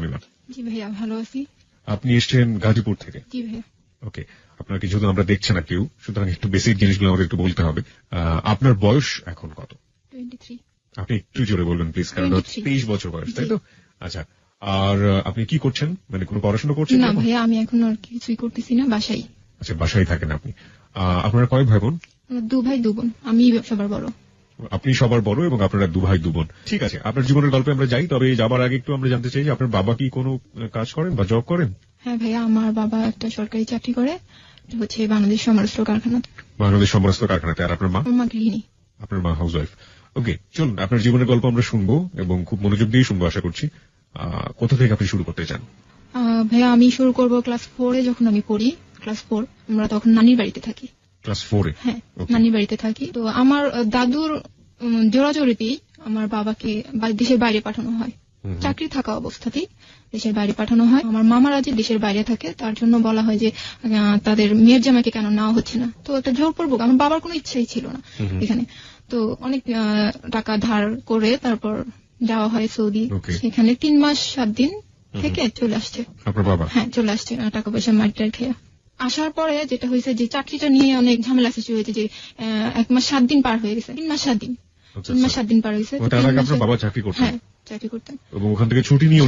শামীমা? জি ভাইয়া, ভালো আছি। আপনি এসেছেন গাজীপুর থেকে? জি ভাইয়া। ওকে, আপনাকে যেহেতু আমরা দেখছি না কেউ, সুতরাং একটু বেসিক জিনিসগুলো আমাদের একটু বলতে হবে। আপনার বয়স এখন কত? 23। আপনি একটু জোরে বলবেন প্লিজ, কারণ 23 বছর বয়স, তাই তো? আচ্ছা, আর আপনি কি করছেন, মানে কোনো পড়াশোনা করছেন? না ভাইয়া, আমি এখন আর কিছুই করতেছি না, বাসায়। আচ্ছা, বাসায় থাকেন আপনি। আপনারা কয় ভাই বোন? 2 ভাই 2 বোন, আমি সবার বড়। আপনি সবার বড় এবং আপনারা 2 ভাই 2 বোন। ঠিক আছে, আপনার জীবনের গল্পে আমরা যাই, তবে যাবার আগে একটু আমরা জানতে চাই যে আপনার বাবা কি কোনো কাজ করেন বা জব করেন? হ্যাঁ ভাইয়া, আমার বাবা একটা সরকারি চাকরি করে, হচ্ছে বাংলাদেশ সমরাস্ত্র কারখানাতে। বাংলাদেশ সমরাস্ত্র কারখানাতে। আর আপনার মা? আমার মা গৃহিণী। আপনার মা হাউস ওয়াইফ। ওকে, চলুন আপনার জীবনের গল্প আমরা শুনবো এবং খুব মনোযোগ দিয়ে শুনবো আশা করছি। কোথা থেকে আপনি শুরু করতে চান? ভাইয়া, আমি শুরু করব ক্লাস 4-এ। যখন আমি পড়ি ক্লাস 4, আমরা তখন নানির বাড়িতে থাকি। ক্লাস 4-এ? হ্যাঁ, নানির বাড়িতে থাকি। তো আমার দাদুর জোরাজোরিতেই আমার বাবাকে দেশের বাইরে পাঠানো হয়। চাকরি থাকা অবস্থাতেই দেশের বাইরে পাঠানো হয়। আমার মামারা যে দেশের বাইরে থাকে, তার জন্য বলা হয় যে তাদের মেয়ের জামাইকে কেন নেওয়া হচ্ছে না। তো একটা জোরপূর্বক, আমার বাবার কোনো ইচ্ছাই ছিল না এখানে। তো অনেক টাকা ধার করে তারপর যাওয়া হয় সৌদি। সেখানে 3 মাস 7 দিন থেকে চলে আসছে আপনার বাবা? হ্যাঁ, চলে আসছে, টাকা পয়সা মাটিটার খেয়ে। আসার পরে যেটা হয়েছে যে চাকরিটা নিয়ে অনেক ঝামেলা সৃষ্টি হয়েছে, যে 1 মাস 7 দিন পার হয়ে গেছে। 3 মাস 7 দিন, 3 মাস 7 দিন পার হয়েছে। আপনার বাবা চাকরি করতেন? হ্যাঁ, চাকরি করতেন। এবং ওখান থেকে ছুটি নিয়ে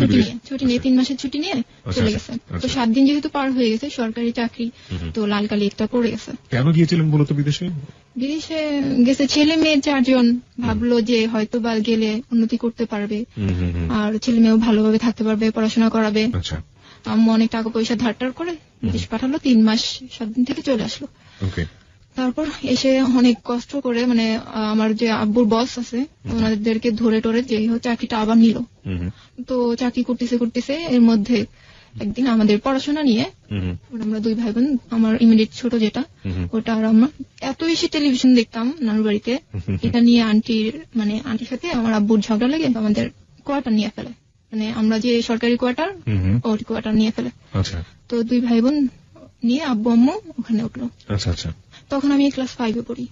3 মাসের ছুটি নিয়ে চলে গেছে। তো 7 দিন যেহেতু পার হয়ে গেছে, সরকারি চাকরি, তো লাল কালি একটা পড়ে গেছে। কেন গিয়েছিলেন মূলত বিদেশে? বিদেশে গেছে ছেলে মেয়ে 4 জন, ভাবলো যে হয়তো বা গেলে উন্নতি করতে পারবে, আর ছেলে মেয়েও ভালোভাবে থাকতে পারবে, পড়াশোনা করাবে। আচ্ছা, আম্মু অনেক টাকা পয়সা ধার করে বিদেশ পাঠালো। 3 মাস 7 দিন থেকে চলে আসলো। তারপর এসে অনেক কষ্ট করে, মানে আমার যে আব্বুর বস আছে, ওনাদেরকে ধরে টরে যে চাকরিটা আবার নিল। তো চাকরি করতেছে এর মধ্যে একদিন আমাদের পড়াশোনা নিয়ে, আমরা 2 ভাই বোন, আমার ইমিডিয়েট ছোট যেটা, ওটা আর আমরা এত বেশি টেলিভিশন দেখতাম নানুর বাড়িতে, এটা নিয়ে আন্টির সাথে আমার আব্বুর ঝগড়া লেগে আমাদের কোয়ার্টার নিয়ে ফেলে। মানে আমরা যে সরকারি কোয়ার্টার, ওই কোয়ার্টার নিয়ে ফেলে। তো 2 ভাই বোন নিয়ে আব্বু আম্মু ওখানে উঠলো। তখন আমি ক্লাস 5-এ পড়ি।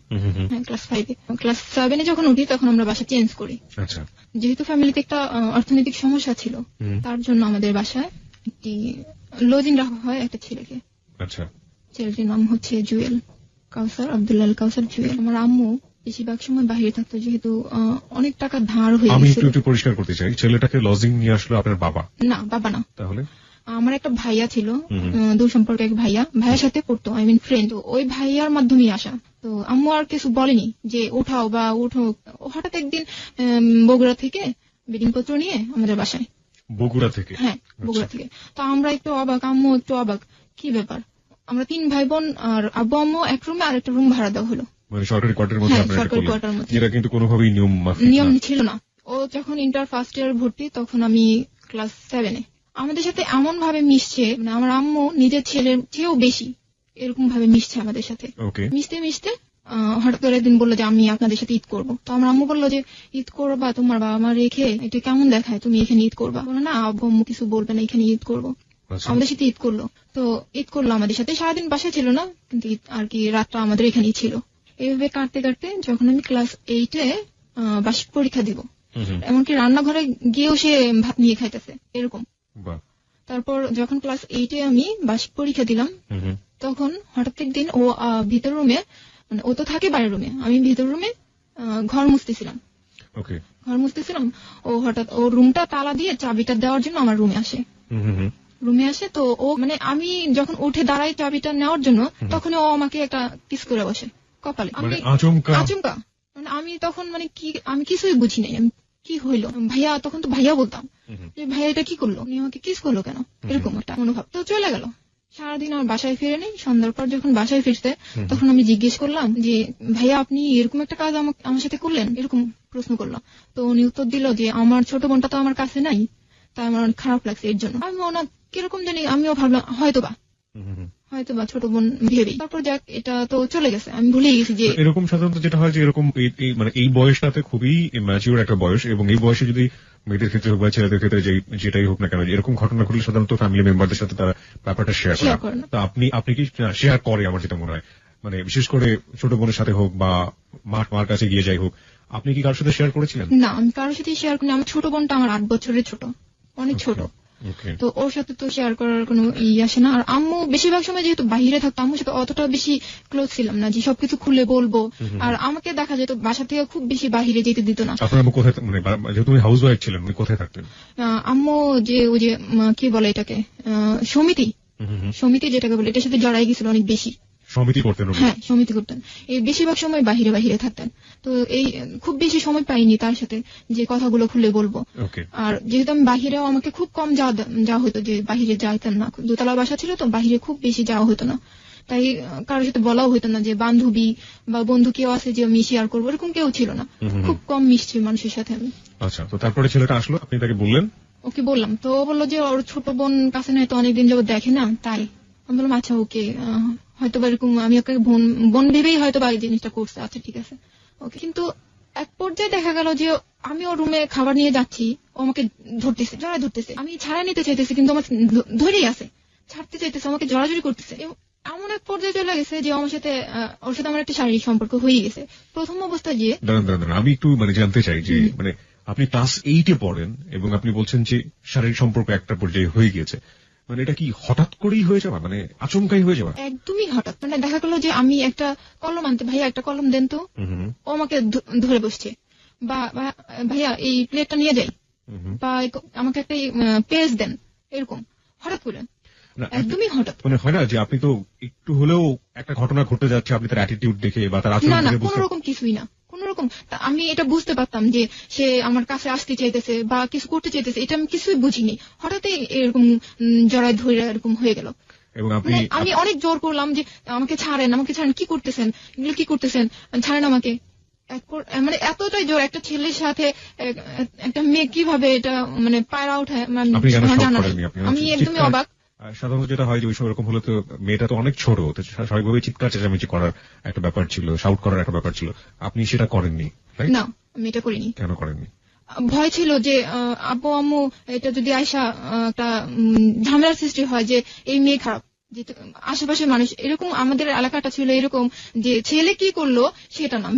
হ্যাঁ, ক্লাস 5-এ। ক্লাস 7-এ যখন উঠি তখন আমরা বাসা চেঞ্জ করি। যেহেতু ফ্যামিলিতে একটা অর্থনৈতিক সমস্যা ছিল, তার জন্য আমাদের বাসায় একটি লজিং রাখা হয় একটা ছেলেকে। ছেলেটির নাম হচ্ছে জুয়েল কাউসার, আব্দুল্লাহ কাউসার জুয়েল। আমার আম্মু বেশিরভাগ সময় বাইরে থাকতো, যেহেতু অনেক টাকা ধার হয়ে গেছে। আমি একটু পরিষ্কার করতে চাই, ছেলেটাকে লজিং নিয়ে আসলো আপনার বাবা? না, বাবা না। তাহলে? আমার একটা ভাইয়া ছিল, দূর সম্পর্কে এক ভাইয়ার সাথে পড়তো, ফ্রেন্ড। ওই ভাইয়ার মাধ্যমে আসা। তো আম্মু আর কিছু বলেনি যে ওঠাও বা উঠো। হঠাৎ একদিন বগুড়া থেকে বেডিং পত্র নিয়ে আমাদের বাসায়। বগুড়া থেকে? হ্যাঁ, বগুড়া থেকে। তো আমরা একটু অবাক, আম্মু একটু অবাক, কি ব্যাপার। আমরা 3 ভাই বোন আর আব্বু আম্মু এক রুমে আর একটা রুম ভাড়া দেওয়া হলো, মানে সরকারি কোয়ার্টারের মধ্যে। সরকারি কোয়ার্টারের মধ্যে, যেটা কিন্তু কোনোভাবেই নিয়ম ছিল না। ও যখন ইন্টার ফার্স্ট ইয়ার ভর্তি, তখন আমি ক্লাস 7-এ। আমাদের সাথে এমন ভাবে মিশছে, মানে আমার আম্মু নিজের ছেলের চেয়েও বেশি এরকম ভাবে মিশছে আমাদের সাথে। মিশতে হঠাৎ করে একদিন বললো যে আমি আপনাদের সাথে ঈদ করবো। তো আমার আম্মু বললো যে ঈদ করবা, তোমার বাবা মা রেখে এটা কেমন দেখায়, তুমি এখানে ঈদ করবা? বলো না, আব্বু আম্মু কিছু বলবে না, এখানে ঈদ করবো। আমাদের সাথে ঈদ করলো। তো ঈদ করলো আমাদের সাথে, সারাদিন বাসায় ছিল না, কিন্তু আর কি রাতটা আমাদের এখানেই ছিল। এইভাবে কাটতে কাটতে যখন আমি ক্লাস 8-এ বার্ষিক পরীক্ষা দিব, এমনকি রান্নাঘরে গিয়েও সে ভাত নিয়ে খাইতেছে এরকম। তারপর যখন ক্লাস 8-এ আমি বার্ষিক পরীক্ষা দিলাম, তখন হঠাৎ একদিন ও ভিতর রুমে, মানে ও তো থাকে বাইরের রুমে, আমি ভিতর রুমে ঘর মুছতেছিলাম। ও হঠাৎ ও রুমটা তালা দিয়ে চাবিটা দেওয়ার জন্য আমার রুমে আসে। তো ও, মানে আমি যখন উঠে দাঁড়াই চাবিটা নেওয়ার জন্য, তখন ও আমাকে একটা কিস করে বসে কপালে। আচমকা। মানে আমি তখন আমি কিছুই বুঝি নাই, কি হইলো। ভাইয়া, তখন তো ভাইয়া বলতাম যে ভাইয়া এটা কি করলো, উনি আমাকে কিস করলো কেন, এরকম একটা মনোভাব। তো চলে গেল। সারাদিন আমার বাসায় ফিরে নেই। সন্ধ্যার পর যখন বাসায় ফিরতে, তখন আমি জিজ্ঞেস করলাম যে ভাইয়া, আপনি এরকম একটা কাজ আমার সাথে করলেন, এরকম প্রশ্ন করলাম। তো উনি উত্তর দিল যে আমার ছোট বোনটা তো আমার কাছে নাই, তাই আমার অনেক খারাপ লাগছে এর জন্য। আমি ওনার কিরকম জানি, আমিও ভাবলাম হয়তোবা ছোট বোন ভেবেই। তারপর যাক, এটা তো চলে গেছে, আমি ভুলে গেছি। যে এরকম সাধারণত যেটা হয় যে এরকম মানে এই বয়সটাতে খুবই ম্যাচিউর একটা বয়স, এবং এই বয়সে যদি মেয়েদের ক্ষেত্রে হোক বা ছেলেদের ক্ষেত্রে যেটাই হোক না কেন, এরকম ঘটনা ঘটলে সাধারণত ফ্যামিলি মেম্বারদের সাথে তারা ব্যাপারটা শেয়ার করে। তো আপনি কি শেয়ার করে? আমার যেটা মনে হয়, মানে বিশেষ করে ছোট বোনের সাথে হোক বা মার কাছে গিয়ে যাই হোক, আপনি কি কারোর সাথে শেয়ার করেছিলেন? না, আমি কারোর সাথে শেয়ার করিনি। আমার ছোট বোনটা আমার 8 বছরের ছোট, অনেক ছোট। তো ওর সাথে তো শেয়ার করার কোনো আসে না। আর আম্মু বেশিরভাগ সময় যেহেতু বাহিরে থাকতো, আম্মুর সাথে অতটা বেশি ক্লোজ ছিলাম না যে সবকিছু খুলে বলবো। আর আমাকে দেখা যেত বাসা থেকে খুব বেশি বাহিরে যেতে দিত না। আপনার আম্মু কোথায়, মানে যেহেতু তুমি হাউস ওয়াইফ ছিলেন, উনি কোথায় থাকতেন? আম্মু যে ওই যে কি বলে এটাকে, সমিতি যেটাকে বলে, এটার সাথে জড়াই গেছিল অনেক বেশি। সমিতি করতেন? হ্যাঁ, সমিতি করতেন। এই বেশিরভাগ সময় বাহিরে বাহিরে থাকতেন। তো এই খুব বেশি সময় পাইনি তার সাথে যে কথাগুলো খুলে বলবো। আর যেহেতু আমি বাহিরেও আমাকে খুব কম যাওয়া হতো, যে বাহিরে যাইতেন না, দোতলা বাসা ছিল তো বাহিরে খুব বেশি যাওয়া হতো না। তাই কারোর সাথে বলাও হতো না যে বান্ধবী বা বন্ধু কেউ আছে যে আমি শেয়ার করবো, এরকম কেউ ছিল না। খুব কম মিশছি মানুষের সাথে আমি। আচ্ছা, তো তারপরে ছেলেটা আসলো, আপনি তাকে বললেন? ওকে বললাম, তো ও বললো যে ওর ছোট বোন কাছে নয় তো অনেকদিন যাবত দেখে না, তাই। আমি বললাম আচ্ছা ওকে, হয়তো বা এরকম আমি ওকে বোন ভেবেই হয়তো বা এই জিনিসটা করছে, আচ্ছা ঠিক আছে ওকে। কিন্তু এক পর্যায়ে দেখা গেল যে আমি ওর রুমে খাবার নিয়ে যাচ্ছি, ও আমাকে জড়ায় ধরতেছে। আমি ছাড়া নিতে চাইতেছি কিন্তু আমার ধরেই আছে, ছাড়তে চাইতেছে, আমাকে জড়াজড়ি করতেছে। এমন এক পর্যায়ে চলে গেছে যে আমার সাথে ওর সাথে আমার একটা শারীরিক সম্পর্ক হয়ে গেছে প্রথম অবস্থায়। যে দাঁড়ান, আমি একটু জানতে চাই যে আপনি ক্লাস 8-এ পড়েন এবং আপনি বলছেন যে শারীরিক সম্পর্ক একটা পর্যায়ে হয়ে গিয়েছে, এটা কি হঠাৎ করেই হয়ে যাওয়া, আচমকাই হয়ে যাওয়া? একদমই হঠাৎ। দেখা গেল যে আমি একটা কলম আনতে, ভাইয়া একটা কলম দেন তো, ও আমাকে ধরে বসছে, বা ভাইয়া এই প্লেটটা নিয়ে যাই, বা আমাকে একটা পেজ দেন, এরকম হঠাৎ করে, একদমই হঠাৎ। হয় না যে আপনি তো একটু হলেও একটা ঘটনা ঘটে যাচ্ছে, আপনি তার অ্যাটিটিউড দেখে বা তার আচরণ দেখে? কোন রকম কিছুই না, কোন রকম। আমি এটা বুঝতে পারতাম যে সে আমার কাছে আসতে চাইতেছে বা কিছু করতে চাইতেছে, এটা আমি কিছুই বুঝিনি। হঠাৎই এরকম জড়ায় ধরে এরকম হয়ে গেল। এবং আমি অনেক জোর করলাম যে আমাকে ছাড়েন, কি করতেছেন এগুলো, কি করতেছেন, ছাড়েন আমাকে। এতটাই জোর, একটা ছেলের সাথে একটা মেয়ে কিভাবে এটা পায়রা উঠায়, জানা নেই। আমি একদমই অবাক। সাধারণত যেটা হয় যে ওই সময় এরকম হলে তো মেয়েটা তো অনেক ছোট, স্বাভাবিকভাবে চিৎকার চেঁচামেচি করার একটা ব্যাপার ছিল, শাউট করার একটা ব্যাপার ছিল। আপনি সেটা করেননি? না, আমি এটা করিনি। কেন করেননি? ভয় ছিল যে আব্বু আম্মু এটা যদি আয়সা একটা ঝামেলার সৃষ্টি হয়, যে এই মেয়ে খারাপ, যে আশেপাশের মানুষ এরকম, আমাদের এলাকাটা ছিল এরকম যে ছেলে কি করলো সেটা না,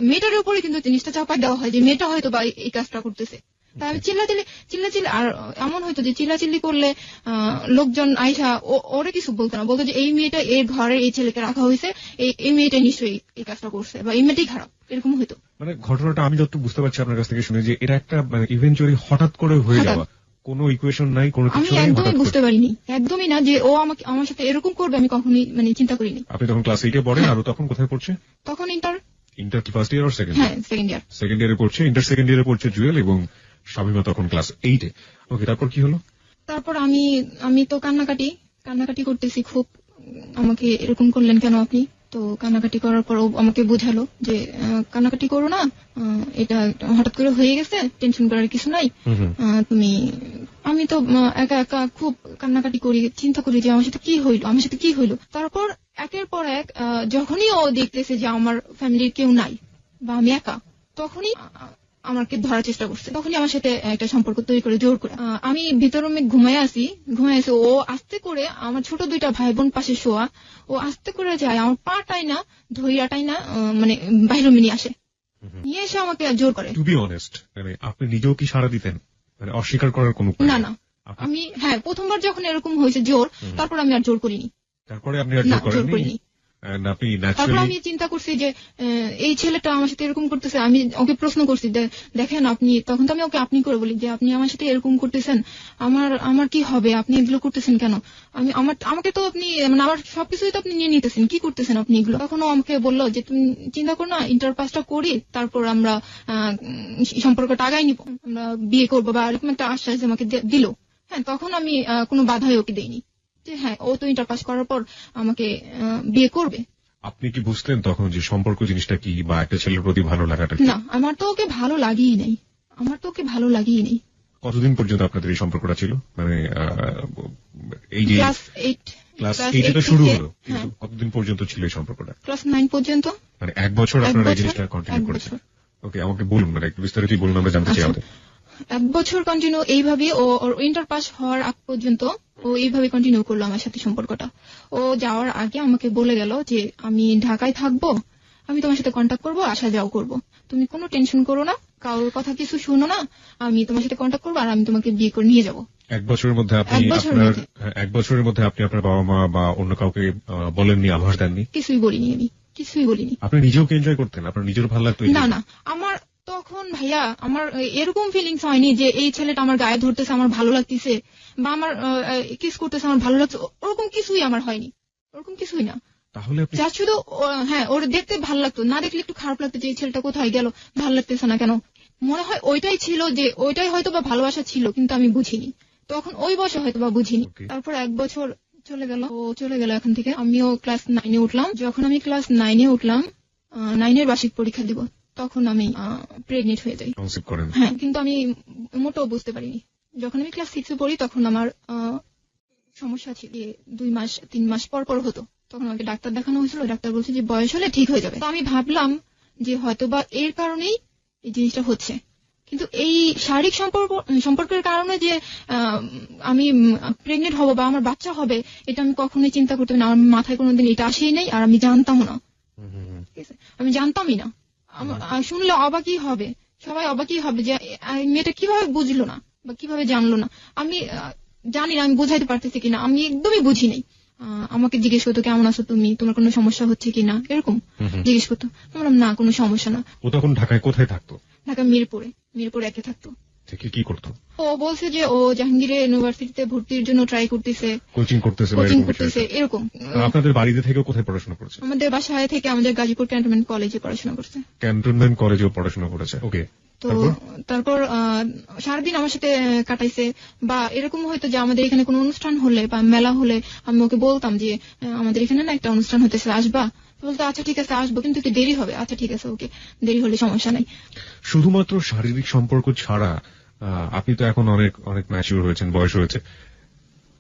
মেয়েটার উপরে কিন্তু জিনিসটা চাপাই দেওয়া হয় যে মেয়েটা হয়তো বা এই কাজটা করতেছে। তাই আমি চিল্লাচিল্লি, আর এমন হয়তো যে চিল্লাচিল্লি করলে লোকজন আইসা ওরা কিছু বলতো না, বলতো যে এই মেয়েটা এই ঘরে এই ছেলেকে রাখা হয়েছে, এই মেয়েটা নিশ্চয়ই এই কাজটা করছে, বা এই মেয়েটাই খারাপ, এরকম হয়তো। ঘটনাটা আমি যতটুকু বুঝতে পারছি আপনার কাছ থেকে শুনে, যে এটা একটা ইভেন্চুয়ালি হঠাৎ করে হয়ে যাওয়া, কোনো ইকুয়েশন নাই, কোনো কিছু নাই। আমি একদমই বুঝতে পারিনি, একদমই না, যে ও আমার সাথে এরকম করবে আমি কখনোই চিন্তা করিনি। আপনি তখন ক্লাস 8-এ পড়েন, আর তখন কোথায় পড়ছে? তখন ইন্টার ফার্স্ট ইয়ার আর সেকেন্ড? হ্যাঁ, সেকেন্ড ইয়ার। সেকেন্ড ইয়ারে পড়ছে, ইন্টার সেকেন্ড ইয়ারে পড়ছে জুয়েল, এবং শামিমা তখন ক্লাস 8-এ। ওকে, তারপর কি হলো? তারপর আমি তো কান্নাকাটি করতেছি খুব, আমাকে এরকম করলেন কেন আপনি। তো কান্নাকাটি করার পর আমাকে বোঝালো যে কান্নাকাটি করো না, এটা হঠাৎ করে হয়ে গেছে, টেনশন করার কিছু নাই। আমি তো একা একা খুব কান্নাকাটি করি, চিন্তা করি যে আমার সাথে কি হইলো। তারপর একের পর এক যখনই ও দেখতেছে যে আমার ফ্যামিলির কেউ নাই বা আমি একা, তখনই আমাকে ধরার চেষ্টা করছে, তখনই আমার সাথে একটা সম্পর্ক তৈরি করে জোর করে। আমি ভিতর রুমে ঘুমায় আছি, ও আস্তে করে, আমার ছোট 2টা ভাই বোন পাশে শোয়া, ও আস্তে করে যায় আমার পাটাই না ধৈরাটাই না বাইরে রুমে নিয়ে এসে আমাকে জোর করে। টু বি অনেস্ট, আপনি নিজেও কি সাড়া দিতেন? অস্বীকার করার কোনো উপায় না। আমি প্রথমবার যখন এরকম হয়েছে জোর, তারপর আমি আর জোর করিনি। তারপরে আপনি আর জোর করেননি? তারপর আমি চিন্তা করছি যে এই ছেলেটা আমার সাথে এরকম করতেছে, আমি ওকে প্রশ্ন করছি, দেখেন আপনি, তখন তো আমি ওকে আপনি করে বলি যে আপনি আমার সাথে এরকম করতেছেন, আমার কি হবে, আপনি এগুলো করতেছেন কেন, আমাকে তো আপনি আমার সবকিছুই তো আপনি নিয়ে নিতেছেন, কি করতেছেন আপনি এগুলো। তখন আমাকে বললো যে তুমি চিন্তা করো না, ইন্টার পাসটা করি, তারপর আমরা সম্পর্কটা আগাই নিব, আমরা বিয়ে করবো, বা এরকম একটা আশ্বাস আমাকে দিল। হ্যাঁ, তখন আমি কোনো বাধাই ওকে দেইনি, যে হ্যাঁ ও তো ইন্টার পাস করার পর আমাকে বিয়ে করবে। আপনি কি বুঝতেন তখন যে সম্পর্ক জিনিসটা কি, বা একটা ছেলের প্রতি ভালো লাগাটা? না, আমার তো ওকে ভালো লাগিই নেই। কতদিন পর্যন্ত আপনাদের এই সম্পর্কটা ছিল? এই যে ক্লাস 8 তো শুরু হলো, কিন্তু কতদিন পর্যন্ত ছিল এই সম্পর্কটা? ক্লাস 9 পর্যন্ত। 1 বছর আপনারা এই জিনিসটা কন্টিনিউ করেছেন? ওকে, আমাকে বলুন, একটু বিস্তারিত বলুন, আমরা জানতে চাই। 1 বছর কন্টিনিউ এইভাবে, ওর ইন্টার পাস হওয়ার আগ পর্যন্ত ও এইভাবে কন্টিনিউ করলো আমার সাথে সম্পর্কটা। ও যাওয়ার আগে আমাকে বলে গেল যে আমি ঢাকায় থাকবো, আমি তোমার সাথে কন্ট্যাক্ট করবো, আসা যাও করবো, তুমি কোনো টেনশন করো না, কারোর কথা কিছু শুনো না, আমি তোমার সাথে কন্ট্যাক্ট করবো আর আমি তোমাকে বিয়ে করে নিয়ে যাবো। 1 বছরের মধ্যে আপনি 1 বছরের মধ্যে আপনি আপনার বাবা মা বা অন্য কাউকে বলেননি, আভাস দেননি? কিছুই বলিনি, আমি কিছুই বলিনি। আপনি নিজেও কি এনজয় করতেন? আপনার নিজের ভালো লাগতো? না না, আমার তখন ভাইয়া আমার এরকম ফিলিংস হয়নি যে এই ছেলেটা আমার গায়ে ধরতেছে আমার ভালো লাগতেছে, বা আমার কিস করতেছে আমার ভালো লাগছে, ওরকম কিছুই আমার হয়নি, ওরকম কিছুই না। তাহলে যা শুধু হ্যাঁ ওর দেখতে ভালো লাগতো, না দেখলে একটু খারাপ লাগতো যে এই ছেলেটা কোথায় গেল, ভালো লাগতেছে না কেন। মনে হয় ওইটাই ছিল, যে ওইটাই হয়তো বা ভালোবাসা ছিল, কিন্তু আমি বুঝিনি তখন, ওই বয়সে হয়তো বা বুঝিনি। তারপর 1 বছর চলে গেল, ও চলে গেল এখান থেকে, আমিও ক্লাস 9-এ উঠলাম। যখন আমি ক্লাস 9-এ উঠলাম, 9-এর বার্ষিক পরীক্ষা দিব, তখন আমি প্রেগনেন্ট হয়ে যাই। হ্যাঁ, কিন্তু আমি মোটেও বুঝতে পারিনি। যখন আমি ক্লাস 6-এ পড়ি তখন আমার সমস্যা ছিল, 2-3 মাস পর পর হতো। তখন আমাকে ডাক্তার দেখানো হয়েছিল, ডাক্তার বলছে যে বয়স হলে ঠিক হয়ে যাবে। তো আমি ভাবলাম যে হয়তোবা এর কারণেই এই জিনিসটা হচ্ছে, কিন্তু এই শারীরিক সম্পর্কের কারণে যে আমি প্রেগনেন্ট হব বা আমার বাচ্চা হবে, এটা আমি কখনোই চিন্তা করতে পারি না। আমার মাথায় কোনোদিন এটা আসেই নাই, আর আমি জানতামও না, আমি জানতামই না। শুনলে অবাকই হবে, সবাই অবাকই হবে যে মেয়েটা কিভাবে বুঝলো না বা কিভাবে জানলো না। আমি জানি না আমি বোঝাইতে পারতেছি কিনা, আমি একদমই বুঝি নাই। আমাকে জিজ্ঞেস করতো কেমন আছো তুমি, তোমার কোনো সমস্যা হচ্ছে কিনা, এরকম জিজ্ঞেস করতো। বললাম না, কোনো সমস্যা না। ও তখন ঢাকায় কোথায় থাকতো? ঢাকা মিরপুরে একে থাকতো। কি করতো? ও বলছে যে ও জাহাঙ্গীর ইউনিভার্সিটিতে ভর্তির জন্য ট্রাই করতেছে, কোচিং করতেছে এরকম। আপনাদের বাড়িতে থেকে কোথায় পড়াশোনা করেছে? আমাদের বাসায় থেকে আমাদের গাজীপুর ক্যান্টনমেন্ট কলেজে পড়াশোনা করছে। ক্যান্টনমেন্ট কলেজেও পড়াশোনা করেছে, ওকে। তো তারপর সারাদিন আমার সাথে কাটাইছে, বা এরকম হয়তো যে আমাদের এখানে কোনো অনুষ্ঠান হলে বা মেলা হলে আমি ওকে বলতাম যে আমাদের এখানে না একটা অনুষ্ঠান হতেছে, আসবা? বলতো আচ্ছা ঠিক আছে আসবো, কিন্তু একটু দেরি হবে। আচ্ছা ঠিক আছে, ওকে, দেরি হলে সমস্যা নাই। শুধুমাত্র শারীরিক সম্পর্ক ছাড়া, আপনি তো এখন অনেক অনেক ম্যাচিউর হয়েছেন, বয়স হয়েছে,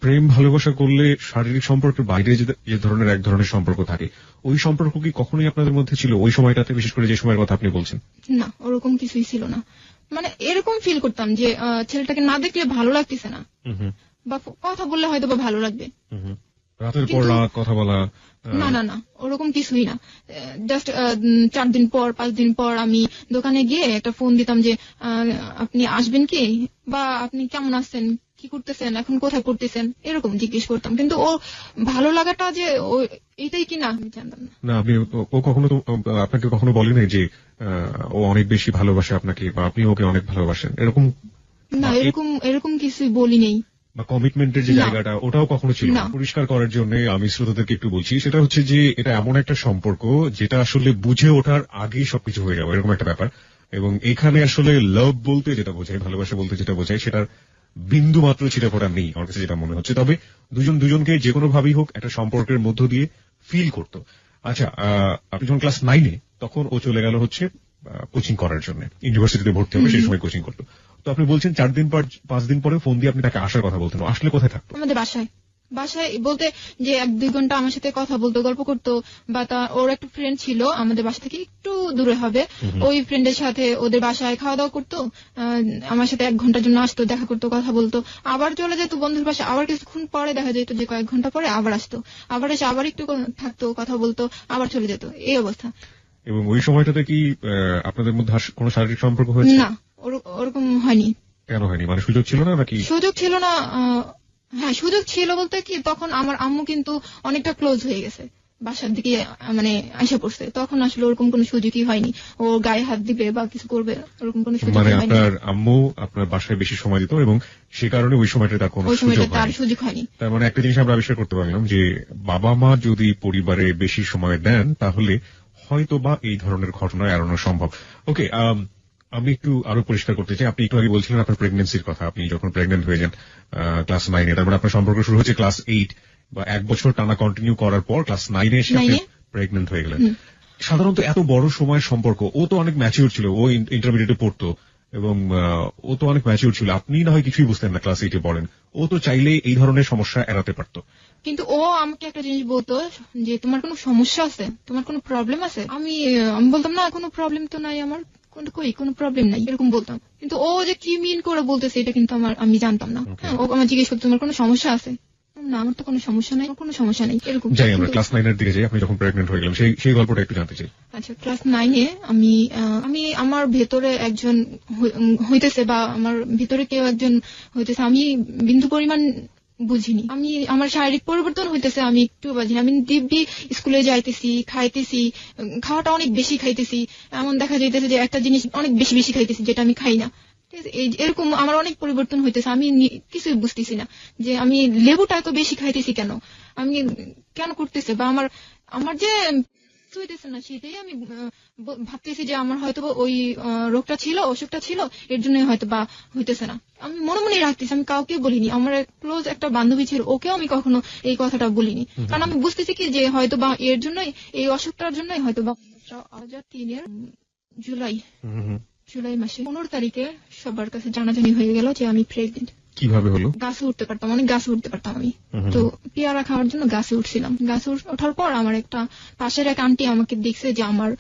প্রেম ভালোবাসা করলে শারীরিক সম্পর্কের বাইরে যে ধরনের এক ধরনের সম্পর্ক থাকে, ওই সম্পর্ক কি কখনোই আপনাদের মধ্যে ছিল ওই সময়টাতে, বিশেষ করে যে সময়ের কথা আপনি বলছেন? না, ওরকম কিছুই ছিল না। মানে এরকম ফিল করতাম যে ছেলেটাকে না দেখলে ভালো লাগতেছে না, বা কথা বললে হয়তো বা ভালো লাগবে, রাতের পর রাত কথা বলা, না না না, ওরকম কিছুই না। জাস্ট 4 দিন পর 5 দিন পর আমি দোকানে গিয়ে একটা ফোন দিতাম যে আপনি আসবেন কি, বা আপনি কেমন আছেন, কি করতেছেন, এখন কোথায় পড়তেছেন, এরকম জিজ্ঞেস করতাম। কিন্তু ও ভালো লাগাটা যে এটাই কিনা আমি জানতাম না। না, আপনি ও কখনো আপনাকে কখনো বলেনি যে ও অনেক বেশি ভালোবাসে আপনাকে, বা আপনি ওকে অনেক ভালোবাসেন, এরকম? না, এরকম কিছুই বলি নেই। বা কমিটমেন্টের যে জায়গাটা, ওটাও কখনো ছিল না? পরিষ্কার করার জন্য আমি শ্রোতাদেরকে একটু বলছি, সেটা হচ্ছে যে এটা এমন একটা সম্পর্ক যেটা আসলে বুঝে ওঠার আগেই সবকিছু হয়ে যাবে, এরকম একটা ব্যাপার। এবং এখানে আসলে লাভ বলতে যেটা বোঝায়, ভালোবাসা বলতে যেটা বোঝায়, সেটার বিন্দু মাত্র ছিটেফোঁটা নেই আমার কাছে যেটা মনে হচ্ছে। তবে দুজনকে যে কোনো ভাবেই হোক একটা সম্পর্কের মধ্য দিয়ে ফিল করতো। আচ্ছা, আপনি যখন ক্লাস 9-এ, তখন ও চলে গেল হচ্ছে কোচিং করার জন্য, ইউনিভার্সিটিতে ভর্তি হবে, সেই সময় কোচিং করতো। তো আপনি বলছেন 4 দিন পর 5 দিন পরে ফোন দিয়ে আপনি তাকে আসার কথা বলতেন, আসলে কোথায় থাকতো? আমাদের বাসায় বলতে যে 1-2 ঘন্টা আমার সাথে কথা বলতো, গল্প করতো, বা ওর একটা ফ্রেন্ড ছিল আমাদের বাসা থেকে একটু দূরে হবে, ওই ফ্রেন্ডের সাথে ওদের বাসায় খাওয়া দাওয়া করতো, আমার সাথে 1 ঘন্টার জন্য আসতো, দেখা করতো, কথা বলতো, আবার চলে যেত বন্ধুর বাসায়, আবার কিছুক্ষণ পরে দেখা যেত যে কয়েক ঘন্টা পরে আবার আসতো, আবার এসে আবার একটু থাকতো, কথা বলতো, আবার চলে যেত, এই অবস্থা। এবং ওই সময়টাতে কি আপনাদের মধ্যে কোনো শারীরিক সম্পর্ক হয়েছে? না, ওরকম হয়নি। কেন হয়নি? মানে সুযোগ ছিল না নাকি? সুযোগ ছিল না। হ্যাঁ, সুযোগ ছিল বলতে কি, তখন আমার আম্মু কিন্তু অনেকটা ক্লোজ হয়ে গেছে, বাসার দিকে মানে আইসা পড়ছে, তখন আসলে ওরকম কোনো সুযোগই হয়নি ও গায়ে হাত দিবে বা কিছু করবে, ওরকম কোনো সুযোগ হয়নি। মানে আপনার আম্মু আপনার বাসায় বেশি সময় দিত এবং সে কারণে ওই সময়টা তার কোনো সুযোগ হয়নি। তার মানে একটা জিনিস আমরা আবিষ্কার করতে পারলাম যে বাবা মা যদি পরিবারে বেশি সময় দেন, তাহলে হয়তো বা এই ধরনের ঘটনা এড়ানো সম্ভব। ওকে, আমি একটু আরো পরিষ্কার করতে চাই, আপনি একটু আগে বলছিলেন আপনার প্রেগনেন্সির কথা, আপনি যখন প্রেগনেন্ট হয়ে যান ক্লাস 9-এ, তার মানে আপনার সম্পর্ক শুরু হচ্ছে ক্লাস 8 বা 1 বছর টানা কন্টিনিউ করার পর ক্লাস 9-এ এসে আপনি প্রেগনেন্ট হয়ে গেলেন। সাধারণত এত বড় সময়ের সম্পর্ক, ও তো অনেক ম্যাচিউর ছিল, ও ইন্টারমিডিয়েটে পড়তো এবং ও তো অনেক ম্যাচিউর ছিল, আপনি না হয় কিছুই বুঝতেন না, ক্লাস 8-এ পড়েন, ও তো চাইলে এই ধরনের সমস্যা এড়াতে পারতো। কিন্তু ও আমাকে একটা জিনিস বলতো যে তোমার কোনো সমস্যা আছে, তোমার কোনো প্রবলেম আছে, আমি বলতাম না কোনো প্রবলেম তো নাই আমার, কোনো প্রবলেম নাই, এরকম বলতাম। কিন্তু ও যে কি মিন করে বলতেছে এটা কিন্তু আমি জানতাম না। ও আমার জিজ্ঞেস করতো তোমার কোনো সমস্যা আছে, না আমার তো কোনো সমস্যা নাই, কোনো সমস্যা নেই এরকম। যাই আমরা ক্লাস 9 এর দিকে যাই, আপনি যখন প্রেগন্যান্ট হয়ে গেলেন সেই গল্পটা একটু জানতে চাই। আচ্ছা, ক্লাস 9-এ আমি আমার ভেতরে একজন হইতেছে বা আমার ভেতরে কেউ একজন হইতেছে, আমি বিন্দু পরিমাণ বুঝিনি। আমার শারীরিক পরিবর্তন হইতেছে আমি একটু বুঝিনি। আমি দিব্যি স্কুলে যাইতেছি, খাইতেছি, খাওয়াটা অনেক বেশি খাইতেছি, এমন দেখা যাইতেছে যে একটা জিনিস অনেক বেশি বেশি খাইতেছি যেটা আমি খাই না। এরকম আমার অনেক পরিবর্তন হইতেছে, আমি কিছুই বুঝতেছি না যে আমি লেবুটা এত বেশি খাইতেছি কেন, আমি কেন করতেছে, বা আমার যে হইতেছে না সেটাই আমি ভাবতেছি যে আমার হয়তো ওই রোগটা ছিল, অসুখটা ছিল, এর জন্য হয়তো বা হইতেছে না। আমি মনে মনে রাখতেছি, আমি কাউকে বলিনি। আমার ক্লোজ একটা বান্ধবী ছিল, ওকেও আমি কখনো এই কথাটা বলিনি, কারণ আমি বুঝতেছি কি যে হয়তো বা এর জন্যই, এই অসুখটার জন্যই হয়তো বা 2003-এর জুলাই মাসে 15 তারিখে সবার কাছে জানাজানি হয়ে গেল যে আমি প্রেগনেন্ট। কিভাবে হলো? গাছে উঠতে পারতাম, অনেক গাছে উঠতে পারতাম আমি। তো পেয়ারা খাওয়ার জন্য গাছে উঠছিলাম। গাছে ওঠার পর আমার একটা পাশের এক আন্টি আমাকে দেখছে যে আমার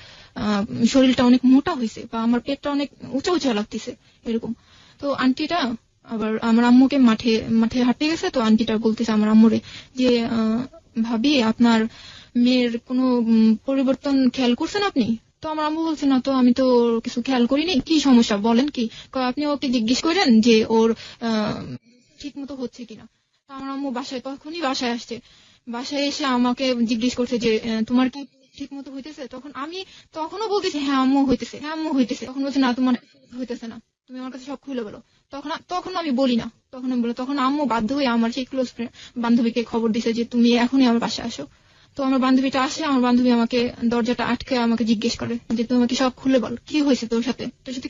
শরীরটা অনেক মোটা হয়েছে বা আমার পেটটা অনেক উঁচা উঁচা লাগতেছে এরকম। তো আন্টিটা আবার আমার আম্মুকে মাঠে হাঁটতে গেছে। তো আন্টিটা বলতেছে আমার আম্মুরে যে ভাবি আপনার মেয়ের কোনো পরিবর্তন খেয়াল করছেন আপনি? তো আমার আম্মু বলছে না তো, আমি তো কিছু খেয়াল করিনি। কি সমস্যা বলেন কি? আপনি ওকে জিজ্ঞেস করেন যে ওর ঠিক মতো হচ্ছে কিনা। আমার আম্মু তখনই বাসায় আসছে। বাসায় এসে আমাকে জিজ্ঞেস করছে যে তোমার কি ঠিক মতো হইতেছে? তখনও বলতেছে হ্যাঁ আম্মু হইতেছে, হ্যাঁ আম্মু হইতেছে। তখন বলছে না তোমার হইতেছে না, তুমি আমার কাছে সব খুলে বলো। তখন আমি বলি না, তখন আম্মু বাধ্য হয়ে আমার সেই ক্লোজ বান্ধবীকে খবর দিছে যে তুমি এখনই আমার বাসায় আসো। তো আমার বান্ধবীটা আসে, আমার বান্ধবী আমাকে দরজাটা আটকে আমাকে জিজ্ঞেস করে যে তুমি আমাকে সব খুলে বল, কি হয়েছে তোর সাথে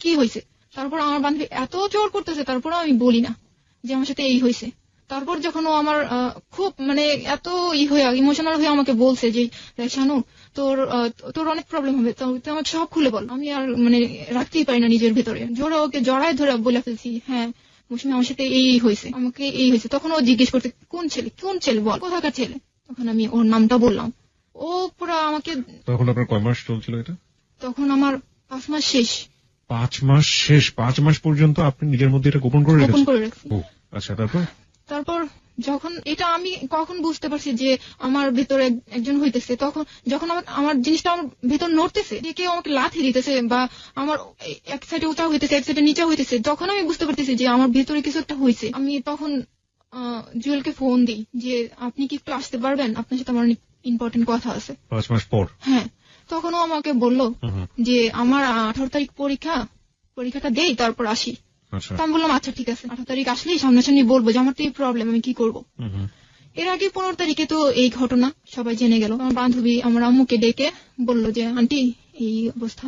কি হয়েছে? তারপর আমার বান্ধবী এত জোর করতেছে, তারপর আমি বলি না যে আমার সাথে এই হয়েছে। তারপর যখন ও আমার খুব এত ইমোশনাল হয়ে আমাকে বলছে যে শানু তোর অনেক প্রবলেম হবে, তুই আমাকে সব খুলে বল। আমি আর রাখতেই পারি না নিজের ভেতরে, জোরে ওকে জড়ায় ধরে বলে ফেলছি হ্যাঁ মৌসুমী আমার সাথে এই হয়েছে, আমাকে এই হয়েছে। তখন ও জিজ্ঞেস করতে কোন ছেলে বল, কোথাকার ছেলে? তখন আমি ওর নামটা বললাম। ও পুরা আমাকে। তখন আপনার কয় মাস চলছিল এটা? তখন আমার 5 মাস শেষ। 5 মাস শেষ? 5 মাস পর্যন্ত আপনি নিজের মধ্যে এটা গোপন করে রাখছি। আচ্ছা, তারপর যখন এটা আমি কখন বুঝতে পারছি যে আমার ভেতরে একজন হইতেছে, যখন আমার জিনিসটা আমার ভেতর নড়তেছে, কেউ আমাকে লাথি দিতেছে বা আমার এক সাইডে উঁচা হইতেছে, এক সাইডে নিচা হইতেছে, যখন আমি বুঝতে পারতেছি যে আমার ভেতরে কিছু একটা হয়েছে, আমি তখন জুয়েলকে ফোন দিই যে আপনি কি একটু আসতে পারবেন, আপনার সাথে আমার অনেক ইম্পর্টেন্ট কথা আছে। 5 মাস পর? হ্যাঁ। তখনও আমাকে বললো যে আমার 18 তারিখ পরীক্ষাটা দেই তারপর আসি। আমি বললাম আচ্ছা ঠিক আছে, 18 তারিখ আসলেই সামনাসামনি বলবো যে আমার তো এই প্রবলেম, আমি কি করবো। এর আগে 15 তারিখে তো এই ঘটনা সবাই জেনে গেল। আমার বান্ধবী আমার আম্মুকে ডেকে বললো যে আন্টি এই অবস্থা।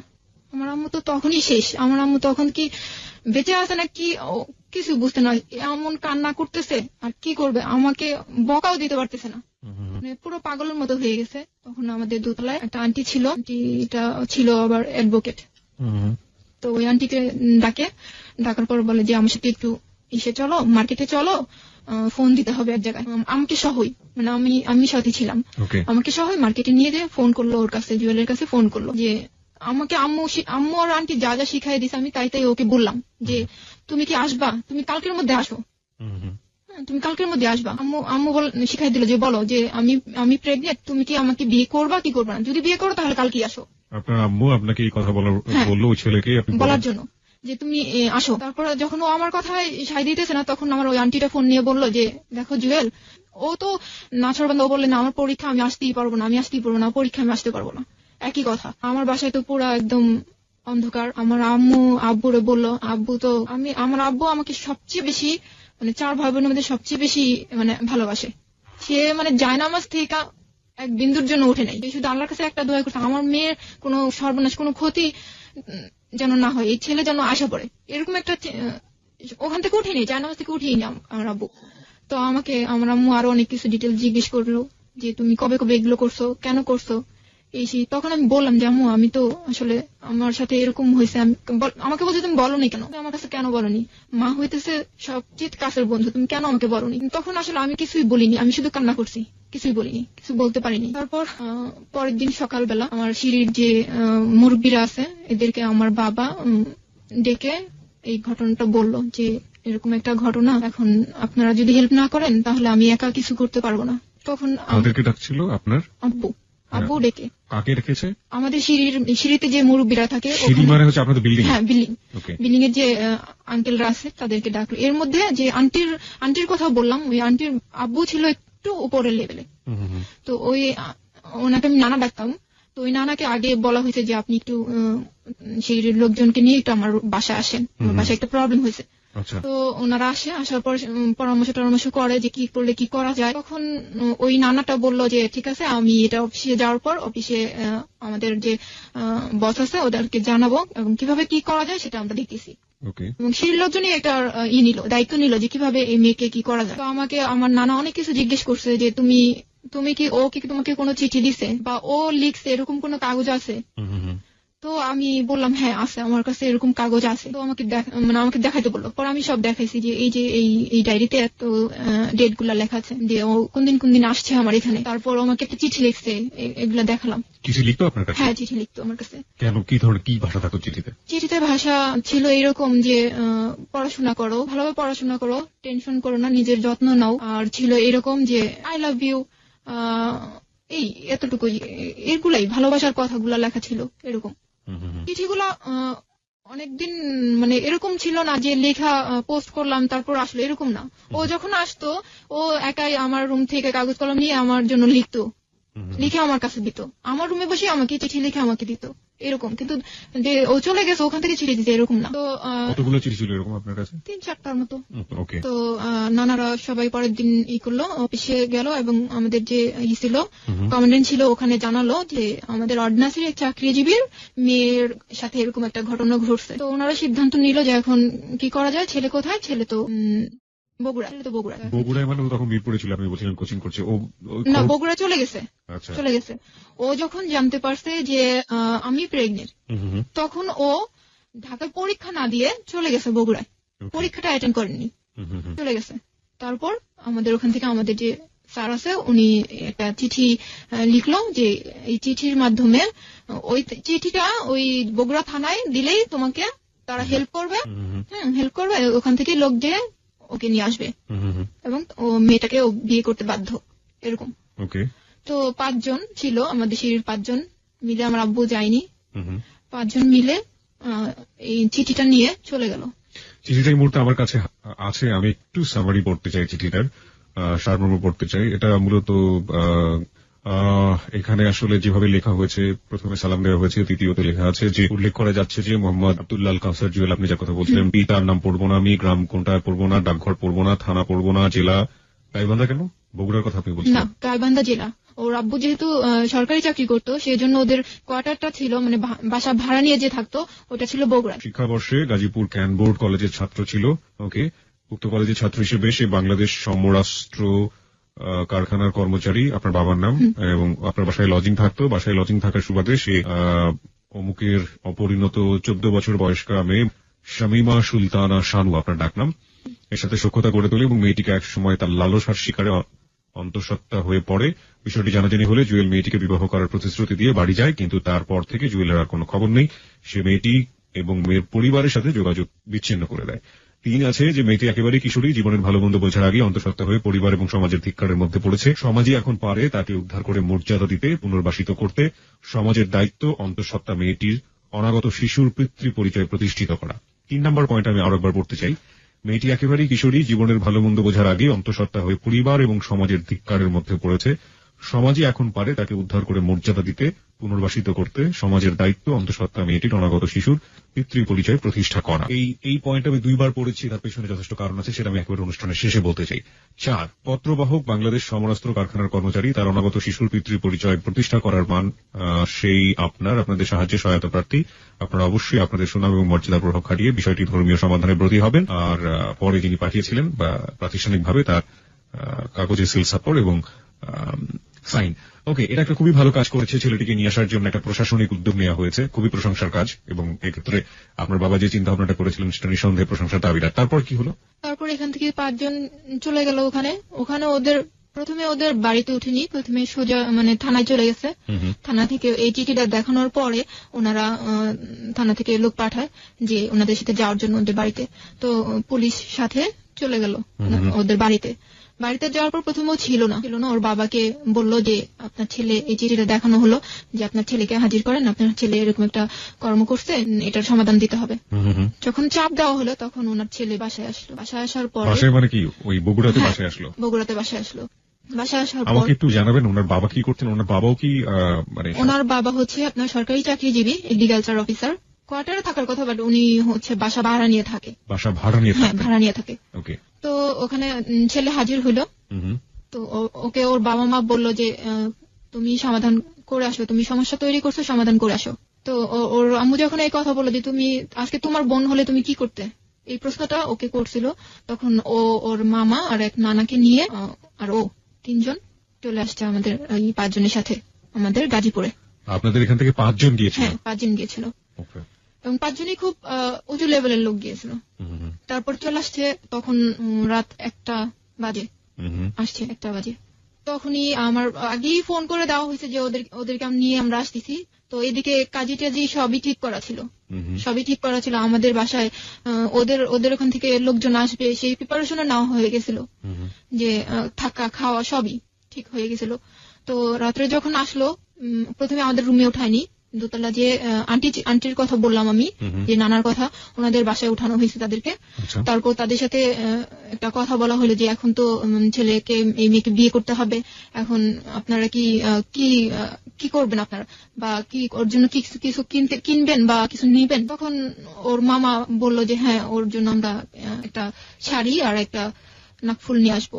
আমার আম্মু তো তখনই শেষ। আমার আম্মু তখন কি বেঁচে আছে না কি কিছু বুঝতে না, এমন কান্না করতেছে আর কি করবে, আমাকে বকাও দিতে পারতেছে না, পুরো পাগলের মতো হয়ে গেছে। তখন আমাদের দোতলায় একটা আন্টি ছিল, আন্টিটা ছিল আবার অ্যাডভোকেট। তো ওই আন্টিকে ডাকার পর বলে যে আমার সাথে একটু চলো, মার্কেটে চলো, ফোন দিতে হবে এক জায়গায়। আমাকে সহই আমি সাথে ছিলাম, আমাকে সহই মার্কেটে নিয়ে যেয়ে ফোন করলো ওর কাছে, জুয়েলের কাছে ফোন করলো যে আমাকে আম্মু আর আন্টি যা যা শিখাই দিছে আমি তাই ওকে বললাম যে তুমি কি আসবা, তুমি কালকের মধ্যে আসো, তুমি কালকের মধ্যে আসবা। আম্মু শিখাই দিল যে বলো যে আমি প্রেগনেন্ট, তুমি কি আমাকে বিয়ে করবা কি করবা না, যদি বিয়ে করো তাহলে কালকে আসো। আপনার আম্মু আপনাকে এই কথা বললো ওই ছেলেকে বলার জন্য যে তুমি আসো। তারপর যখন ও আমার কথায় সাই দিতেছে না, তখন আমার ওই আন্টিটা ফোন নিয়ে বললো যে দেখো জুয়েল, ও তো নাছরবান্ধা, ও বললে না আমার পরীক্ষা আমি আসতেই পারবো না, পরীক্ষা আমি আসতে পারবো না। একই কথা, আমার বাসায় তো পুরো একদম অন্ধকার। আমার আব্বুরে বললো, আমার আব্বু আমাকে সবচেয়ে বেশি 4 ভাই বোনের মধ্যে সবচেয়ে বেশি ভালোবাসে। সে জায়নামাজ থেকে এক বিন্দুর জন্য উঠে নেই, শুধু আল্লাহর কাছে একটা দোয়া করতে আমার মেয়ের কোনো সর্বনাশ, কোনো ক্ষতি যেন না হয়, এই ছেলে যেন আশা পড়ে, এরকম একটা ওখান থেকে উঠিনি, জায়নামাজ থেকে উঠিয়ে নি আমার আব্বু। তো আমাকে আমার আম্মু আরো অনেক কিছু ডিটেল জিজ্ঞেস করলো যে তুমি কবে এগুলো করছো, কেন করছো এই সেই। তখন আমি বললাম যে আম্মু আমি তো আসলে আমার সাথে এরকম হয়েছে। আমাকে বলছে তুমি বলো নি কেন, আমার কাছে কেন বলনি, মা হইতেছে সবচেয়ে কাছের বন্ধু, তুমি কেন আমাকে বলনি। তখন আসলে আমি কিছুই বলিনি, আমি শুধু কান্না করছি, কিছুই বলিনি, কিছু বলতে পারিনি। তারপর পরের দিন সকালবেলা আমার সিঁড়ির যে মুরব্বীরা আছে এদেরকে আমার বাবা ডেকে এই ঘটনাটা বললো যে এরকম একটা ঘটনা, এখন আপনারা যদি হেল্প না করেন তাহলে আমি একা কিছু করতে পারবো না। তখন আমাদেরকে ডাকছিল আপনার আব্বু ডেকে। কাকে রেখেছে? আমাদের সিঁড়িতে যে মুরব্বীরা থাকে, সিঁড়ি মানে হচ্ছে আপনাদের বিল্ডিং? হ্যাঁ, বিল্ডিং এর যে আঙ্কেলরা আছে তাদেরকে ডাকলো। এর মধ্যে যে আন্টির কথা বললাম, ওই আন্টির আব্বু ছিল একটু উপরের লেভেলে। তো ওনাকে আমি নানা ডাকতাম। তো ওই নানাকে আগে বলা হয়েছে যে আপনি একটু সিঁড়ির লোকজনকে নিয়ে একটু আমার বাসায় আসেন, আমার বাসায় একটা প্রবলেম হয়েছে। তো ওনারা আসার পর পরামর্শ করে যে কি করলে কি করা যায়। তখন ওই নানাটা বলল যে ঠিক আছে, আমি এটা অফিসে যাওয়ার পর অফিসে আমাদের যে বস আছে ওদেরকে জানাবো এবং কিভাবে কি করা যায় সেটা আমরা দেখতেছি। এবং সেই লোকজনই একটা দায়িত্ব নিল যে কিভাবে এই মেয়েকে কি করা যায়। তো আমাকে আমার নানা অনেক কিছু জিজ্ঞেস করছে যে তুমি কি ও কি তোমাকে কোনো চিঠি দিছে বা ও লিখছে, এরকম কোনো কাগজ আছে? তো আমি বললাম হ্যাঁ আছে, আমার কাছে এরকম কাগজ আছে। তো আমাকে দেখাইতে বললো। পর আমি সব দেখাইছি যে এই ডায়েরিতে এত ডেট গুলা লেখা আছে, যে ও কোনদিন আসছে আমার এখানে। তারপর আমাকে একটা চিঠি লিখছে, এগুলা দেখালাম। চিঠি লিখতো আপনার কাছে? হ্যাঁ, চিঠি লিখতো আমার কাছে। কেন, কি ধরনের, কি ভাষা থাকতো চিঠিতে? চিঠিতে ভাষা ছিল এরকম যে পড়াশোনা করো, ভালোভাবে পড়াশোনা করো, টেনশন করো না, নিজের যত্ন নাও। আর ছিল এরকম যে আই লাভ ইউ, এই এতটুকুই, এগুলাই ভালোবাসার কথাগুলা লেখা ছিল এরকম। চিঠিগুলা অনেকদিন মানে এরকম ছিল না যে লেখা পোস্ট করলাম তারপর আসলো, এরকম না। ও যখন আসতো ও একাই আমার রুম থেকে কাগজ কলম নিয়ে আমার জন্য লিখতো, লিখে আমার কাছে দিত। আমার রুমে বসে আমাকে চিঠি লিখে আমাকে দিত এরকম। কিন্তু যে ও চলে গেছে ওখান থেকে চিঠি দিতে এরকম না। তো কতগুলো চিঠি ছিল এরকম আপনার কাছে? 3-4টার মতো। তো নানারা সবাই পরের দিন করলো, অফিসে গেল এবং আমাদের যে ছিল কমান্ডেন্ট ছিল ওখানে জানালো যে আমাদের অর্ডিন্যান্সের এক চাকরিজীবীর মেয়ের সাথে এরকম একটা ঘটনা ঘটছে। তো ওনারা সিদ্ধান্ত নিল যে এখন কি করা যায়, ছেলে কোথায়? ছেলে তো বগুড়ায়। মানে তখন মিরপুরে ছিল, আপনি বলছিলেন কোচিং করছে। ও না, বগুড়া চলে গেছে। ও যখন জানতে পারছে যে আমি প্রেগনেন্ট, তখন ও ঢাকায় পরীক্ষা না দিয়ে চলে গেছে বগুড়ায়। পরীক্ষাটা অ্যাটেন্ড করেনি, চলে গেছে। তারপর আমাদের ওখান থেকে আমাদের যে স্যার আছে উনি একটা চিঠি লিখলো যে এই চিঠির মাধ্যমে, ওই চিঠিটা ওই বগুড়া থানায় দিলেই তোমাকে তারা হেল্প করবে, ওখান থেকে লোক যে ওকে নিয়ে আসবে এবং ও মেয়েটাকে বিয়ে করতে বাধ্য, এরকম। তো 5 জন ছিল আমাদের সিঁড়ির, 5 জন মিলে, আমার আব্বু যায়নি, 5 জন মিলে এই চিঠিটা নিয়ে চলে গেল। চিঠিটা এই মুহূর্তে আমার কাছে আছে, আমি একটু সামারি পড়তে চাই, চিঠিটার সারমর্ম পড়তে চাই। এটা মূলত এখানে আসলে যেভাবে লেখা হয়েছে, প্রথমে সালাম দেওয়া হয়েছে, দ্বিতীয়তে লেখা আছে যে উল্লেখ করা যাচ্ছে যে মোহাম্মদ আব্দুল্লাহ আল কাউসার জুয়েল, আপনি যার কথা বলছিলেন, পিতার নাম পড়বো না আমি, গ্রাম কোনটা পড়বো না, ডাকঘর পড়বো না, থানা পড়বো না, জেলা গাইবান্ধা। কেন বগুড়ার কথা আপনি বলছেন? না, গাইবান্ধা জেলা। ওর আব্বু যেহেতু সরকারি চাকরি করতো সেই জন্য ওদের কোয়ার্টারটা ছিল, মানে বাসা ভাড়া নিয়ে যে থাকতো ওটা ছিল বগুড়া। শিক্ষাবর্ষে গাজীপুর ক্যানবোর্ড কলেজের ছাত্র ছিল। উক্ত কলেজের ছাত্র হিসেবে সে বাংলাদেশ সমরাস্ত্র কারখানার কর্মচারী, আপনার বাবার নাম, এবং আপনার বাসায় লজিং থাকতো। বাসায় লজিং থাকার সুবাদে সে অমুকের অপরিণত 14 বছর বয়স্কা মেয়ে শামিমা সুলতানা শানু, আপনার ডাকনাম, এর সাথে সখ্যতা গড়ে তোলে এবং মেয়েটিকে এক সময় তার লালসার শিকারে অন্তঃসত্ত্বা হয়ে পড়ে। বিষয়টি জানাজানি হলে জুয়েল মেয়েটিকে বিবাহ করার প্রতিশ্রুতি দিয়ে বাড়ি যায়, কিন্তু তারপর থেকে জুয়েলের আর কোনো খবর নেই। সে মেয়েটি এবং মেয়ের পরিবারের সাথে যোগাযোগ বিচ্ছিন্ন করে দেয়। 3 আছে যে মেয়েটি একেবারে কিশোরী, জীবনের ভালো মন্দ বোঝার আগে অন্তঃসত্ত্বা হয়ে পরিবার এবং সমাজের ধিক্কারের মধ্যে পড়েছে। সমাজই এখন পারে তাকে উদ্ধার করে মর্যাদা দিতে, পুনর্বাসিত করতে। সমাজের দায়িত্ব অন্তঃসত্ত্বা মেয়েটির অনাগত শিশুর পিতৃ পরিচয় প্রতিষ্ঠিত করা। 3 নম্বর পয়েন্ট আমি আরো একবার পড়তে চাই। মেয়েটি একেবারেই কিশোরী, জীবনের ভালো মন্দ বোঝার আগে অন্তঃসত্ত্বা হয়ে পরিবার এবং সমাজের ধিক্কারের মধ্যে পড়েছে। সমাজই এখন পারে তাকে উদ্ধার করে মর্যাদা দিতে, পুনর্বাসিত করতে। সমাজের দায়িত্ব অন্তঃসত্ত্বা মেয়েটির অনাগত শিশুর পিতৃ পরিচয় প্রতিষ্ঠা করা। এই পয়েন্ট আমি 2 বার পড়েছি, তার পেছনে যথেষ্ট কারণ আছে, সেটা আমি একেবারে অনুষ্ঠানের শেষে বলতে চাই। 4, পত্রবাহক বাংলাদেশ সমরাস্ত্র কারখানার কর্মচারী, তার অনাগত শিশুর পিতৃ পরিচয় প্রতিষ্ঠা করার মান সেই আপনাদের সাহায্যে সহায়তা প্রার্থী। আপনারা অবশ্যই আপনাদের সুনাম এবং মর্যাদার প্রভাব খাটিয়ে বিষয়টি ধর্মীয় সমাধানে ব্রতী হবেন। আর পরে যিনি পাঠিয়েছিলেন বা প্রাতিষ্ঠানিকভাবে তার কাগজে সিল সাপোর্ট এবং সাইন। এটা একটা খুবই ভালো কাজ করেছে, ছেলেটিকে নিয়ে আসার জন্য একটা প্রশাসনিক উদ্যোগ নেওয়া হয়েছে, খুবই প্রশংসার কাজ। এবং এক্ষেত্রে আপনার বাবা যে চিন্তা ভাবনাটা করেছিলেন সেটা নিঃসন্দেহে প্রশংসার দাবিদার। তারপর কি হলো? তারপর এখান থেকে 5 জন চলে গেল ওখানে ওদের প্রথমে ওদের বাড়িতে উঠেনি, প্রথমে সোজা মানে থানায় চলে গেছে। থানা থেকে এই চিঠিটা দেখানোর পরে ওনারা থানা থেকে লোক পাঠায় যে ওনাদের সাথে যাওয়ার জন্য ওদের বাড়িতে। তো পুলিশ সাথে চলে গেল ওদের বাড়িতে। বাড়িতে যাওয়ার পর প্রথমে ও ছিল না। ওর বাবাকে বলল যে আপনার ছেলে, এই চিঠিটা দেখানো হলো যে আপনার ছেলেকে হাজির করেন, আপনার ছেলে এরকম একটা কর্ম করছে, এটার সমাধান দিতে হবে। যখন চাপ দেওয়া হলো তখন ওনার ছেলে বাসায় আসলো। বাসায় আসার পর মানে কি ওই বগুড়াতে বাসায় আসলো? বগুড়াতে বাসায় আসলো। বাসায় আসার পর আমাকে একটু জানাবেন ওনার বাবা কি করতেন? ওনার বাবাও কি মানে? ওনার বাবা হচ্ছে আপনার সরকারি চাকরিজীবী, এগ্রিকালচার অফিসার। কোয়ার্টারে থাকার কথা, বাট উনি হচ্ছে বাসা ভাড়া নিয়ে থাকে। বাসা ভাড়া নিয়ে? হ্যাঁ, ভাড়া নিয়ে থাকে। ওকে। তো ওখানে ছেলে হাজির হইলো। তো ওকে ওর বাবা মা বললো যে তুমি সমাধান করে আসো, তুমি সমস্যা তৈরি করছো, সমাধান করে আসো। তো ওর আম্মু যখন এই কথা বললো যে তুমি আজকে তোমার বোন হলে তুমি কি করতে, এই প্রশ্নটা ওকে করছিল, তখন ওর মামা আর এক নানাকে নিয়ে আর ও 3 জন চলে আসছে আমাদের এই 5 জনের সাথে আমাদের গাজীপুরে। আপনাদের এখান থেকে 5 জন গিয়েছিল? হ্যাঁ, 5 জন গিয়েছিল। এবং 5 জনই খুব উঁচু লেভেলের লোক গিয়েছিল। তারপর চলে আসছে তখন রাত 1টা বাজে, আসছে 1টা বাজে। তখনই আমার আগেই ফোন করে দেওয়া হয়েছে যে ওদেরকে নিয়ে আমরা আসতেছি। তো এদিকে কাজী টাজি সবই ঠিক করা ছিল, আমাদের বাসায় ওদের ওখান থেকে লোকজন আসবে সেই প্রিপারেশনও নেওয়া হয়ে গেছিল, যে থাকা খাওয়া সবই ঠিক হয়ে গেছিল। তো রাত্রে যখন আসলো, প্রথমে আমাদের রুমে উঠায়নি, দোতলা যে আন্টির কথা বললাম আমি, যে নানার কথা, ওনাদের বাসায় উঠানো হয়েছে তাদেরকে। তারপর তাদের সাথে একটা কথা বলা হলো যে এখন তো ছেলেকে, এই মেয়েকে বিয়ে করতে হবে, এখন আপনারা কি করবেন আপনারা, বা কি ওর জন্য কিছু কিনবেন বা কিছু নিবেন? তখন ওর মামা বলল যে হ্যাঁ, ওর জন্য আমরা একটা শাড়ি আর একটা নাকফুল নিয়ে আসবো।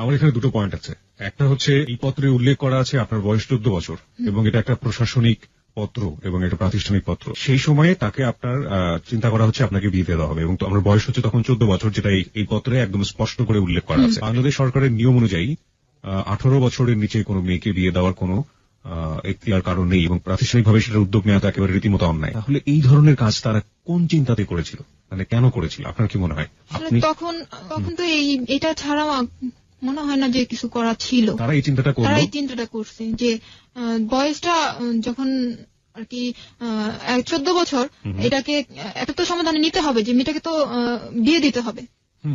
আমার এখানে দুটো পয়েন্ট আছে। একটা হচ্ছে এই পত্রে উল্লেখ করা আছে আপনার বয়স 14 বছর, এবং এটা একটা প্রশাসনিক পত্র এবং একটা প্রাতিষ্ঠানিক পত্র। সেই সময়ে তাকে আপনার চিন্তা করা হচ্ছে আপনাকে বিয়ে দেওয়া হবে, এবং আমার বয়স হচ্ছে তখন 14 বছর, যেটা এই পত্রে একদম স্পষ্ট করে উল্লেখ করা আছে। বাংলাদেশ সরকারের নিয়ম অনুযায়ী 18 বছরের নিচে কোনো মেয়েকে বিয়ে দেওয়ার কোনো এখতিয়ার কারণ নেই, এবং প্রাতিষ্ঠানিকভাবে সেটার উদ্যোগ নেওয়া একেবারে রীতিমতো অন্যায়। তাহলে এই ধরনের কাজ তারা কোন চিন্তাতে করেছিল, মানে কেন করেছিল, আপনার কি মনে হয়? তখন তো এটা ছাড়া মনে হয় না যে কিছু করা ছিল। তারা এই চিন্তাটা করছে যে বয়সটা যখন আর কি 14 বছর, এটাকে একটা তো সমাধানে নিতে হবে, যে মেয়েটাকে তো বিয়ে দিতে হবে।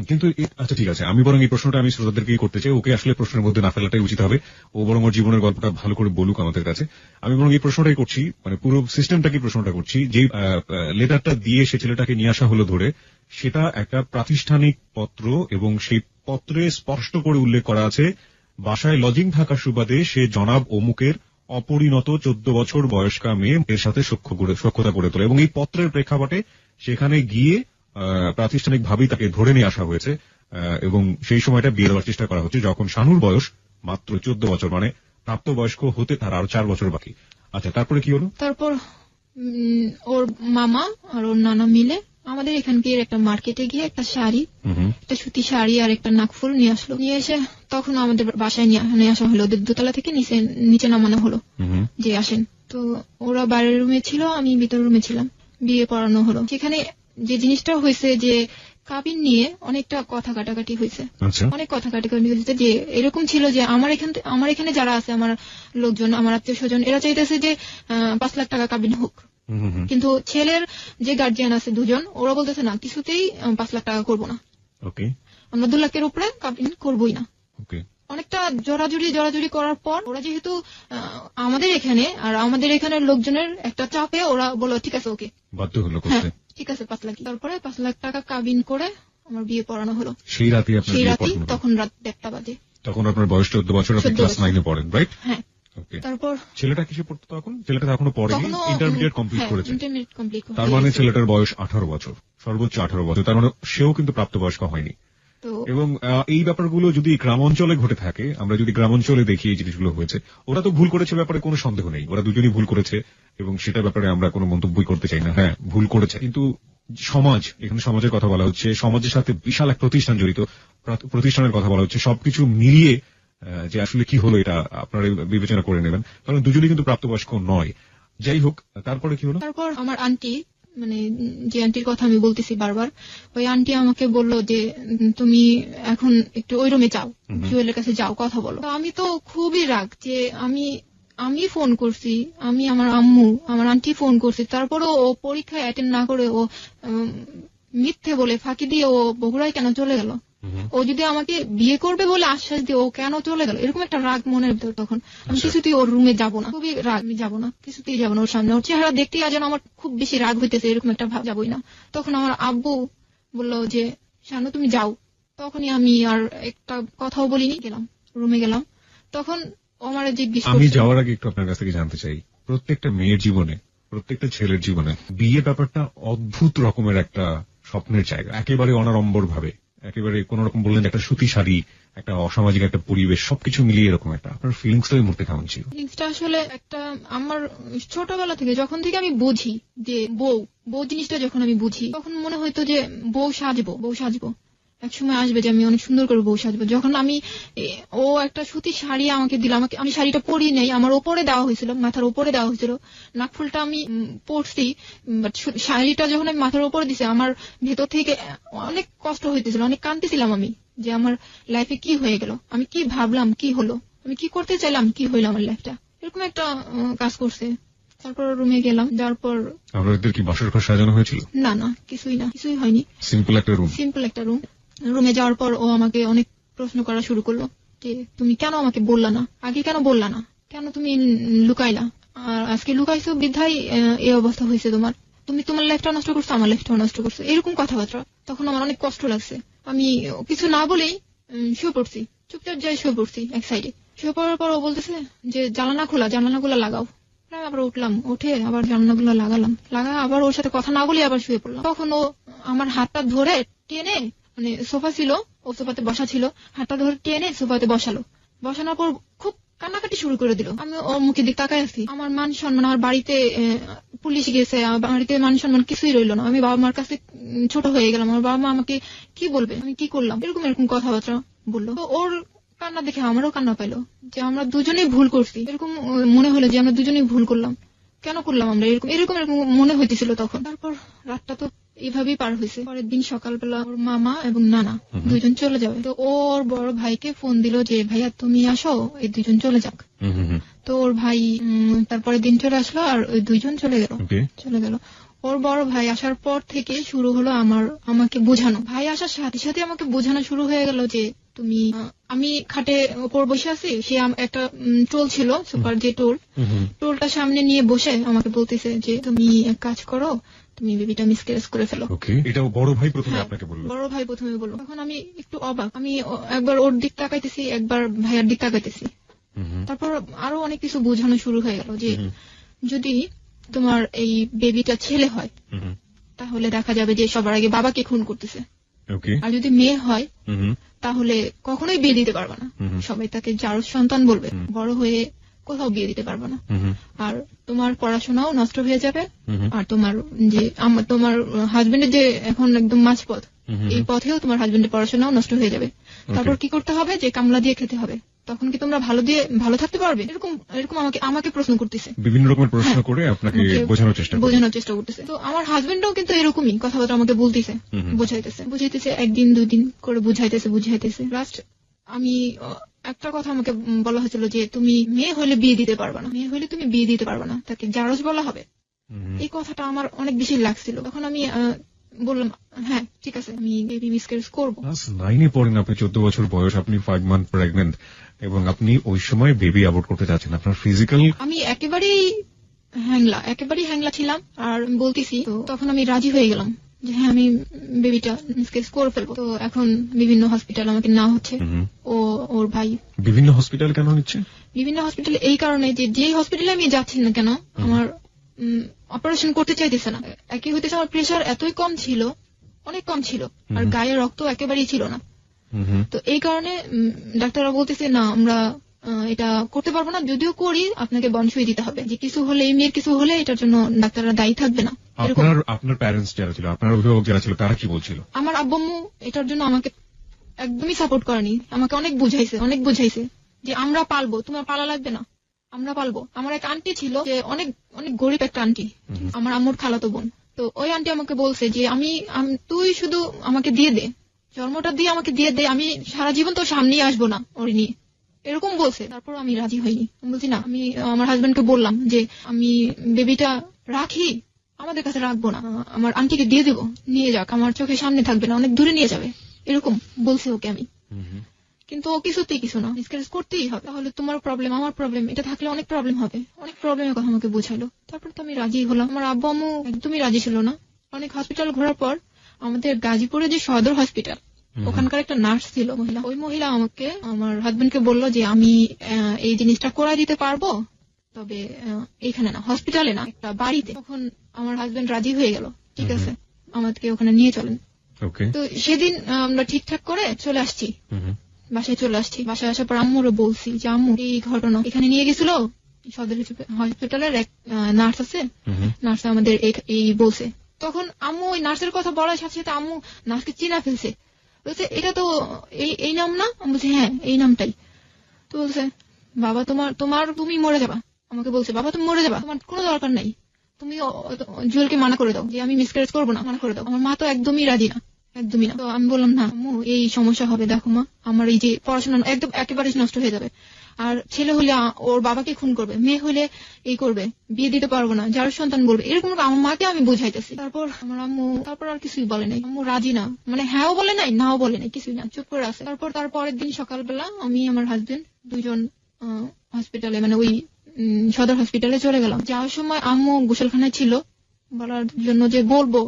কিন্তু আচ্ছা ঠিক আছে, আমি বরং এই প্রশ্নটা আমি শ্রোতাদেরকেই করতে চাই। ওকে আসলে প্রশ্নের মধ্যে না ফেলাটাই উচিত হবে, ও বরং ওর জীবনের গল্পটা ভালো করে বলুক আমাদের কাছে। আমি বরং এই প্রশ্নটাই করছি, মানে পুরো সিস্টেমটাকে প্রশ্নটা করছি। যে লেটারটা দিয়ে সে ছেলেটাকে নিয়ে আসা হলো ধরে, সেটা একটা প্রাতিষ্ঠানিক পত্র, এবং সেই পত্রে স্পষ্ট করে উল্লেখ করা আছে বাসায় লজিং থাকার সুবাদে সে জনাব অমুকের অপরিণত 14 বছর বয়স্কা মেয়ে এর সাথে সখ্যতা করে তোলে, এবং এই পত্রের প্রেক্ষাপটে সেখানে গিয়ে প্রাতিষ্ঠানিক ভাবেই তাকে ধরে নিয়ে আসা হয়েছে, এবং সেই সময়টা বিয়ে দেওয়ার চেষ্টা করা হচ্ছে যখন শানুর বয়স মাত্র 14 বছর, মানে প্রাপ্তবয়স্ক হতে তার আরো 4 বছর বাকি। আচ্ছা, তারপরে কি হলো? তারপর ওর মামা আর ওর নানা মিলে আমাদের এখানকার একটা মার্কেটে গিয়ে একটা শাড়ি, একটা সুতি শাড়ি আর একটা নাকফুল নিয়ে আসলো। নিয়ে এসে তখন আমাদের বাসায় নিয়ে আসা হলো, ওদের দোতলা থেকে নিচে নামানো হলো যে আসেন। তো ওরা বাইরের রুমে ছিল, আমি ভিতরের রুমে ছিলাম। বিয়ে পড়ানো হলো। সেখানে যে জিনিসটা হয়েছে যে কাবিন নিয়ে অনেকটা কথা কাটাকাটি হয়েছে, অনেক কথা কাটাকাটি হয়েছে। যে এরকম ছিল যে আমার এখানে যারা আছে, আমার লোকজন, আমার আত্মীয় স্বজন, এরা চাইতেছে যে 5 লাখ টাকা কাবিন হোক, কিন্তু ছেলের যে গার্জিয়ান আছে 2 জন, ওরা বলতেছে না, কিছুতেই 5 লাখ টাকা করবো না, আমরা 2 লাখের উপরে কাবিন করবোই না। অনেকটা জোরাজুরি করার পর ওরা যেহেতু আমাদের এখানে আর আমাদের এখানের লোকজনের একটা চাপে ওরা বলল ঠিক আছে, ওকে, বাধ্য হলো করতে, ঠিক আছে 5 লাখ। তারপরে 5 লাখ টাকা কাবিন করে আমার বিয়ে পড়ানো হলো। সেই রাতে তখন রাত 1টা বাজে। তখন আপনার বয়স 14 বছর, আপনি ক্লাস 9-এ পড়েন, রাইট? হ্যাঁ। তারপর ছেলেটা কিসে পড়তো তখন? ছেলেটা এখনো পড়েনি, ইন্টারমিডিয়েট কমপ্লিট করেছে। তার মানে ছেলেটার বয়স 18 বছর, সর্বোচ্চ 18 বছর। তার মানে সেও কিন্তু প্রাপ্তবয়স্ক হয়নি। এবং এই ব্যাপারগুলো যদি গ্রাম অঞ্চলে ঘটে থাকে, আমরা যদি গ্রাম অঞ্চলে দেখি এই জিনিসগুলো হয়েছে, ওরা তো ভুল করেছে, ব্যাপারে কোনো সন্দেহ নেই, ওরা দুজনই ভুল করেছে, এবং সেটার ব্যাপারে আমরা কোনো মন্তব্যই করতে চাই না। হ্যাঁ, ভুল করেছে, কিন্তু এখানে সমাজের কথা বলা হচ্ছে, সমাজের সাথে বিশাল এক প্রতিষ্ঠান জড়িত, প্রতিষ্ঠানের কথা বলা হচ্ছে, সবকিছু মিলিয়ে যে আসলে কি হলো এটা আপনারা বিবেচনা করে নেবেন, কারণ দুজনই কিন্তু প্রাপ্তবয়স্ক নয়। যাই হোক, তারপরে কি হলো? তারপর আমার আন্টি মানে যে আন্টির কথা আমি বলতেছি বারবার, ওই আন্টি আমাকে বলল যে তুমি এখন একটু ওই রুমে যাও, জুয়েলের কাছে যাও, কথা বলো। তো আমি তো খুবই রাগ যে আমি ফোন করছি, আমি আমার আম্মু আমার আন্টি ফোন করছি, তারপরেও ও পরীক্ষায় অ্যাটেন্ড না করে ও মিথ্যে বলে ফাঁকি দিয়ে ও বগুড়ায় কেন চলে গেল? ও যদি আমাকে বিয়ে করবে বলে আশ্বাস দিয়ে ও কেন চলে গেল? এরকম একটা রাগ মনের ভিতর। তখন আমি কিছুতেই ওর রুমে যাবো না, খুবই রাগ, আমি যাবো না, কিছুতেই যাবো না ওর সামনে। ওর চেহারা দেখতেই যেন আমার খুব বেশি রাগ হইতেছে, এরকম একটা ভাব, যাবোই না। তখন আমার আব্বু বললো যে শানু তুমি যাও। তখনই আমি আর একটা কথাও বলিনি, গেলাম, রুমে গেলাম। তখন আমার জিজ্ঞেস আমি যাওয়ার আগে একটু আপনার কাছ থেকে জানতে চাই, প্রত্যেকটা মেয়ের জীবনে, প্রত্যেকটা ছেলের জীবনে বিয়ে ব্যাপারটা অদ্ভুত রকমের একটা স্বপ্নের জায়গা, একেবারে অনাড়ম্বর ভাবে, একেবারে কোন রকম বললেন একটা সুতি শাড়ি, একটা অসামাজিক একটা পরিবেশ, সবকিছু মিলিয়ে এরকম একটা, আপনার ফিলিংসটা ওই মুহূর্তে কেমন ছিল? ফিলিংসটা আসলে একটা, আমার ছোটবেলা থেকে যখন থেকে আমি বুঝি যে বউ জিনিসটা যখন আমি বুঝি, তখন মনে হইতো যে বউ সাজবো, এক সময় আসবে যে আমি অনেক সুন্দর করে বউ সাজবো। যখন ও একটা সুতি শাড়ি আমাকে দিল, আমি শাড়িটা পরি নেই, আমার ওপরে দেওয়া হয়েছিল, মাথার ওপরে দেওয়া হয়েছিল, নাকফুলটা আমি পরছি, বাট শাড়িটা যখন আমি মাথার ওপরে দিছি, আমার ভেতর থেকে অনেক কষ্ট হইতেছিল, অনেক কাঁদতেছিলাম আমি, যে আমার লাইফে কি হয়ে গেল, আমি কি ভাবলাম কি হলো, আমি কি করতে চাইলাম কি হইলো আমার লাইফটা, এরকম একটা কাজ করছে। তারপর রুমে গেলাম, যাওয়ার পর আপনাদের কি বাসর ঘর সাজানো হয়েছিল? না, কিছুই হয়নি, সিম্পল একটা রুম। রুমে যাওয়ার পর ও আমাকে অনেক প্রশ্ন করা শুরু করলো যে তুমি কেন আমাকে বললা না, আগে কেন বললা না, কেন তুমি লুকাইলা, আর আজকে লুকাইছো বিধায় এই অবস্থা হয়েছে তোমার, তুমি তোমার লাইফটা নষ্ট করছো, আমার লাইফটাও নষ্ট করছো, এরকম কথাবার্তা। তখন আমার অনেক কষ্ট লাগছে, আমি কিছু না বলেই শুয়ে পড়ছি, চুপচাপ যাই শুয়ে পড়ছি এক সাইডে। শুয়ে পড়ার পর ও বলতেছে যে জানালাগুলো লাগাও। আমি আবার উঠলাম, উঠে আবার জানালাগুলো লাগালাম, আবার ওর সাথে কথা না বলে আবার শুয়ে পড়লাম। তখন ও আমার হাতটা ধরে টেনে, মানে সোফা ছিল, ও সোফাতে বসা ছিল, হাতটা ধরে টেনে সোফাতে বসানোর পর খুব কান্নাকাটি শুরু করে দিল। আমি ওর মুখের দিকে তাকাই আছি, আমার মান সম্মান, আমার বাড়িতে পুলিশ গেছে, আমার বাড়িতে মান সম্মান কিছুই রইল না, আমি বাবা মার কাছে ছোট হয়ে গেলাম, আমার বাবা মা আমাকে কি বলবে, আমি কি করলাম, এরকম কথাবার্তা বললো। তো ওর কান্না দেখে আমারও কান্না পাইলো, যে আমরা দুজনেই ভুল করছি, এরকম মনে হলো যে আমরা দুজনেই ভুল করলাম, কেন করলাম আমরা এরকম মনে হইতেছিল তখন। তারপর রাতটা তো এইভাবেই পার হয়েছে। পরের দিন সকালবেলা ওর মামা এবং নানা দুইজন চলে যাবে, তো ওর বড় ভাইকে ফোন দিল যে ভাইয়া তুমি আসো, এই দুইজন চলে যাক। তো ওর ভাই তারপরের দিন চলে আসলো, আর ওই দুইজন চলে গেল। ওর বড় ভাই আসার পর থেকে শুরু হলো আমাকে বোঝানো, ভাই আসার সাথে সাথে আমাকে বোঝানো শুরু হয়ে গেল যে তুমি, আমি খাটে ওপর বসে আছি, সে একটা টোল ছিল, সুপার যে টোলটা সামনে নিয়ে বসে আমাকে বলতেছে যে তুমি এক কাজ করো, তুমি বেবিটা মিসক্যারেজ করে ফেলো। এটা বড় ভাই প্রথমে আপনাকে বলল? বড় ভাই প্রথমে বলল। তখন আমি একটু অবাক, আমি একবার ওর দিক তাকাইতেছি, একবার ভাইয়ার দিক তাকাইতেছি। তারপর আরো অনেক কিছু বোঝানো শুরু হয়ে গেল যে যদি তোমার এই বেবিটা ছেলে হয় তাহলে দেখা যাবে যে সবার আগে বাবাকে খুন করতেছে, আর যদি মেয়ে হয় তাহলে কখনোই বিয়ে দিতে পারবে না, সবাই তাকে জারজ সন্তান বলবে, বড় হয়ে কোথাও বিয়ে দিতে পারবে না, আর তোমার পড়াশোনাও নষ্ট হয়ে যাবে, আর তোমার হাজবেন্ডের যে এখন একদম মাঝপথ, এই পথেও তোমার হাজবেন্ডের পড়াশোনাও নষ্ট হয়ে যাবে। তারপর কি করতে হবে, যে কামলা দিয়ে খেতে হবে, তখন কি তোমরা ভালো থাকতে পারবে, এরকম আমাকে প্রশ্ন করতেছে, বিভিন্ন রকমের প্রশ্ন করে আপনাকে বোঝানোর চেষ্টা করতেছে। তো আমার হাজবেন্ডও কিন্তু এরকমই কথাবার্তা আমাকে বলতেছে, বুঝাইতেছে, একদিন দুদিন করে বুঝাইতেছে। লাস্ট আমি একটা কথা আমাকে বলা হয়েছিল যে তুমি মেয়ে হলে বিয়ে দিতে পারবে না, তাকে জারজ বলা হবে। এই কথাটা আমার অনেক বেশি লাগছিল। তখন আমি বললাম হ্যাঁ ঠিক আছে, আমি বেবি মিসক্যারেজ করবো। ক্লাস 9 এ পড়েন আপনি, 14 বছর বয়স, আপনি 5 মান্থ প্রেগন্যান্ট, এবং আপনি ওই সময় বেবি অ্যাবর্ট করতে যাচ্ছেন। আপনার ফিজিক্যাল, আমি একেবারেই হ্যাংলা ছিলাম, আর বলতেছি, তো তখন আমি রাজি হয়ে গেলাম যে হ্যাঁ আমি বেবিটা মিসক্যারেজ করে ফেলবো। তো এখন বিভিন্ন হসপিটাল আমাকে নেওয়া হচ্ছে, ওর ভাই। বিভিন্ন হসপিটাল কেন নিচ্ছে? বিভিন্ন হসপিটাল এই কারণে যে হসপিটালে আমি যাচ্ছি না কেন, আমার অপারেশন করতে চাইতেছে না। একই হইতেছে আমার প্রেশার এতই কম ছিল, অনেক কম ছিল, আর গায়ে রক্ত একেবারেই ছিল না। তো এই কারণে ডাক্তাররা বলতেছে না আমরা এটা করতে পারবো না, যদিও করি আপনাকে বনসই দিতে হবে, যে কিছু হলে, এই মেয়ের কিছু হলে এটার জন্য ডাক্তাররা দায়ী থাকবে না। আপনার প্যারেন্টস যারা ছিল, আপনার অভিভাবক যারা ছিল, তারা কি বলছিল? আমার আব্বু এটার জন্য আমাকে একদমই সাপোর্ট করেনি, আমাকে অনেক বুঝাইছে যে আমরা পালবো, তোমার পালা লাগবে না, আমরা পালবো। আমার এক আন্টি ছিল, যে অনেক গরিব একটা আন্টি, আমার আম্মুর খালাতো বোন। তো ওই আন্টি আমাকে বলছে যে তুই শুধু আমাকে দিয়ে দে, জন্মটা দিয়ে আমাকে দিয়ে দে, আমি সারা জীবন তো সামনেই আসবো না ওর নিয়ে, এরকম বলছে। তারপর আমি রাজি হইনি, আমি বলছি না, আমি আমার হাজবেন্ডকে বললাম যে আমি বেবিটা রাখি, আমাদের কাছে রাখবো না, আমার আন্টিকে দিয়ে দেবো, নিয়ে যাক, আমার চোখের সামনে থাকবে না, অনেক দূরে নিয়ে যাবে, এরকম বলছে ওকে আমি। কিন্তু ও কিছুতেই কিছু না, মিসক্যারেজ করতেই হবে, তাহলে তোমার প্রবলেম আমার প্রবলেম, এটা থাকলে অনেক প্রবলেম হবে, অনেক প্রবলেমের কথা আমাকে বোঝালো। তারপর তো আমি রাজি হলাম। আমার আব্বু আম্মু একদমই রাজি ছিল না। অনেক হসপিটাল ঘোরার পর আমাদের গাজীপুরে যে সদর হসপিটাল, ওখানকার একটা নার্স ছিল মহিলা, ওই মহিলা আমাকে আমার হাজবেন্ডকে বললো যে আমি এই জিনিসটা করাই দিতে পারবো, তবে এইখানে না, হসপিটালে না, একটা বাড়িতে। তখন আমার হাজবেন্ড রাজি হয়ে গেল, ঠিক আছে আমাদেরকে ওখানে নিয়ে চলেন। তো সেদিন আমরা ঠিকঠাক করে চলে আসছি, বাসায় চলে আসছি। বাসায় আসার পর আম্মুরও বলছি যে আম্মু এই ঘটনা, এখানে নিয়ে গেছিল সদর হসপিটালের এক নার্স আছে, নার্স আমাদের এই বলছে। তখন আম্মু ওই নার্সের কথা বলার সাথে সাথে আম্মু নার্সকে চিনা ফেলছে, বলছে এটা তো এই নাম না? আমি বলছি হ্যাঁ এই নামটাই। তো বলছে বাবা তুমি মরে যাবা, আমাকে বলছে বাবা তুমি মরে যাবা, তোমার কোনো দরকার নাই, তুমি জুয়েলকে মানা করে দাও যে আমি মিসক্যারেজ করবো না, মানা করে দাও। আমার মা তো একদমই রাজি না, একদমই না। তো আমি বললাম না আম্মু এই সমস্যা হবে, দেখো মা আমার এই যে পড়াশোনা একদম একেবারে নষ্ট হয়ে যাবে, আর ছেলে হলে ওর বাবাকে খুন করবে, মেয়ে হলে এই করবে, বিয়ে দিতে পারবো না, যার সন্তান বলবে, এরকম আমার মাকে আমি বুঝাইতেছি। তারপর আমার আম্মু আর কিছুই বলে নাই, আম্মু রাজি না, মানে হ্যাঁও বলে নাই নাও বলে নাই, কিছুই না, চুপ করে আছে। তারপরের দিন সকালবেলা আমি আমার হাজবেন্ড দুজন হসপিটালে, মানে ওই সদর হসপিটালে চলে গেলাম। যাওয়ার সময় আম্মু গোসলখানায় ছিল, বলার জন্য যে বলবো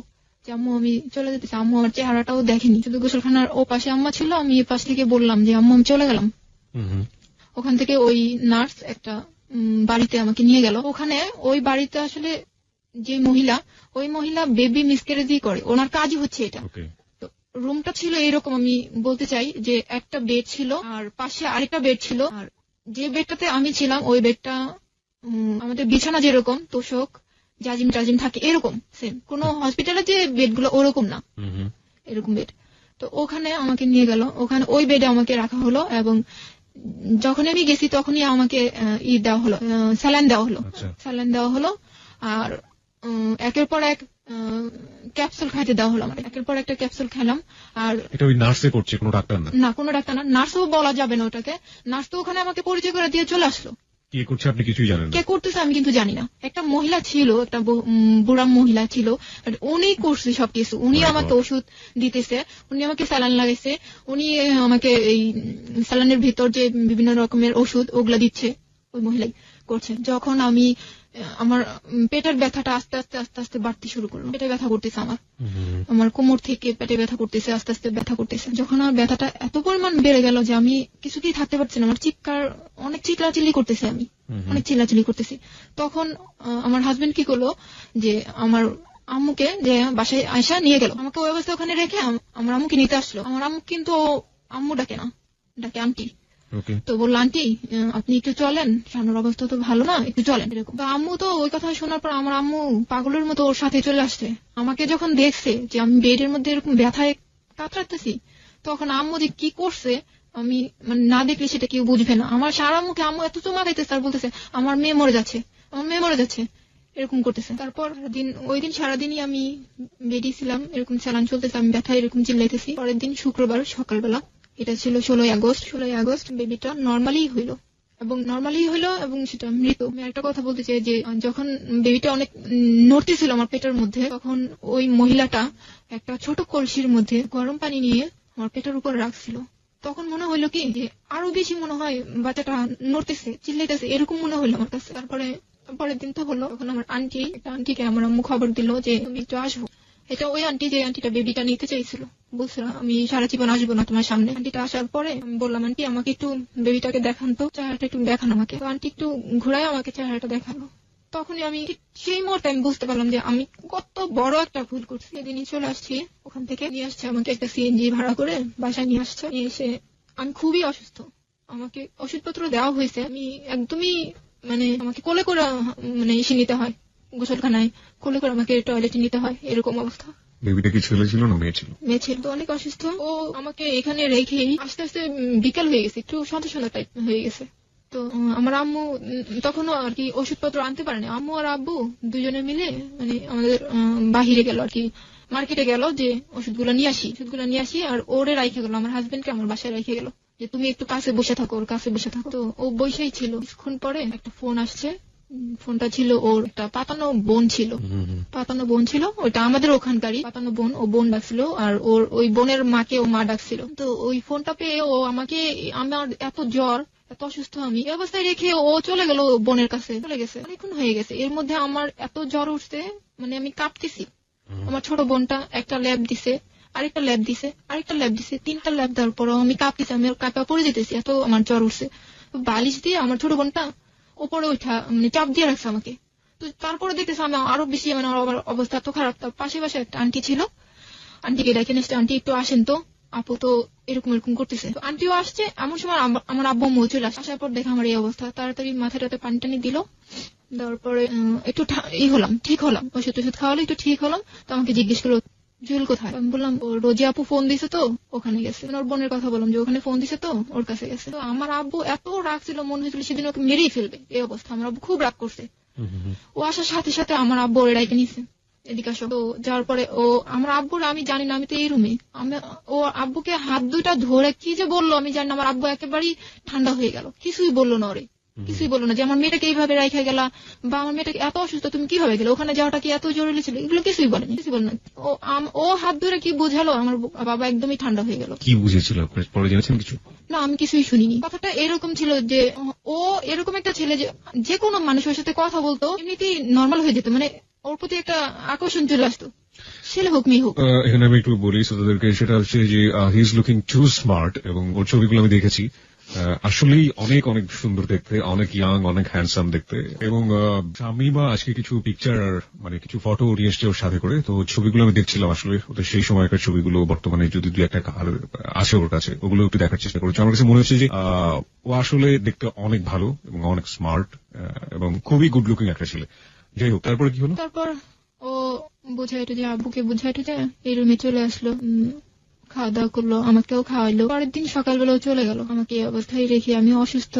যে আম্মু আমি চলে যেতেছি, আম্মু আমার চেহারাটাও দেখেনি, শুধু গোসলখানার ও পাশে আম্মা ছিল, আমি এ পাশ থেকে বললাম যে আম্মু আমি চলে গেলাম। ওখান থেকে ওই নার্স একটা বাড়িতে আমাকে নিয়ে গেল। ওখানে ওই বাড়িতে আসলে যে মহিলা, ওই মহিলা বেবি মিসক্যারেজই করে, ওনার কাজই হচ্ছে এটা। তো রুমটা ছিল এরকম, আমি বলতে চাই যে একটা বেড ছিল আর পাশে আরেকটা বেড ছিল, আর যে বেডটাতে আমি ছিলাম ওই বেডটা আমাদের বিছানা যেরকম তোষক জাজিম থাকে এরকম সেম, কোন হসপিটালে যে বেড গুলো ওরকম না, এরকম বেড। তো ওখানে আমাকে নিয়ে গেল, ওখানে ওই বেডে আমাকে রাখা হলো, এবং যখন আমি গেছি তখনই আমাকে দেওয়া হলো, স্যালাইন দেওয়া হলো, আর একের পর এক ক্যাপসুল খাইতে দেওয়া হলো। আমাকে একের পর একটা ক্যাপসুল খেলাম। আর এটা ওই নার্সে করছে, কোনো ডাক্তার না, কোনো ডাক্তার না, নার্সও বলা যাবে না ওটাকে। নার্স তো ওখানে আমাকে পরিচয় করে দিয়ে চলে আসলো। কে করছে আপনি কিছুই জানেন না? কে করতেছে আমি কিন্তু জানি না। একটা মহিলা ছিল, একটা বুড়া মহিলা ছিল, উনি করছে সবকিছু, উনি আমাকে ওষুধ দিতেছে, উনি আমাকে স্যালাইন লাগাইছে, উনি আমাকে এই স্যালাইনের ভিতর যে বিভিন্ন রকমের ওষুধ ওগুলা দিচ্ছে, ওই মহিলাই করছে। যখন আমার পেটের ব্যথাটা আস্তে আস্তে বাড়তে শুরু করলো, পেটে ব্যথা করতেছে, আমার কোমর থেকে পেটে ব্যথা করতেছে, আস্তে আস্তে ব্যথা করতেছে। যখন আমার ব্যথাটা এত পরিমাণ বেড়ে গেল যে আমি কিছুতেই থাকতে পারছি না, আমার অনেক চিল্লাচিল্লি করতেছি, আমি অনেক চিল্লাচিল্লি করতেছি। তখন আমার হাজবেন্ড কি করলো যে আমার আম্মুকে যে বাসায় আয়সা নিয়ে গেল, আমাকে ওই অবস্থায় ওখানে রেখে আমার আম্মুকে নিতে আসলো। আমার আম্মু কিন্তু আম্মু ডাকে না, ডাকে আন্টি। তো বললো আন্টি আপনি একটু চলেন, শানুর অবস্থা তো ভালো না, একটু চলেন, এরকম। তো আম্মু তো ওই কথা শোনার পর আমার আম্মু পাগলের মতো ওর সাথে চলে আসছে। আমাকে যখন দেখছে যে আমি বেডের মধ্যে এরকম ব্যথায় কাতরাতেছি, তখন আম্মু যে কি করছে আমি মানে না দেখলে সেটা কেউ বুঝবে না। আমার সারা মুখে আম্মু এত চুমা খাইতেছে আর বলতেছে আমার মেয়ে মরে যাচ্ছে, আমার মেয়ে মরে যাচ্ছে, এরকম করতেছে। তারপর ওই দিন সারাদিনই আমি বেডেই ছিলাম, এরকম স্যালাইন চলতেছে, আমি ব্যথায় এরকম চিল্লাইতেছি। পরের দিন শুক্রবার সকালবেলা, এটা ছিল 16 আগস্ট, বেবিটা নর্মালি হইলো, এবং সেটা মৃত। আমি একটা কথা বলতে চাই যে যখন বেবিটা অনেক নড়তেছিল আমার পেটের মধ্যে, তখন ওই মহিলাটা একটা ছোট কলসির মধ্যে গরম পানি নিয়ে আমার পেটের উপর রাখছিল। তখন মনে হইলো কি যে আরো বেশি মনে হয় বাচ্চাটা নড়তেছে, চিল্লাইতেছে, এরকম মনে হইলো আমার কাছে। তারপরে পরের দিন তো হলো, তখন আমার আন্টিকে আমার আম্মু খবর দিল যে তুমি একটু আসবো। এটা ওই আন্টি যে আন্টিটা বেবিটা নিতে চাইছিল, বলছিল আমি সারা জীবন আসবো না তোমার সামনে। আন্টিটা আসার পরে আমি বললাম আন্টি আমাকে একটু বেবিটাকে দেখান তো, চেহারাটা একটু দেখান আমাকে। তো আন্টি একটু ঘুরায় আমাকে চেহারাটা দেখালো। তখনই আমি সেই মুহূর্তে আমি বুঝতে পারলাম যে আমি কত বড় একটা ভুল করছি। সেদিনই চলে আসছি, ওখান থেকে নিয়ে আসছে আমাকে একটা সিএনজি ভাড়া করে বাসায় নিয়ে আসছে। নিয়ে এসে আমি খুবই অসুস্থ, আমাকে ওষুধপত্র দেওয়া হয়েছে, আমি একদমই মানে আমাকে কোলে করে মানে এসে নিতে হয়, গোসলখানায় কোলে করে আমাকে টয়লেটে নিতে হয়, এরকম অবস্থা। বেবিটা কি ছেলে ছিল না মেয়ে ছিল? মেয়ে ছিল। তো অনেক অসুস্থ, ও আমাকে এখানে রেখেই আস্তে আস্তে বিকাল হয়ে গেছে, একটু সন্ধ্যা টাইপ হয়ে গেছে, তো আমার আম্মু তখনও আর কি ওষুধপত্র আনতে পারেনি। আম্মু আর আব্বু দুজনে মিলে মানে আমাদের বাহিরে গেল আর কি, মার্কেটে গেল যে ওষুধগুলো নিয়ে আসি আর ওরে রাইখে গেল, আমার হাজবেন্ডকে আমার বাসায় রাইখে গেল যে তুমি একটু কাছে বসে থাকো, ওর কাছে বসে থাকো। তো ও বসেই ছিল। কিছুক্ষণ পরে একটা ফোন আসছে, ফোনটা ছিল ওর একটা পাতানো বোন ছিল, ওইটা আমাদের ওখানকারই পাতানো বোন, ও বোন ডাকছিল আর ওর ওই বোনের মাকে ও মা ডাকছিল। তো ওই ফোনটা পেয়ে ও আমাকে, আমার এত জ্বর, এত অসুস্থ, আমি এই অবস্থায় রেখে ও চলে গেল বোনের কাছে, চলে গেছে, অনেকক্ষণ হয়ে গেছে। এর মধ্যে আমার এত জ্বর উঠছে, মানে আমি কাঁপতেছি। আমার ছোট বোনটা একটা ল্যাব দিছে, আরেকটা ল্যাব দিছে, 3টা ল্যাব দেওয়ার পর আমি কাঁপতেছি, আমি কাঁপা পড়ে যেতেছি, এত আমার জ্বর উঠছে। বালিশ দিয়ে আমার ছোট বোনটা ওপরে ওঠা মানে চাপ দিয়ে রাখছে আমাকে। তো তারপরে দেখতেছি আমি আরো বেশি, মানে আমার অবস্থা এত খারাপ। তার পাশে একটা আন্টি ছিল, আন্টিকে ডেকে নিচ্ছে, আন্টি একটু আসেন তো, আপু তো এরকম করতেছে। আন্টিও আসছে, এমন সময় আমার আব্বু আম্মু চলে আসার পর দেখে আমার এই অবস্থা, তাড়াতাড়ি মাথাটাতে পানি টানি দিল, দেওয়ার পরে একটু ঠিক হলাম, ওষুধ খাওয়ালে একটু ঠিক হলাম। তো আমাকে জিজ্ঞেস করলো জুয়েল কোথায়? আমি বললাম রোজি আপু ফোন দিছে তো ওখানে গেছে। ওর বোনের কথা বললাম যে ওখানে ফোন দিছে তো ওর কাছে গেছে। তো আমার আব্বু এত রাগ ছিল, মনে হয়েছিল সেদিন ওকে মেরেই ফেলবে, এই অবস্থা। আমার আব্বু খুব রাগ করছে। ও আসার সাথে সাথে আমার আব্বু ওর ডাইকে নিছে, এদিকে আসো। তো যাওয়ার পরে ও আমার আব্বুর, আমি জানি না, আমি তো এই রুমে, ও আব্বুকে হাত দুইটা ধরে কি যে বললো আমি জানি না। আমার আব্বু একেবারেই ঠান্ডা হয়ে গেল, কিছুই বললো না, কিছুই বললো না যে আমার মেয়েটাকে এইভাবে রাইখা গেলা, বা আমার মেয়েটাকে এত অসুস্থ তুমি কিভাবে গেলে, ওখানে যাওয়াটা কি এত জরুরি ছিল, এগুলো কিছুই বলেনি। ও হাত ধরে কি বোঝালো, আমার বাবা একদমই ঠান্ডা হয়ে গেল। কি বুঝেছিল পরে জেনেছেন কিছু? না, আমি কিছুই শুনিনি। কথাটা এরকম ছিল যে ও এরকম একটা ছেলে যে কোনো মানুষের সাথে কথা বলতো এমনিতেই নর্মাল হয়ে যেত, মানে ওর প্রতি একটা আকর্ষণ চলে আসতো, ছেলে হোক মেয়ে হোক। এখানে আমি একটু বলি তাদেরকে, সেটা হচ্ছে যে he is looking to smart, এবং ওর ছবিগুলো আমি দেখেছি, আসলেই অনেক অনেক সুন্দর দেখতে, অনেক ইয়াং, অনেক হ্যান্ডসাম দেখতে। এবং শামিমা আজকে কিছু পিকচার, মানে কিছু ফটো নিয়ে এসছে ওর সাথে করে, তো ছবিগুলো আমি দেখছিলাম আসলে ওদের সেই সময়কার ছবিগুলো, বর্তমানে যদি দু একটা আছে ওর কাছে, ওগুলো একটু দেখার চেষ্টা করেছি। আমার কাছে মনে হচ্ছে যে ও আসলে দেখতে অনেক ভালো এবং অনেক স্মার্ট এবং খুবই গুড লুকিং একটা ছেলে। যাই হোক, তারপরে কি হলো? তারপর ও আব্বুকে বুঝাইতে যায় এই রুমে চলে আসলো, খাওয়া দাওয়া করলো, আমাকেও খাওয়াইলো। পরের দিন সকালবেলাও চলে গেল আমাকে এই অবস্থায় রেখে। আমি অসুস্থ,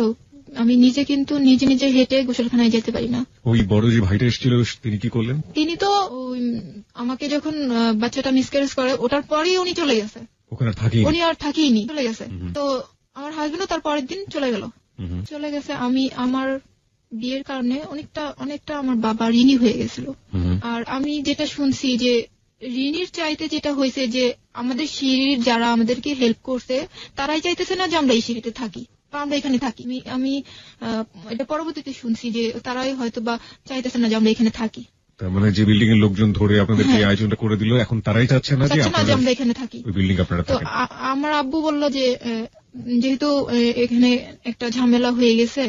আমি নিজে কিন্তু নিজে হেঁটে গোসলখানায় যেতে পারি না। ওই বড় যে ভাইটা এসেছিল তিনি কি করলেন? তিনি তো আমাকে যখন বাচ্চাটা মিসক্যারেজ করে ওটার পরেই উনি চলে গেছে, উনি আর থাকিনি, চলে গেছে। তো আমার হাজবেন্ডও তার পরের দিন চলে গেছে। আমি আমার বিয়ের কারণে অনেকটা আমার বাবা ঋণী হয়ে গেছিল। আর আমি যেটা শুনছি যে ঋণীর চাইতে যেটা হয়েছে যে আমাদের সিঁড়ির যারা আমাদেরকে হেল্প করছে তারাই চাইতেছে না যে আমরা এই সিঁড়িতে থাকি বা আমরা এখানে থাকি। আমি এটা পরবর্তীতে শুনছি যে তারাই হয়তো বা চাইতেছে না যে আমরা এখানে থাকি। মানে যে বিল্ডিং এর লোকজন ধরে আপনাদেরকে আয়োজনটা করে দিল, এখন তারাই চাচ্ছে না যে আমরা এখানে থাকি, ওই বিল্ডিং আপনারা থাকেন। তো আমার আব্বু বলল যে যেহেতু এখানে একটা ঝামেলা হয়ে গেছে,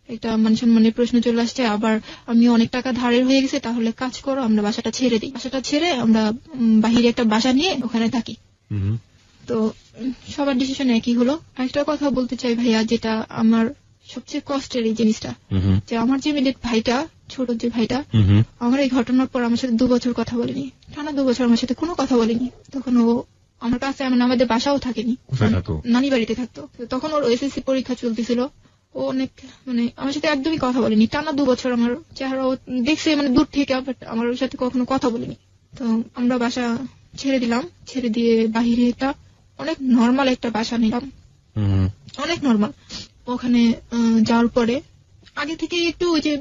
একটা মান-সম্মানের প্রশ্ন চলে আসছে, আবার আমি অনেক টাকা ধারের হয়ে গেছে, তাহলে কাজ করো আমরা বাসাটা ছেড়ে দিই, বাসাটা ছেড়ে আমরা বাহিরে একটা বাসা নিয়ে ওখানে থাকি। তো সবার ডিসিশন একই হলো। একটা কথা বলতে চাই ভাইয়া, যেটা আমার সবচেয়ে কষ্টের এই জিনিসটা, যে আমার যে ইমিডিয়েট ভাইটা, ছোট যে ভাইটা, আমার এই ঘটনার পর আমার সাথে 2 বছর কথা বলেনি, টানা 2 বছর আমার সাথে কোনো কথা বলেনি। তখন ও আমার কাছে, আমাদের বাসাও থাকেনি, নানি বাড়িতে থাকতো। তখন ওর এসএসসি পরীক্ষা চলতেছিল, ও অনেক আমার সাথে একদমই কথা বলেনি টানা 2 বছর। আমার চেহারা দেখছে দূর থেকে, আমার সাথে কখনো কথা বলেনি। তো আমরা বাসা ছেড়ে দিলাম, ছেড়ে দিয়ে বাহিরে একটা অনেক নর্মাল একটা বাসা নিলাম, অনেক নর্মাল। ওখানে যাওয়ার পরে আগে থেকে একটু ওই যে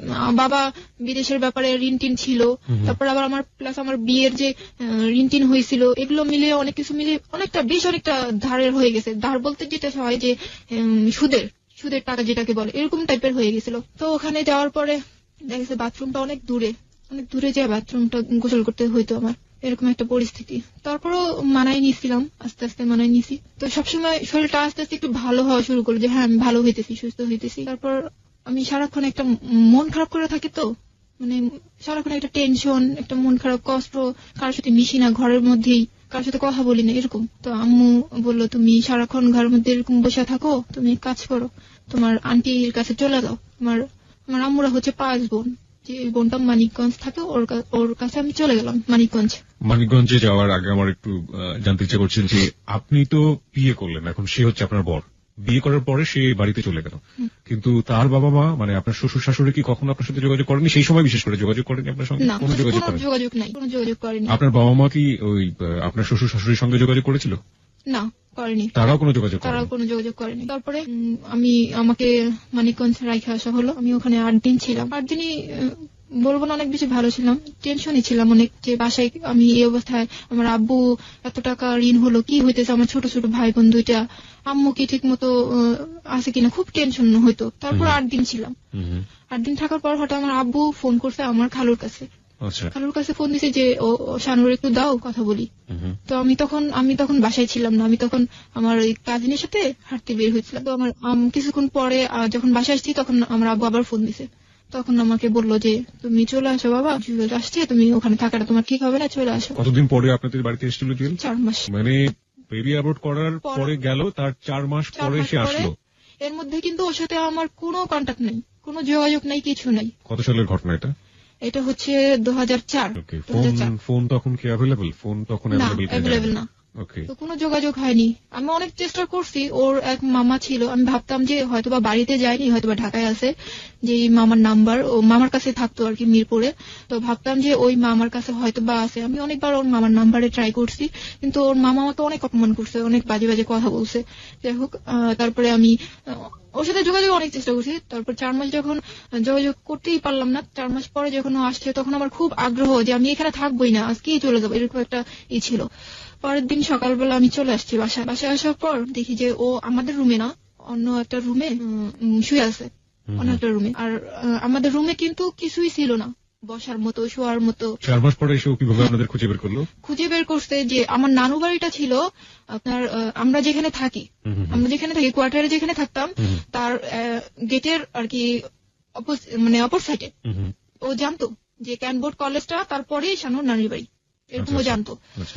বাবা বিদেশের ব্যাপারে ঋণ টিন ছিল, তারপর আবার আমার বিয়ের যে ঋণ টিন হয়েছিল, এগুলো মিলে অনেক কিছু মিলে অনেকটা ধারের হয়ে গেছে। ধার বলতে যেটা হয় যে সুদের টাকা যেটাকে বলে, এরকম টাইপের হয়ে গেছিল। তো ওখানে যাওয়ার পরে দেখা গেছে বাথরুমটা অনেক দূরে যায় বাথরুমটা গোসল করতে হইতো আমার, এরকম একটা পরিস্থিতি। তারপরও মানায় নিয়েছিলাম, আস্তে আস্তে মানায় নিয়েছি। তো সবসময় শরীরটা আস্তে আস্তে একটু ভালো হওয়া শুরু করলো, যে হ্যাঁ আমি ভালো হইতেছি, সুস্থ হইতেছি। তারপর আমি সারাক্ষণ একটা মন খারাপ করে থাকি, তো সারাক্ষণ একটা টেনশন, একটা মন খারাপ, কষ্ট, কারোর সাথে মিশি না, ঘরের মধ্যেই কারোর সাথে কথা বলি না, এরকম। তো আম্মু বললো তুমি সারাক্ষণ ঘরের মধ্যে এরকম বসে থাকো, তুমি কাজ করো, তোমার আন্টির কাছে চলে যাও। আমার আম্মুরা হচ্ছে 5 বোন, যে বোনটা মানিকগঞ্জ থাকে, ওর কাছে আমি চলে গেলাম মানিকগঞ্জে যাওয়ার আগে আমার একটু জানতে ইচ্ছা করছিল যে আপনি তো বিয়ে করলেন, এখন সে হচ্ছে আপনার বর, বিয়ে করার পরে সে বাড়িতে চলে গেল, কিন্তু তার বাবা মা মানে আপনার শ্বশুর শাশুড়ি কি কখনো আপনার সাথে যোগাযোগ করেনি? সেই সময় বিশেষ করে যোগাযোগ করেনি আপনার সঙ্গে? না, কোনো যোগাযোগ কোনো করেনি? যোগাযোগ নাই, কোনো যোগাযোগ করেনি। আপনার বাবা মা কি ওই আপনার শ্বশুর শাশুড়ির সঙ্গে যোগাযোগ করেছিল? না, করেনি। তারাও কোনো যোগাযোগ করেনি? তারাও কোনো যোগাযোগ করেনি। তারপরে আমাকে মানিকগঞ্জ রাইখা আসা হলো। আমি ওখানে 8 দিন ছিলাম। 8 দিনই বলবো না অনেক বেশি ভালো ছিলাম, টেনশনই ছিলাম অনেক, যে বাসায় আমি এই অবস্থায়, আমার আব্বু এত টাকা ঋণ হলো, কি হইতেছে, আমার ছোট ছোট ভাই বোন 2টা, আম্মু কি ঠিক মতো আছে কিনা, খুব টেনশন হইতো। তারপর 8 দিন ছিলাম। 8 দিন থাকার পর হঠাৎ আমার আব্বু ফোন করছে আমার খালুর কাছে। খালুর কাছে ফোন দিছে যে ও শানুর একটু দাও কথা বলি। তো আমি তখন বাসায় ছিলাম না, আমি তখন আমার ওই কাজিনের সাথে হাঁটতে বের হয়েছিলাম। তো আমার কিছুক্ষণ পরে যখন বাসায় আসছি তখন আমার আব্বু আবার ফোন দিছে। তখন আমাকে বললো যে তুমি চলে আসো বাবা, জুয়েল আসছে, তুমি ওখানে থাকাটা তোমার ঠিক হবে না, চলে আসো। কতদিন পরে আপনাদের বাড়িতে এসেছিল জুয়েল? 4 মাস। মানে বেবি অ্যাবর্ট করার পরে গেল, তার 4 মাস পরে সে আসলো। এর মধ্যে কিন্তু ওর সাথে আমার কোনো কন্টাক্ট নেই, কোনো যোগাযোগ নাই, কিছু নাই। কত সালের ঘটনা এটা? এটা হচ্ছে 2004। ফোন তখন কি অ্যাভেলেবল? ফোন তখন অ্যাভেলেবল না। তো কোনো যোগাযোগ হয়নি। আমি অনেক চেষ্টা করছি। ওর এক মামা ছিল, আমি ভাবতাম যে হয়তোবা বাড়িতে যায়নি, হয়তোবা ঢাকায় আছে, যে মামার নাম্বার ও মামার কাছে থাকতো আর কি, মিরপুরে। তো ভাবতাম যে ওই মামার কাছে হয়তোবা আছে। আমি অনেকবার ওর মামার নাম্বারে ট্রাই করছি, কিন্তু ওর মামা আমাকে অনেক অপমান করছে, অনেক বাজে বাজে কথা বলছে। যাই হোক, তারপরে আমি ওর সাথে যোগাযোগ অনেক চেষ্টা করছি। তারপর 4 মাস যখন যোগাযোগ করতেই পারলাম না, 4 মাস পরে যখন ও আসছে, তখন আমার খুব আগ্রহ যে আমি এখানে থাকবোই না, আজকেই চলে যাবো, এরকম একটা ছিল। পরের দিন সকালবেলা আমি চলে আসছি বাসায় আসার পর দেখি যে ও আমাদের রুমে না, অন্য একটা রুমে শুয়ে আছে, অন্য একটা রুমে। আর আমাদের রুমে কিন্তু কিছুই ছিল না, বসার মতো, শোয়ার মতো। 4 মাস পরে এসে কিভাবে আপনাদের খুঁজে বের করলো? খুঁজে বের করছে যে আমার নানু বাড়িটা ছিল আপনার, আমরা যেখানে থাকি কোয়ার্টারে যেখানে থাকতাম, তার গেটের আর কি মানে অপর সাইডে। ও জানতো যে ক্যানবোর্ড কলেজটা তারপরেই শানুর নানির বাড়ি, এরকম জানতো।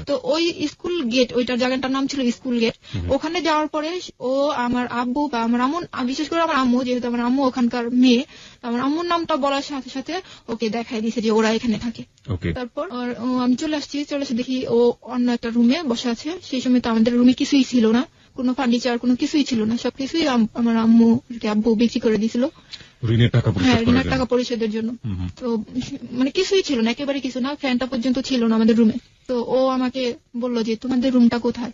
তো ওই স্কুল গেট, ওইটার জায়গাটার নাম ছিল স্কুল গেট। ওখানে যাওয়ার পরে ও আমার আব্বু বা আমার আম্মু, বিশেষ করে আমার আম্মু, যেহেতু আমার আম্মু ওখানকার মেয়ে, আমার আম্মুর নামটা বলার সাথে সাথে ওকে দেখাই দিয়েছে যে ওরা এখানে থাকে। তারপর আমি চলে এসে দেখি ও অন্য একটা রুমে বসে আছে। সেই সময় তো আমাদের রুমে কিছুই ছিল না, কোনো ফার্নিচার, কোনো কিছুই ছিল না, সবকিছুই আমার আব্বু বিক্রি করে দিয়েছিল ঋণের টাকা পরিশোধের জন্য। তো মানে কিছুই ছিল না, একেবারে কিছু না, ফ্যানটা পর্যন্ত ছিল না আমাদের রুমে। তো ও আমাকে বললো যে তোমাদের রুমটা কোথায়?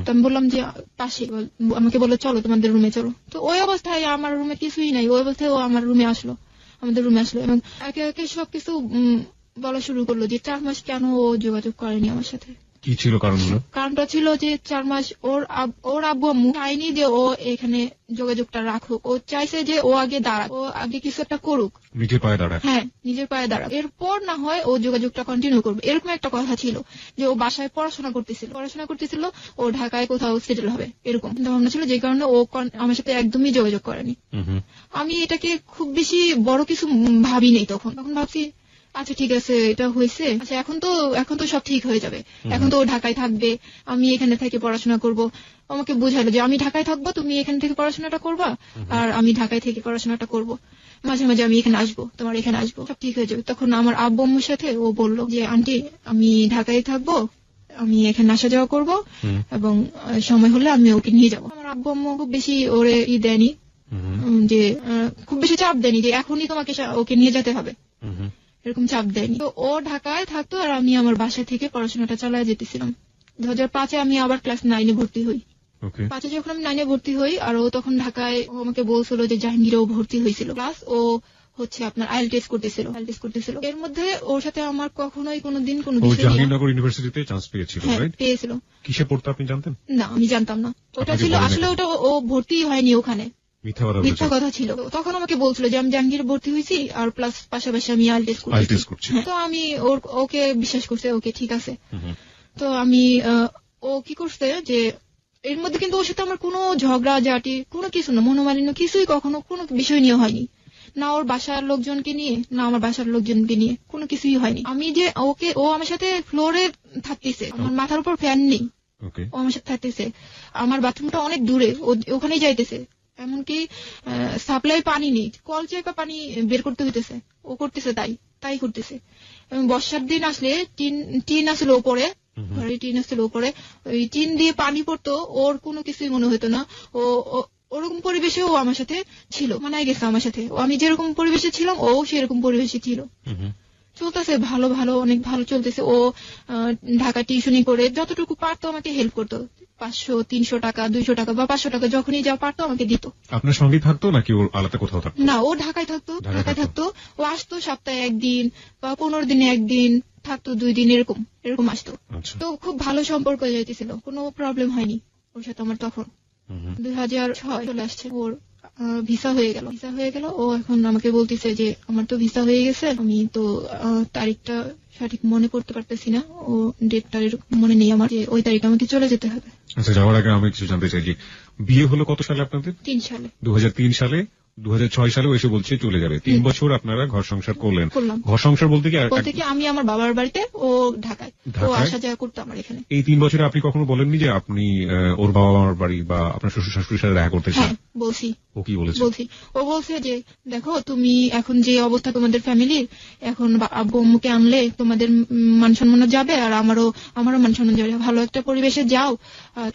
তো আমি বললাম যে পাশে। আমাকে বললো চলো তোমাদের রুমে চলো। তো ওই অবস্থায় আমার রুমে কিছুই নাই, ওই অবস্থায় ও আমার রুমে আসলো, আমাদের রুমে আসলো, এবং একে একে সবকিছু বলা শুরু করলো যে 4 মাস কেন ও যোগাযোগ করেনি আমার সাথে। কি ছিল কারণগুলো? কারণটা ছিল যে 4 মাস ওর আব্বু আম্মু চাইনি যে ও এখানে যোগাযোগটা রাখুক। ও চাইছে যে ও আগে দাঁড়াক, ও আগে কিছু একটা করুক, নিজের পায়ে দাঁড়াক। হ্যাঁ, নিজের পায়ে দাঁড়াক, এরপর না হয় ও যোগাযোগটা কন্টিনিউ করবে, এরকম একটা কথা ছিল। যে ও বাসায় পড়াশোনা করতেছিল, ও ঢাকায় কোথাও সেটেল হবে, এরকম ভাবনা ছিল, যে কারণে ও আমার সাথে একদমই যোগাযোগ করেনি। আমি এটাকে খুব বেশি বড় কিছু ভাবি নেই তখন ভাবছি আচ্ছা ঠিক আছে, এটা হয়েছে, আচ্ছা এখন তো সব ঠিক হয়ে যাবে, এখন তো ও ঢাকায় থাকবে, আমি এখানে থেকে পড়াশোনা করব। আমাকে বোঝালো যে আমি ঢাকায় থাকবো, তুমি এখান থেকে পড়াশোনাটা করবা, আর আমি ঢাকায় থেকে পড়াশোনাটা করব, মাঝে মাঝে আমি এখানে আসবো, তোমার এখানে আসবো, সব ঠিক হয়ে যাবে। তখন আমার আব্বু আম্মুর সাথে ও বললো যে আন্টি আমি ঢাকায় থাকবো, আমি এখানে আসা যাওয়া করবো, এবং সময় হলে আমি ওকে নিয়ে যাবো। আমার আব্বু আম্মু খুব বেশি ওরে দেয়নি, যে খুব বেশি চাপ দেয়নি যে এখনই তোমাকে ওকে নিয়ে যেতে হবে, এরকম চাপ দেয়নি। তো ও ঢাকায় থাকতো আর আমি আমার বাসা থেকে পড়াশোনাটা চালায় যেতেছিলাম। 2005-এ আমি আবার ক্লাস 9-এ ভর্তি হই। 5-এ যখন আমি 9-এ ভর্তি হই, আর ও তখন ঢাকায়, ও আমাকে বলছিল যে জাহাঙ্গীরেও ভর্তি হয়েছিল, প্লাস ও হচ্ছে আপনার আইএলটিএস করতেছিল। এর মধ্যে ওর সাথে আমার কখনোই কোনোদিন কোনো বিষয়, জাহাঙ্গীরনগর ইউনিভার্সিটিতে চান্স পেয়েছিল, রাইট? পেয়েছিল। কিসে পড়তে আপনি জানতেন? না, আমি জানতাম না। ওটা ছিল আসলে, ওটা ও ভর্তি হয়নি, ওখানে মিথ্যা কথা ছিল। তখন আমাকে বলছিল যে আমি জাহাঙ্গীরে ভর্তি হয়েছি, আর প্লাস পাশাপাশি আমি আইএলটিএস করছি। তো আমি ওকে বিশ্বাস করছি, ওকে ঠিক আছে। তো আমি ও কি করছে যে এর মধ্যে কিন্তু ওর সাথে আমার কোনো ঝগড়া ঝাঁটি, কোনো কিছু না, মনোমালিন্য কিছুই কখনো কোনো বিষয় নিয়ে হয়নি, না ওর বাসার লোকজনকে নিয়ে, না আমার বাসার লোকজনকে নিয়ে, কোনো কিছুই হয়নি। আমি যে ও আমার সাথে ফ্লোরে থাকতেছে, আমার মাথার উপর ফ্যান নেই, ও আমার সাথে থাকতেছে, আমার বাথরুমটা অনেক দূরে, ওখানেই যাইতেছে, এমনকি সাপ্লাই পানি নেই, কল চেপা পানি বের করতে হইতেছে, ও করতেছে, তাই করতেছে। এবং বর্ষার দিন আসলে টিন আসলে ওপরে, ঘরে টিন আসলে ওপরে, ওই টিন দিয়ে পানি পড়তো, ওর কোনো কিছুই মনে হতো না। ও ওরকম পরিবেশে ও আমার সাথে ছিল, মানায় গেছে আমার সাথে। আমি যেরকম পরিবেশে ছিলাম ও সেরকম পরিবেশে ছিল। চলতেছে ভালো ভালো, অনেক ভালো চলতেছে। ও ঢাকা টিউশনি করে যতটুকু পারতো আমাকে হেল্প করতো। 500-300 টাকা, 200 টাকা বা 500 টাকা যখনই যা পারতো আমাকে দিত। আপনার সঙ্গেই থাকতো নাকি ওর আলাদা কোথাও থাকতো? না, ও ঢাকায় থাকতো। ও আসতো সপ্তাহে 1 দিন বা 15 দিনে 1 দিন থাকতো, 2 দিন এরকম আসতো। তো খুব ভালো সম্পর্ক যাইতেছিল, কোনো প্রবলেম হয়নি ওর সাথে আমার। তখন 2006 চলে আসছে, ওর ভিসা হয়ে গেল। ও এখন আমাকে বলতেছে যে আমার তো ভিসা হয়ে গেছে, আমি তো তারিখটা সঠিক মনে করতে পারতেছি না, ও ডেটটা মনে নেই আমার, যে ওই তারিখে আমাকে চলে যেতে হবে। আচ্ছা, যাওয়ার আগে আমি কিছু জানতে চাই যে বিয়ে হলো কত সালে আপনাদের? 3 সালে। 2003 সালে। 2006 সালেও এসে বলছে চলে যাবে। 3 বছর আপনারা ঘর সংসার করলেন। ঘর সংসার বলতে কি আমি আমার বাবার বাড়িতে, ও ঢাকায়। ও আসা যাওয়া করতো আমার এখানে। এই 3 বছরে আপনি কখনো বলেননি যে আপনি ওর বাবা মার বাড়ি বা আপনার শ্বশুর শাশুড়ির সাথে দেখা করতে চান? বলছি। ও কি বলেছে? ও বলছে যে দেখো, তুমি এখন যে অবস্থা তোমাদের ফ্যামিলির, এখন আব্বু আম্মুকে আনলে তোমাদের মান সম্মান যাবে, আর আমারও মান সম্মান যাবে। ভালো একটা পরিবেশে যাও,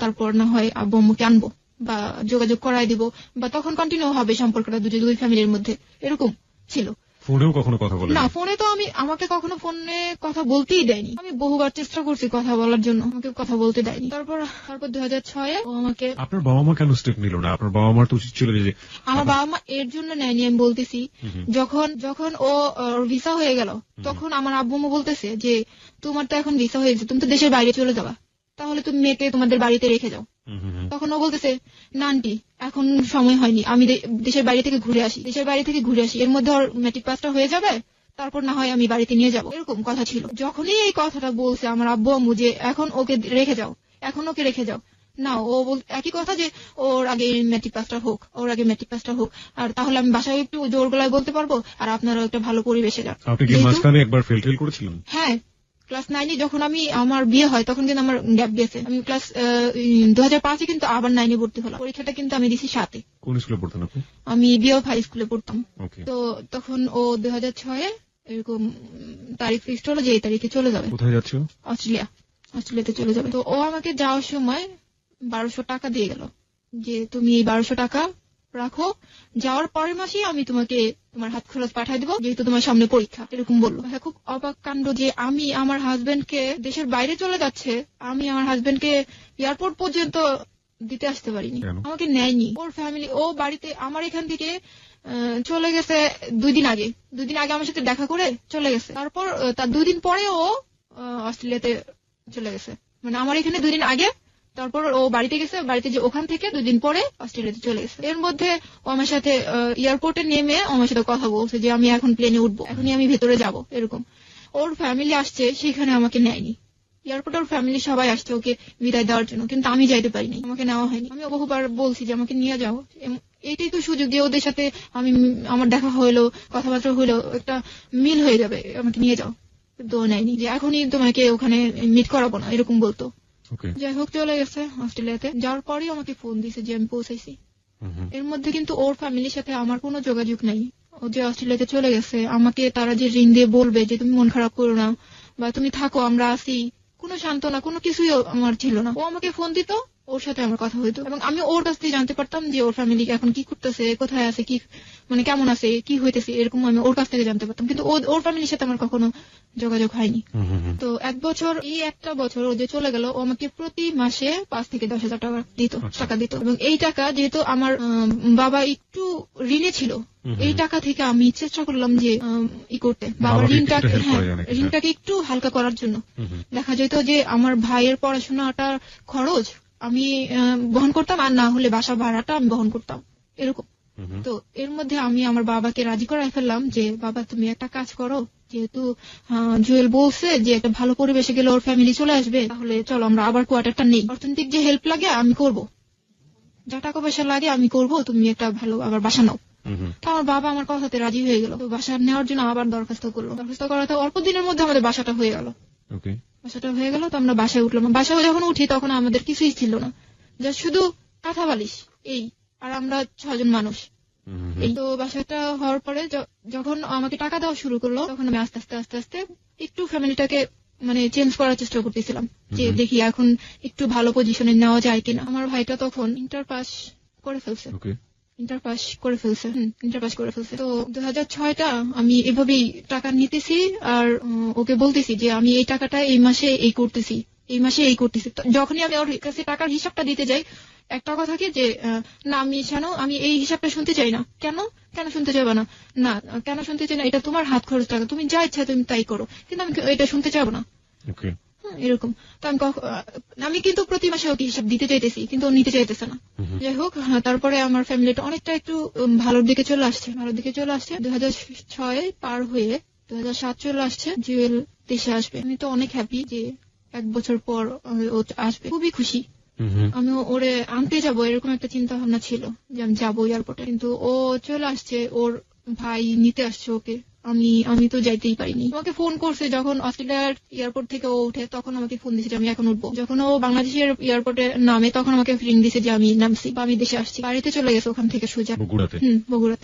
তারপর না হয় আব্বু আম্মুকে আনবো বা যোগাযোগ করাই দিব, বা তখন কন্টিনিউ হবে সম্পর্কটা দুই ফ্যামিলির মধ্যে। এরকম ছিল। ফোনেও কখনো কথা বলেন? না, ফোনে তো আমাকে কখনো ফোনে কথা বলতেই দেয়নি। আমি বহুবার চেষ্টা করছি কথা বলার জন্য, আমাকে কথা বলতে দেয়নি। তারপর 2006-এ ও আমাকে। আপনার বাবা মা কেন স্টেপ নিল না? আপনার বাবা মার তো উচিত ছিল যে। আমার বাবা মা এর জন্য নেয়নি, আমি বলতেছি। যখন ও ভিসা হয়ে গেল, তখন আমার আব্বু আম্মু বলতেছে যে তোমার তো এখন ভিসা হয়ে গেছে, তুমি তো দেশের বাইরে চলে যাবা, তাহলে তুমি মেয়েকে তোমাদের বাড়িতে রেখে যাও। তখন ও বলতেছে না আন্টি, এখন সময় হয়নি, আমি দেশের বাইরে থেকে ঘুরে আসি, এর মধ্যে ওর ম্যাট্রিক পাসটা হয়ে যাবে, তারপর না হয় আমি বাড়িতে নিয়ে যাব। এরকম কথা ছিল। যখনই এই কথাটা বলছে আমার আব্বু আম্মু যে এখন ওকে রেখে যাও, না, ও একই কথা যে ওর আগে ম্যাট্রিক পাসটা হোক, আর তাহলে আমি বাসায় একটু জোর গলায় বলতে পারবো, আর আপনারাও একটা ভালো পরিবেশে যান। আপনি কি মাঝখানে একবার ফেল করেছিলেন? হ্যাঁ, ক্লাস 9-এ যখন আমার বিয়ে হয়, তখন কিন্তু আমার গ্যাপ গেছে। আমি ক্লাস 2005-এ কিন্তু আবার 9-এ ভর্তি হলাম। পরীক্ষাটা কিন্তু আমি দিছি 7-এ। কোন স্কুলে পড়তেন আপনি? আমি বিএফ হাই স্কুলে পড়তাম। তো তখন ও 2006-এ এরকম তারিখ ফিক্সড হলো যে এই তারিখে চলে যাবে। কোথায় যাচ্ছে? অস্ট্রেলিয়াতে চলে যাবে। তো ও আমাকে যাওয়ার সময় 1200 টাকা দিয়ে গেল, যে তুমি এই 1200 টাকা রাখো, যাওয়ার পরের মাসেই আমি তোমাকে তোমার হাত খরচ পাঠাই দেবো, যেহেতু তোমার সামনে পরীক্ষা। এরকম বললো। খুব অবাক কাণ্ড যে আমি আমার হাজবেন্ডকে দেশের বাইরে চলে যাচ্ছে, আমি আমার হাজবেন্ডকে এয়ারপোর্ট পর্যন্ত দিতে আসতে পারিনি, আমাকে নেয়নি। ওর ফ্যামিলি, ও বাড়িতে আমার এখান থেকে চলে গেছে 2 দিন আগে আমার সাথে দেখা করে চলে গেছে। তারপর তার 2 দিন পরে ও অস্ট্রেলিয়াতে চলে গেছে, মানে আমার এখানে 2 দিন আগে, তারপর ও বাড়িতে গেছে, বাড়িতে যে ওখান থেকে 2 দিন পরে অস্ট্রেলিয়াতে চলে গেছে। এর মধ্যে ও আমার সাথে এয়ারপোর্টে নেমে আমার সাথে কথা বলছে যে আমি এখন প্লেনে উঠবো, এখনই আমি ভেতরে যাব। এরকম ওর ফ্যামিলি আসছে, সেখানে আমাকে নেয়নি। এয়ারপোর্টে ওর ফ্যামিলি সবাই আসছে ওকে বিদায় দেওয়ার জন্য, কিন্তু আমি যাইতে পারিনি, আমাকে নেওয়া হয়নি। আমি বহুবার বলছি যে আমাকে নিয়ে যাও, এইটাই তো সুযোগ যে ওদের সাথে আমার দেখা হইলো, কথাবার্তা হইলো, একটা মিল হয়ে যাবে, আমাকে নিয়ে যাও। তো নেয়নি, যে এখনই তোমাকে ওখানে মিট করাবো না, এরকম বলতো। যাই হোক, চলে গেছে অস্ট্রেলিয়াতে। যাওয়ার পরেই আমাকে ফোন দিয়েছে যে আমি পৌঁছাইছি। এর মধ্যে কিন্তু ওর ফ্যামিলির সাথে আমার কোনো যোগাযোগ নাই। ও যে অস্ট্রেলিয়াতে চলে গেছে, আমাকে তারা যে রিং দিয়ে বলবে যে তুমি মন খারাপ করো না, বা তুমি থাকো, আমরা আসি, কোনো সান্ত্বনা, কোনো কিছুই আমার ছিল না। ও আমাকে ফোন দিত, ওর সাথে আমার কথা হইতো, এবং আমি ওর কাছ থেকে জানতে পারতাম যে ওর ফ্যামিলি এখন কি করতেছে, কোথায় আছে, কি মানে কেমন আছে, কি হইতেছে, এরকম আমি ওর কাছ থেকে জানতে পারতাম। কিন্তু ওর ফ্যামিলির সাথে আমার কখনো যোগাযোগ হয়নি। তো একটা বছর ও যে চলে গেল, ও আমাকে প্রতি মাসে 5 থেকে 10,000 টাকা দিত। এবং এই টাকা যেহেতু আমার বাবা একটু ঋণে ছিল, এই টাকা থেকে আমি চেষ্টা করলাম যে করতে, বাবার ঋণটাকে একটু হালকা করার জন্য। দেখা যেত যে আমার ভাইয়ের পড়াশোনাটার খরচ আমি বহন করতাম, আর না হলে বাসা ভাড়াটা আমি বহন করতাম, এরকম। তো এর মধ্যে আমি আমার বাবাকে রাজি করাই ফেললাম যে বাবা, তুমি একটা কাজ করো, যেহেতু জুয়েল বলছে যে একটা ভালো পরিবেশে গেলে ওর ফ্যামিলি চলে আসবে, তাহলে চলো আমরা আবার কোয়ার্টারটা নেই। অর্থনৈতিক যে হেল্প লাগে আমি করব, যা টাকা পয়সা লাগে আমি করব, তুমি একটা ভালো আবার বাসা নাও। তো আমার বাবা আমার কথাতে রাজি হয়ে গেল। তো বাসা নেওয়ার জন্য আবার দরখাস্ত করলো। দরখাস্ত করাতে অল্প দিনের মধ্যে আমাদের বাসাটা হয়ে গেল। তো আমরা বাসায় উঠলাম। বাসায় যখন উঠি তখন আমাদের কিছুই ছিল না, যা শুধু কাঁথা বালিশ, এই, আর আমরা 6 জন মানুষ। এই তো বাসাটা হওয়ার পরে যখন আমাকে টাকা দেওয়া শুরু করলো, তখন আমি আস্তে আস্তে একটু ফ্যামিলিটাকে মানে চেঞ্জ করার চেষ্টা করতেছিলাম, যে দেখি এখন একটু ভালো পজিশনে নেওয়া যায় কিনা। আমার ভাইটা তখন ইন্টার পাস করে ফেলছে। ওকে, ইন্টার পাস করে ফেলছে। তো 2006টা আমি এভাবেই টাকা নিতেছি আর ওকে বলতেছি যে আমি এই টাকাটা এই মাসে এই করতেছি। তো যখনই আমি ওর কাছে টাকার হিসাবটা দিতে যাই, একটা কথা কি যে না আমি জানো আমি এই হিসাবটা শুনতে চাই না। কেন শুনতে চাইবো না? না কেন শুনতে চাই না? এটা তোমার হাত খরচ টাকা, তুমি যা ইচ্ছা তুমি তাই করো, কিন্তু আমি এটা শুনতে চাইবো না। ওকে, এরকম। তো আমি কিন্তু প্রতি মাসে ওকে হিসাব দিতে চাইতেছি, কিন্তু ও নিতে চাইতেছে না। যাই হোক, তারপরে আমার ফ্যামিলিটা অনেকটা একটু ভালোর দিকে চলে আসছে। 2006 পার হয়ে 2007 চলে আসছে। জুয়েল দেশে আসবে। আমি তো অনেক হ্যাপি যে 1 বছর পর ও আসবে, খুবই খুশি। আমি ওরে আনতে যাব এরকম একটা চিন্তা ভাবনা ছিল যে আমি যাবো এয়ারপোর্টে, কিন্তু ও চলে আসছে, ওর ভাই নিতে আসছে ওকে। আমি তো যাইতেই পারিনি। আমাকে ফোন করছে যখন অস্ট্রেলিয়ার এয়ারপোর্ট থেকে ও উঠে, তখন আমাকে ফোন দিয়েছে যে আমি এখন উঠবো। যখন ও বাংলাদেশের এয়ারপোর্টে নামে তখন আমাকে রিং দিয়েছে যে আমি নামছি বা আমি দেশে আসছি। বাড়িতে চলে গেছে ওখান থেকে সোজা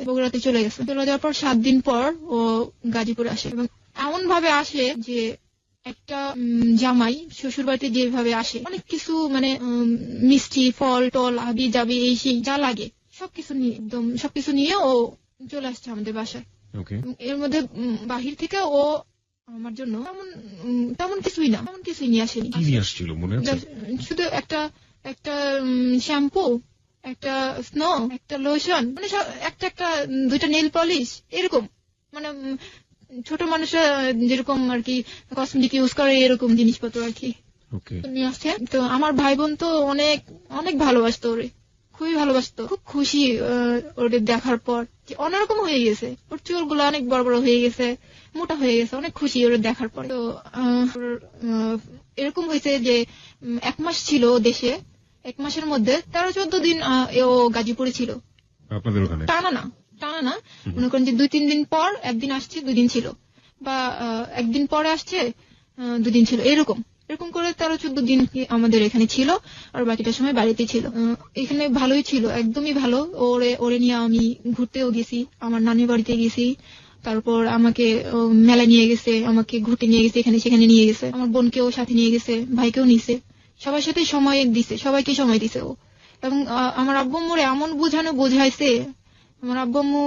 বগুড়াতে চলে গেছে। চলে যাওয়ার পর 7 দিন পর ও গাজীপুরে আসে, এবং এমন ভাবে আসে যে একটা জামাই শ্বশুর বাড়িতে যেভাবে আসে, অনেক কিছু মানে মিষ্টি ফল টল আবি যাবি এই সেই যা লাগে সবকিছু নিয়ে ও চলে আসছে আমাদের বাসায়। এর মধ্যে বাহির থেকে ও আমার জন্য তেমন কিছুই নিয়ে আসেনি। শুধু একটা শ্যাম্পু, একটা স্নো, একটা লোশন, মানে একটা 2টা নেল পলিশ, এরকম মানে ছোট মানুষরা যেরকম আর কি কসমেটিক ইউজ করে এরকম জিনিসপত্র আর কি নিয়ে আসছে। তো আমার ভাই বোন তো অনেক অনেক ভালোবাসতো ওরে, খুবই ভালোবাসতো। খুব খুশি ওদের দেখার পর যে অন্যরকম হয়ে গেছে, ওর চুলগুলো অনেক বড় বড় হয়ে গেছে, মোটা হয়ে গেছে, অনেক খুশি ওদের দেখার পর। তো এরকম হয়েছে যে 1 মাস ছিল দেশে, 1 মাসের মধ্যে 13-14 দিন ও গাজীপুরে ছিল। আপনাদের ওখানে টানা না, মনে করেন যে 2-3 দিন পর একদিন আসছে 2 দিন ছিল, বা একদিন পরে আসছে 2 দিন ছিল, এরকম করে 13-14 দিন আমাদের এখানে ছিল, আর বাকিটা সময় বাড়িতে ছিল। এখানে ভালোই ছিল, একদমই ভালো। ওরে নিয়ে আমি ঘুরতেও গেছি, আমার নানির বাড়িতে গেছি, তারপর আমাকে মেলা নিয়ে গেছে, আমাকে ঘুরতে নিয়ে গেছে, এখানে সেখানে নিয়ে গেছে, আমার বোনকেও সাথে নিয়ে গেছে, ভাইকেও নিছে, সবার সাথে সময় দিছে, সবাইকে সময় দিছে ও। এবং আমার আব্বু আম্মুরে এমন বোঝাইছে, আমার আব্বু আম্মু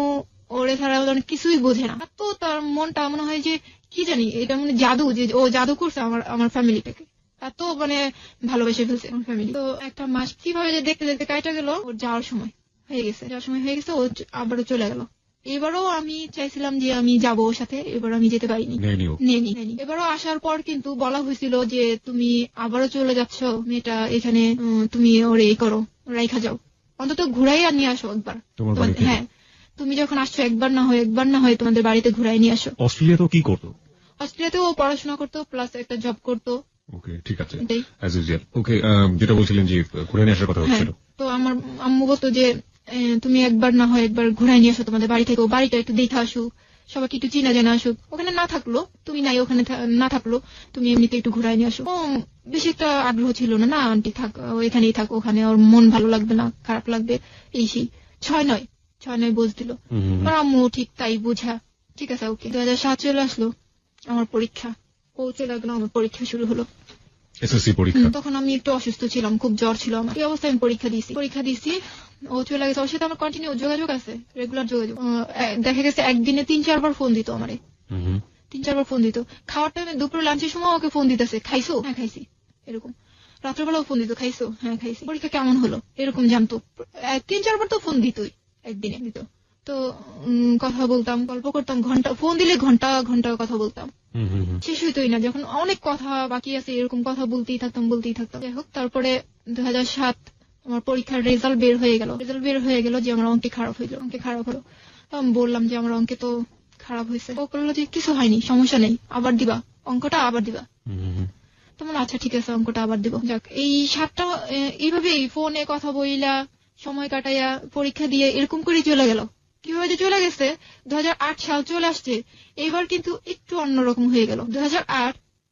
ওরে ছাড়া অনেক কিছুই বোঝে না। তো তার মনটা মনে হয় যে কি জানি, এটা মানে জাদু, যে ও জাদু করছে আমার ফ্যামিলিটাকে, এত মানে ভালোবেসে ফেলছে আমার ফ্যামিলি। তো একটা মাস কিভাবে যে দেখতে দেখতে কাটা গেল, ওর যাওয়ার সময় হয়ে গেছে, ও আবারও চলে গেল। এবারও আমি চাইছিলাম যে আমি যাবো ওর সাথে, এবার আমি যেতে পারিনি, নেনি। এবারও আসার পর কিন্তু বলা হয়েছিল যে তুমি আবারও চলে যাচ্ছ, মেয়েটা এখানে তুমি ওরে এই করো, রাইখা যাও, অন্তত ঘুরাইয়া নিয়ে আসো একবার। হ্যাঁ, তুমি যখন আসছো একবার না হয় তোমাদের বাড়িতে ঘুরাই নিয়ে আসো। অস্ট্রেলিয়াতেও কি করতো? অস্ট্রেলিয়াতেও পড়াশোনা করতো, প্লাস একটা জব করতো। ওকে, ঠিক আছে, অ্যাজ ইউজুয়াল। ওকে, যেটা বলছিলেন যে ঘুরে নিয়ে আসার কথা হচ্ছিল। তো আমার আম্মু বলতো যে তুমি একবার না হয় একবার ঘুরাই নিয়ে আসো তোমাদের বাড়ি থেকে, বাড়িটা একটু দেখে আসুক, সবাইকে একটু চিনা জানা আসুক, ওখানে না থাকলো তুমি নাই, ওখানে না থাকলো তুমি এমনিতে একটু ঘুরাই নিয়ে আসো। বেশি একটা আগ্রহ ছিল না আন্টি থাক, এখানেই থাক, ওখানে ওর মন ভালো লাগবে না, খারাপ লাগবে এই সেই। 6-9 বোঝ দিল আমার আম্মু, ঠিক তাই বোঝা, ঠিক আছে ওকে। 2007 চলে আসলো, আমার পরীক্ষা পৌঁছে লাগলো, আমার পরীক্ষা শুরু হলো, এসএসসি পরীক্ষা। তখন আমি একটু অসুস্থ ছিলাম, খুব জ্বর ছিল আমার, এই অবস্থায় আমি পরীক্ষা দিয়েছি। ও চলে গেছে, ওর সাথে আমার কন্টিনিউ যোগাযোগ আছে, রেগুলার যোগাযোগ। দেখা গেছে একদিনে 3-4 বার ফোন দিত আমারে, 3-4 বার ফোন দিত। খাওয়ার টাইমে দুপুরে লাঞ্চের সময় ওকে ফোন দিতেছে, খাইছো? হ্যাঁ খাইছি, এরকম। রাত্রেবেলাও ফোন দিত, খাইছো? হ্যাঁ খাইছি। পরীক্ষা কেমন হলো? এরকম জানতো। 3-4 বার তো ফোন দিতই, একদিনে দিত। তো কথা বলতাম, গল্প করতাম, ফোন দিলে ঘন্টা কথা বলতাম, শেষ হইতোই না। যখন অনেক কথা বাকি আছে এরকম কথা বলতেই থাকতাম। যাই হোক, তারপরে 2007 আমার পরীক্ষার রেজাল্ট বের হয়ে গেল যে আমার অঙ্কে খারাপ হলো। আমি বললাম যে আমার অঙ্কে তো খারাপ হয়েছে। ও বললো যে কিছু হয়নি, সমস্যা নেই, আবার দিবা, অঙ্কটা আবার দিবা। তোমার আচ্ছা ঠিক আছে, অঙ্কটা আবার দিব। যাক, এই 7টা এইভাবে ফোনে কথা বইলা সময় কাটাইয়া পরীক্ষা দিয়ে এরকম করে চলে গেল। কিভাবে যে চলে গেছে, 2008 সাল চলে আসছে, এইবার কিন্তু একটু অন্যরকম হয়ে গেল।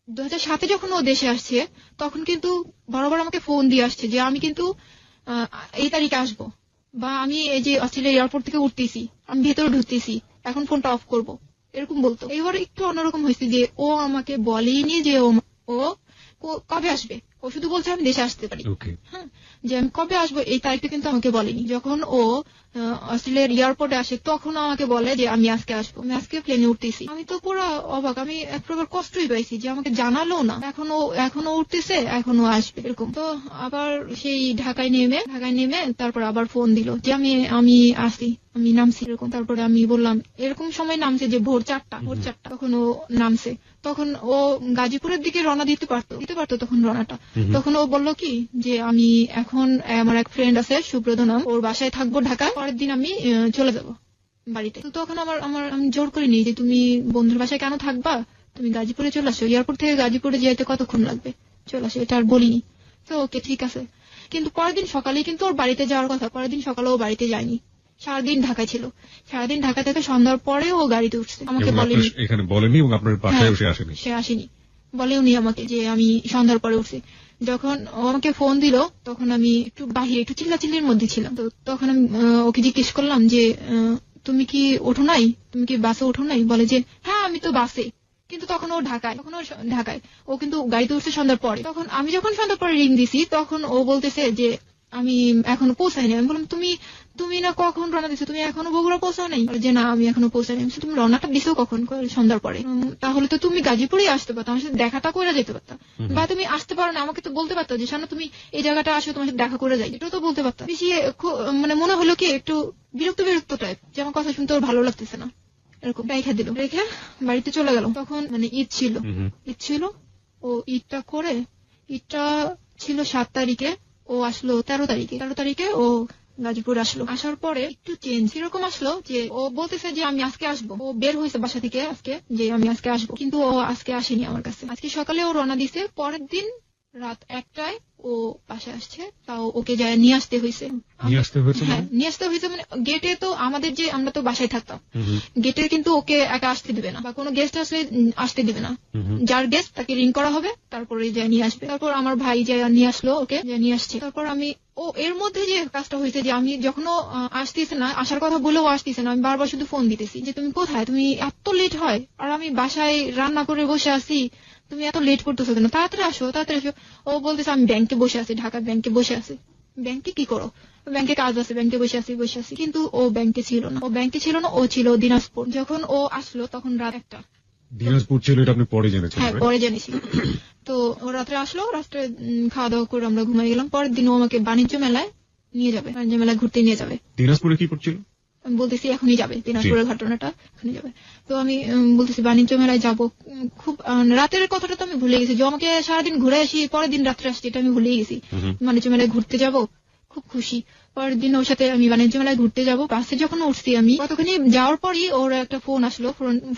2007 যখন ও দেশে আসছে, তখন কিন্তু বরাবর আমাকে ফোন দিয়ে আসছে যে আমি কিন্তু এই তারিখে আসবো, বা আমি এই যে অস্ট্রেলিয়া এয়ারপোর্ট থেকে উঠতেছি, আমি ভেতরে ঢুকতেছি, এখন ফোনটা অফ করব, এরকম বলতো। এইবার একটু অন্যরকম হয়েছে যে ও আমাকে বলেইনি যে ও কবে আসবে, ও শুধু বলছে আমি দেশে আসতে পারি। ওকে। হ্যাঁ, যে আমি কবে আসবো এই তারিখটা কিন্তু আমাকে বলেনি। যখন ও অস্ট্রেলিয়ার এয়ারপোর্টে আসে তখন আমাকে বলে যে আমি আজকে আসবো, আমি আজকে প্লেনে উঠতেছি। আমি তো পুরো অবাক, আমি এক প্রকার কষ্টই পাইছি যে আমাকে জানালো না, এখনো উঠতেছে, এখনো আসবে এরকম। তো আবার সেই ঢাকায় নেমে তারপর আবার ফোন দিল যে আমি আসি, আমি নামছি এরকম। তারপরে আমি বললাম এরকম সময় নামছে যে ভোর 4টা, তখন ও নামছে। তখন ও গাজীপুরের দিকে রওনা দিতে পারতো তখন রওনাটা। তখন ও বলল কি যে আমি এখন আমার এক ফ্রেন্ড আছে সুব্রত নাম, ওর বাসায় থাকবো ঢাকায়, পরের দিন আমি চলে যাব বাড়িতে। তো তখন আমি জোর করিনি যে তুমি বন্ধুর বাসায় কেন থাকবা, তুমি গাজীপুরে চলে আসো, এয়ারপোর্ট থেকে গাজীপুরে যেতে কতক্ষণ লাগবে, চলে আসো, এটা আর বলিনি। তো ওকে ঠিক আছে। কিন্তু পরের দিন সকালেই কিন্তু ওর বাড়িতে যাওয়ার কথা, পরের দিন সকালে ও বাড়িতে যায়নি, সারাদিন ঢাকায় ছিল। সারাদিন ঢাকা থেকে সন্ধ্যার পরে ও গাড়িতে উঠছে, আমাকে বলেনি, এখানে বলেনি এবং আপনার বাসায় সে আসেনি। সে আসেনি, বলেওনি আমাকে যে আমি সন্ধ্যার পরে উঠছি। যখন ও আমাকে ফোন দিল তখন আমি একটু বাহিরে একটু চিল্লাচিল্লির মধ্যে ছিলাম। তো তখন আমি ওকে জিজ্ঞেস করলাম যে তুমি কি ওঠো নাই, তুমি কি বাসে ওঠো নাই? বলে যে হ্যাঁ আমি তো বাসে। কিন্তু তখন ও ঢাকায়, ও কিন্তু গাড়িতে উঠছে সন্ধ্যার পরে। তখন আমি যখন সন্ধ্যার পরে রিং দিছি তখন ও বলতেছে যে আমি এখনো পৌঁছাইনি। আমি বললাম তুমি না কখন রওনা দিছো, তুমি এখনো বগুড়া পৌঁছাও নাই? যে না আমি এখনো পৌঁছাইনি। তুমি রওনাটা দিছো কখন? সন্ধ্যার পরে। তাহলে তো তুমি গাজীপুরেই আসতে পারতো, আমার সাথে দেখাটা করে যেতে পারতা, বা তুমি আসতে পারো না আমাকে তো বলতে পারতো যে শানু তুমি এই জায়গাটা আসো, তোমার সাথে দেখা করে যাই, এটা তো বলতে পারতা। বেশি মানে মনে হলো কি একটু বিরক্ত টাইপ, যে আমার কথা শুনতে ওর ভালো লাগতেছে না, এরকম রেখে দিল, রেখে বাড়িতে চলে গেল। তখন মানে ঈদ ছিল, ও ঈদটা ছিল 7 তারিখে, ও আসলো 13 তারিখে ও গাজীপুর আসলো। আসার পরে একটু চেঞ্জ এরকম আসলো যে ও বলতেছে যে আমি আজকে আসবো, ও বের হয়েছে বাসা থেকে আজকে যে আমি আজকে আসবো, কিন্তু ও আজকে আসেনি আমার কাছে। আজকে সকালে ও রওনা দিছে, পরের দিন রাত 1টায় ও বাসায় আসছে, তাও ওকে যায় নিয়ে আসতে হয়েছে। হ্যাঁ, নিয়ে আসতে হয়েছে মানে গেটে তো আমাদের যে আমরা তো বাসায় থাকতাম, গেটে কিন্তু ওকে একা আসতে দিবে না, বা কোনো গেস্ট আসলে আসতে দিবে না। যার গেস্ট তাকে রিং করা হবে, তারপরে যায় নিয়ে আসবে। তারপর আমার ভাই যায় নিয়ে আসলো, ওকে নিয়ে আসছে। তারপর এর মধ্যে যে কাজটা হয়েছে যে আমি যখন আসতেছে না, আসার কথা বলেও আসতেছে না, আমি বারবার শুধু ফোন দিতেছি যে তুমি কোথায়, তুমি এত লেট হয়, আর আমি বাসায় রান্না করে বসে আছি, তুমি এত লেট করতেছো কেন, তাড়াতাড়ি আসো। ও বলতেছে আমি ব্যাংকে বসে আছি, ঢাকার ব্যাংকে বসে আছি। ব্যাংকে কি করো? ব্যাংকে কাজ আছে, ব্যাংকে বসে আছি। কিন্তু ও ব্যাংকে ছিল না, ও ছিল দিনাজপুর। যখন ও আসলো তখন রাত 1টা। দিনাজপুর ছিল, এটা আপনি পরে জেনেছেন? হ্যাঁ, পরে জেনেছি। তো ও রাত্রে আসলো, রাত্রে খাওয়া দাওয়া করে আমরা ঘুমাই গেলাম। পরের দিন ও আমাকে বাণিজ্য মেলায় ঘুরতে নিয়ে যাবে। দিনাজপুরে কি করছিল? আমি বলতেছি এখনই যাবে, দিনাজপুরের ঘটনাটা এখনই যাবে। তো আমি বলতেছি বাণিজ্য মেলায় যাবো। খুব রাতের কথাটা তো আমি ভুলে গেছি, যে আমাকে সারাদিন ঘুরে আসি, পরের দিন রাত্রে আসছি, এটা আমি ভুলে গেছি। বাণিজ্য মেলায় ঘুরতে যাব, খুব খুশি। পরের দিন ওর সাথে আমি বাণিজ্য মেলায় ঘুরতে যাব। বাসে যখন উঠছি আমি, কতখানি যাওয়ার পরই ওর একটা ফোন আসলো।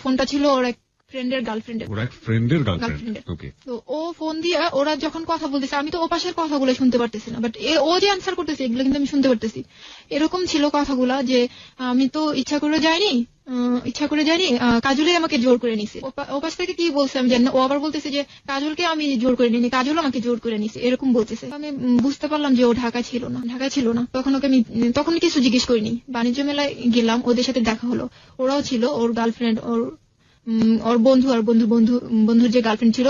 ফোনটা ছিল ওর এক ফ্রেন্ডের গার্লফ্রেন্ডের। তো ও ফোন দিয়ে ওরা যখন কথা বলতেছে, আমি তো ও পাশের কথাগুলো শুনতে পারতেছি না, বাট ও যে অ্যান্সার করতেছে এগুলো কিন্তু আমি শুনতে পারতেছি। এরকম ছিল কথাগুলা যে আমি তো ইচ্ছা করে যাইনি, কাজলে আমাকে জোর করে নিছে। ও পাশ থেকে কি বলছে আমি জানি না। ও আবার বলতেছে যে কাজলকে আমি জোর করে নিনি, কাজল আমাকে জোর করে নিছে, এরকম বলতেছে। আমি বুঝতে পারলাম যে ও ঢাকায় ছিল না। তখন ওকে আমি কিছু জিজ্ঞেস করিনি। বাণিজ্য মেলায় গেলাম, ওদের সাথে দেখা হলো, ওরাও ছিল, ওর গার্লফ্রেন্ড, ওর বন্ধু আর বন্ধুর যে গার্লফ্রেন্ড ছিল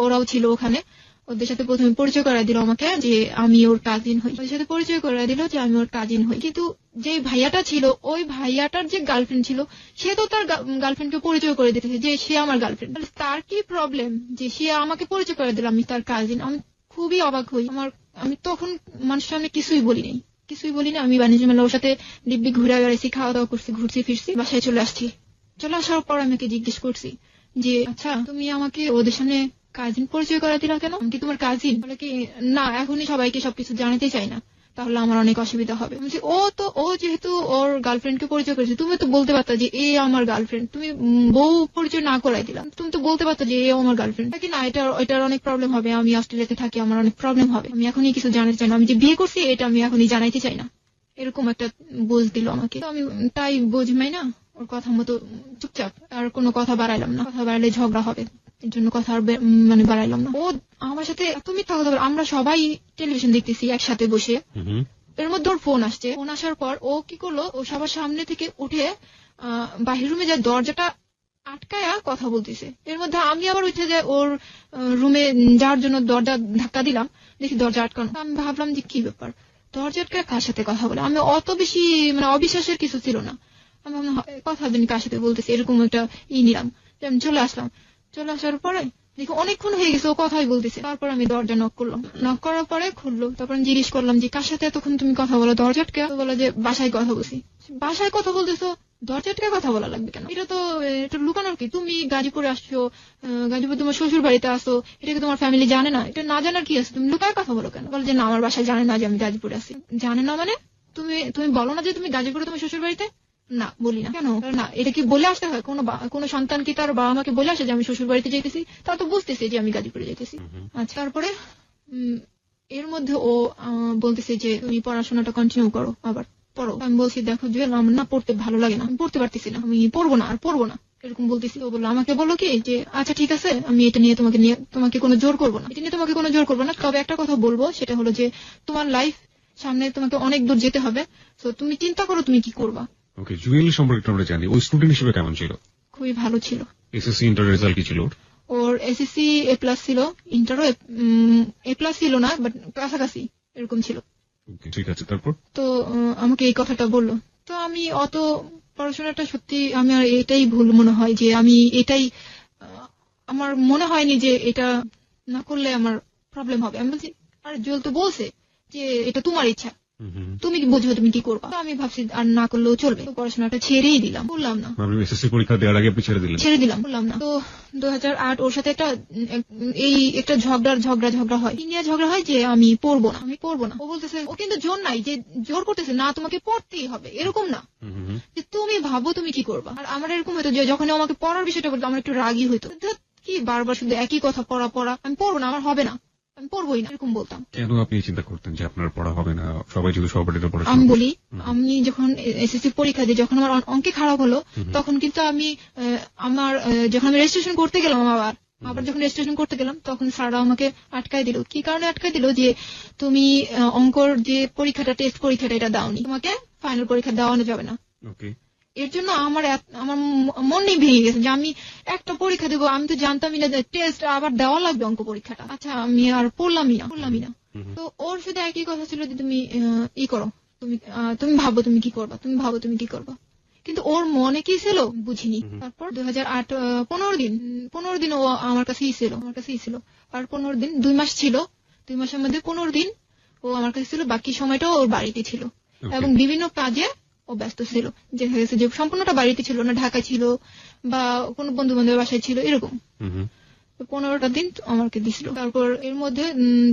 ওরাও ছিল ওখানে। ওদের সাথে প্রথমে পরিচয় করাই দিল আমাকে যে আমি ওর কাজিন হই। ওদের সাথে পরিচয় করাই দিল যে আমি ওর কাজিন হই। কিন্তু যে ভাইয়াটা ছিল, ওই ভাইয়াটার যে গার্লফ্রেন্ড ছিল, সে তো তার গার্লফ্রেন্ডকে পরিচয় করে দিতেছে যে সে আমার গার্লফ্রেন্ড। তার কি প্রবলেম যে সে আমাকে পরিচয় করে দিল আমি তার কাজিন? আমি খুবই অবাক হই। আমি তখন মানুষের সামনে কিছুই বলি নাই। আমি বাণিজ্য মেলা ওর সাথে দিব্যি ঘুরে বেড়াইছি, খাওয়া দাওয়া করছি, ঘুরছি ফিরছি, বাসায় চলে আসার পর আমাকে জিজ্ঞেস করছি যে আচ্ছা তুমি আমাকে ওদের সামনে কাজিন পরিচয় করা দিলা কেন? আমি কি তোমার কাজিন? বলে কি না, এখনই সবাইকে সবকিছু জানাতে চাই না, তাহলে আমার অনেক অসুবিধা হবে। ও যেহেতু ওর গার্লফ্রেন্ডকে পরিচয় করেছে, তুমি তো বলতে পারতা যে এ আমার গার্লফ্রেন্ড। তুমি বউ পরিচয় না করাই দিলাম, তুমি তো বলতে পারতো যে এ আমার গার্লফ্রেন্ড। নাকি না, এটার অনেক প্রবলেম হবে, আমি অস্ট্রেলিয়াতে থাকি, আমার অনেক প্রবলেম হবে, আমি এখনই কিছু জানাতে চাই না, আমি যে বিয়ে করছি এটা আমি এখনই জানাইতে চাই না, এরকম একটা বোঝ দিল আমাকে। তো আমি তাই বোঝমাই না, ওর কথা মতো চুপচাপ আর কোনো কথা বাড়াইলাম না। কথা বাড়ালে ঝগড়া হবে, এর জন্য কথা আর বাড়াইলাম না। ও আমার সাথে এত মিথ্যা কথা বলে। আমরা সবাই টেলিভিশন দেখতেছি একসাথে বসে, এর মধ্যে ওর ফোন আসছে। ফোন আসার পর ও কি করলো, ও সবার সামনে থেকে উঠে বাহির রুমে যায়, দরজাটা আটকায়া কথা বলতেছে। এর মধ্যে আমি আবার উঠে যে ওর রুমে যাওয়ার জন্য দরজা ধাক্কা দিলাম, দেখি দরজা আটকানো। আমি ভাবলাম যে কি ব্যাপার, দরজা আটকায় কার সাথে কথা বলে। আমি অত বেশি মানে অবিশ্বাসের কিছু ছিল না। আমি ভাবলাম কথা জানি কার সাথে বলতেছে, এরকম একটা নিলাম। আমি চলে আসলাম। চলে আসার পরে দেখি অনেকক্ষণ হয়ে গেছে ও কথাই বলতেছে। তারপর আমি দরজা নক করলাম। নক করার পরে খুললো। তারপর আমি জিজ্ঞেস করলাম যে কার সাথে এতক্ষণ তুমি কথা বলো, দরজা আটকে? বলো যে বাসায় কথা বলছি। বাসায় কথা বলতেছো, দরজা আটকে কথা বলা লাগবে কেন? এটা তো এটা লুকানোর কি? তুমি গাজীপুরে আসছো, গাজীপুর তোমার শ্বশুর বাড়িতে আসো, এটাকে তোমার ফ্যামিলি জানে না? এটা না জানার কি আছে? তুমি লুকায় কথা বলো কেন? বলে যে না, আমার বাসায় জানে না যে আমি গাজীপুরে আছি। জানে না মানে তুমি তুমি বলো না যে তুমি গাজীপুরে তোমার শ্বশুর বাড়িতে? না, বলি না। কেন? না, এটা কি বলে আসতে হয়? কোনো সন্তান কি তার বাবা মাকে বলে আসে যে আমি শ্বশুর বাড়িতে যেতেছি? তারা তো বুঝতেছে যে আমি গাজীপুরে যেতেছি। আচ্ছা, তারপরে এর মধ্যে ও বলতেছে যে তুমি পড়াশোনাটা কন্টিনিউ করো, আবার পড়ো। আমি বলছি দেখো জুয়েল, আমার না পড়তে ভালো লাগে না, আমি পড়তে পারতেছি না, আমি পড়বো না, আর পড়বো না, এরকম বলতেছি। ও বললো আমাকে বলো কি যে আচ্ছা ঠিক আছে, আমি এটা নিয়ে তোমাকে কোনো জোর করবো না, এটা নিয়ে তোমাকে কোনো জোর করবো না, তবে একটা কথা বলবো, সেটা হলো যে তোমার লাইফ সামনে তোমাকে অনেক দূর যেতে হবে, তো তুমি চিন্তা করো তুমি কি করবা। ওকে, জুয়েল সম্পর্কে আমরা জানি, ওই স্টুডেন্ট হিসেবে কেমন ছিল? খুবই ভালো ছিল। এসএসসি ইন্টার রেজাল্ট কি ছিল? ওর এসএসসি এ প্লাস ছিল, ইন্টারও এ প্লাস ছিল না, বাট কাছাকাছি এরকম ছিল। ঠিক আছে, তারপর? তো আমাকে এই কথাটা বললো। তো আমি অত পড়াশোনাটা সত্যি আমার এটাই ভুল মনে হয়, যে আমি এটাই আমার মনে হয়নি যে এটা না করলে আমার প্রবলেম হবে। আমি বলছি আর জুয়েল তো বলছে যে এটা তোমার ইচ্ছা, তুমি কি বুঝবে তুমি কি করবা। তো আমি ভাবছি আর না করলেও চলবে, তো পড়াশোনাটা ছেড়েই দিলাম, বললাম না। এসএসসি পরীক্ষা দেওয়ার আগে আপনি ছেড়ে দিলাম, বললাম না। তো 2008 ওর সাথে একটা ঝগড়া হয়, কি নিয়ে ঝগড়া হয় যে আমি পড়বো না। ও বলতেছে, ও কিন্তু জোর নাই যে জোর করতেছে না তোমাকে পড়তেই হবে, এরকম না, যে তুমি ভাবো তুমি কি করবা। আর আমার এরকম হতো যে যখন আমাকে পড়ার বিষয়টা বলতো আমার একটু রাগই হইতো, কি বারবার শুধু একই কথা, পড়া, আমি পড়বো না, আমার হবে না, আমি পড়বোই না, এরকম বলতাম। কেন আপনি চিন্তা করতেন যে আপনার পড়া হবে না? সবাই যদি সবার পড়া, আমি বলি, আমি যখন এসএসসি পরীক্ষা দিই, যখন আমার অঙ্কে খারাপ হলো, তখন কিন্তু আমি যখন আমি রেজিস্ট্রেশন করতে গেলাম, আবার যখন রেজিস্ট্রেশন করতে গেলাম, তখন স্যাররা আমাকে আটকায় দিল। কি কারণে আটকায় দিল? যে তুমি অঙ্কর যে পরীক্ষাটা, টেস্ট পরীক্ষাটা, এটা দাওনি, তোমাকে ফাইনাল পরীক্ষা দেওয়ানো যাবে না। এর জন্য আমার মনই ভেঙে গেছে যে আমি একটা পরীক্ষা দেবো, আমি তো জানতামই না যে টেস্ট আবার দেওয়া লাগবে অঙ্ক পরীক্ষাটা। আচ্ছা, আমি আর পড়লামই না। তো ওর সাথে একই কথা ছিল যে তুমি করো, তুমি ভাবো তুমি কি করবা, কিন্তু ওর মনে কি ছিল বুঝিনি। তারপর 2008 15 দিন ও আমার কাছেই ছিল, আর 15 দিন 2 মাস ছিল, 2 মাসের মধ্যে 15 দিন ও আমার কাছে ছিল, বাকি সময়টা ওর বাড়িতে ছিল, এবং বিভিন্ন কাজে ও ব্যস্ত ছিল, যে হয়েছে যে সম্পূর্ণটা বাড়িতে ছিল না, ঢাকায় ছিল বা কোনো বন্ধু বান্ধবের বাসায় ছিল, এরকম। 15টা দিন আমাকে দিছিল। তারপর এর মধ্যে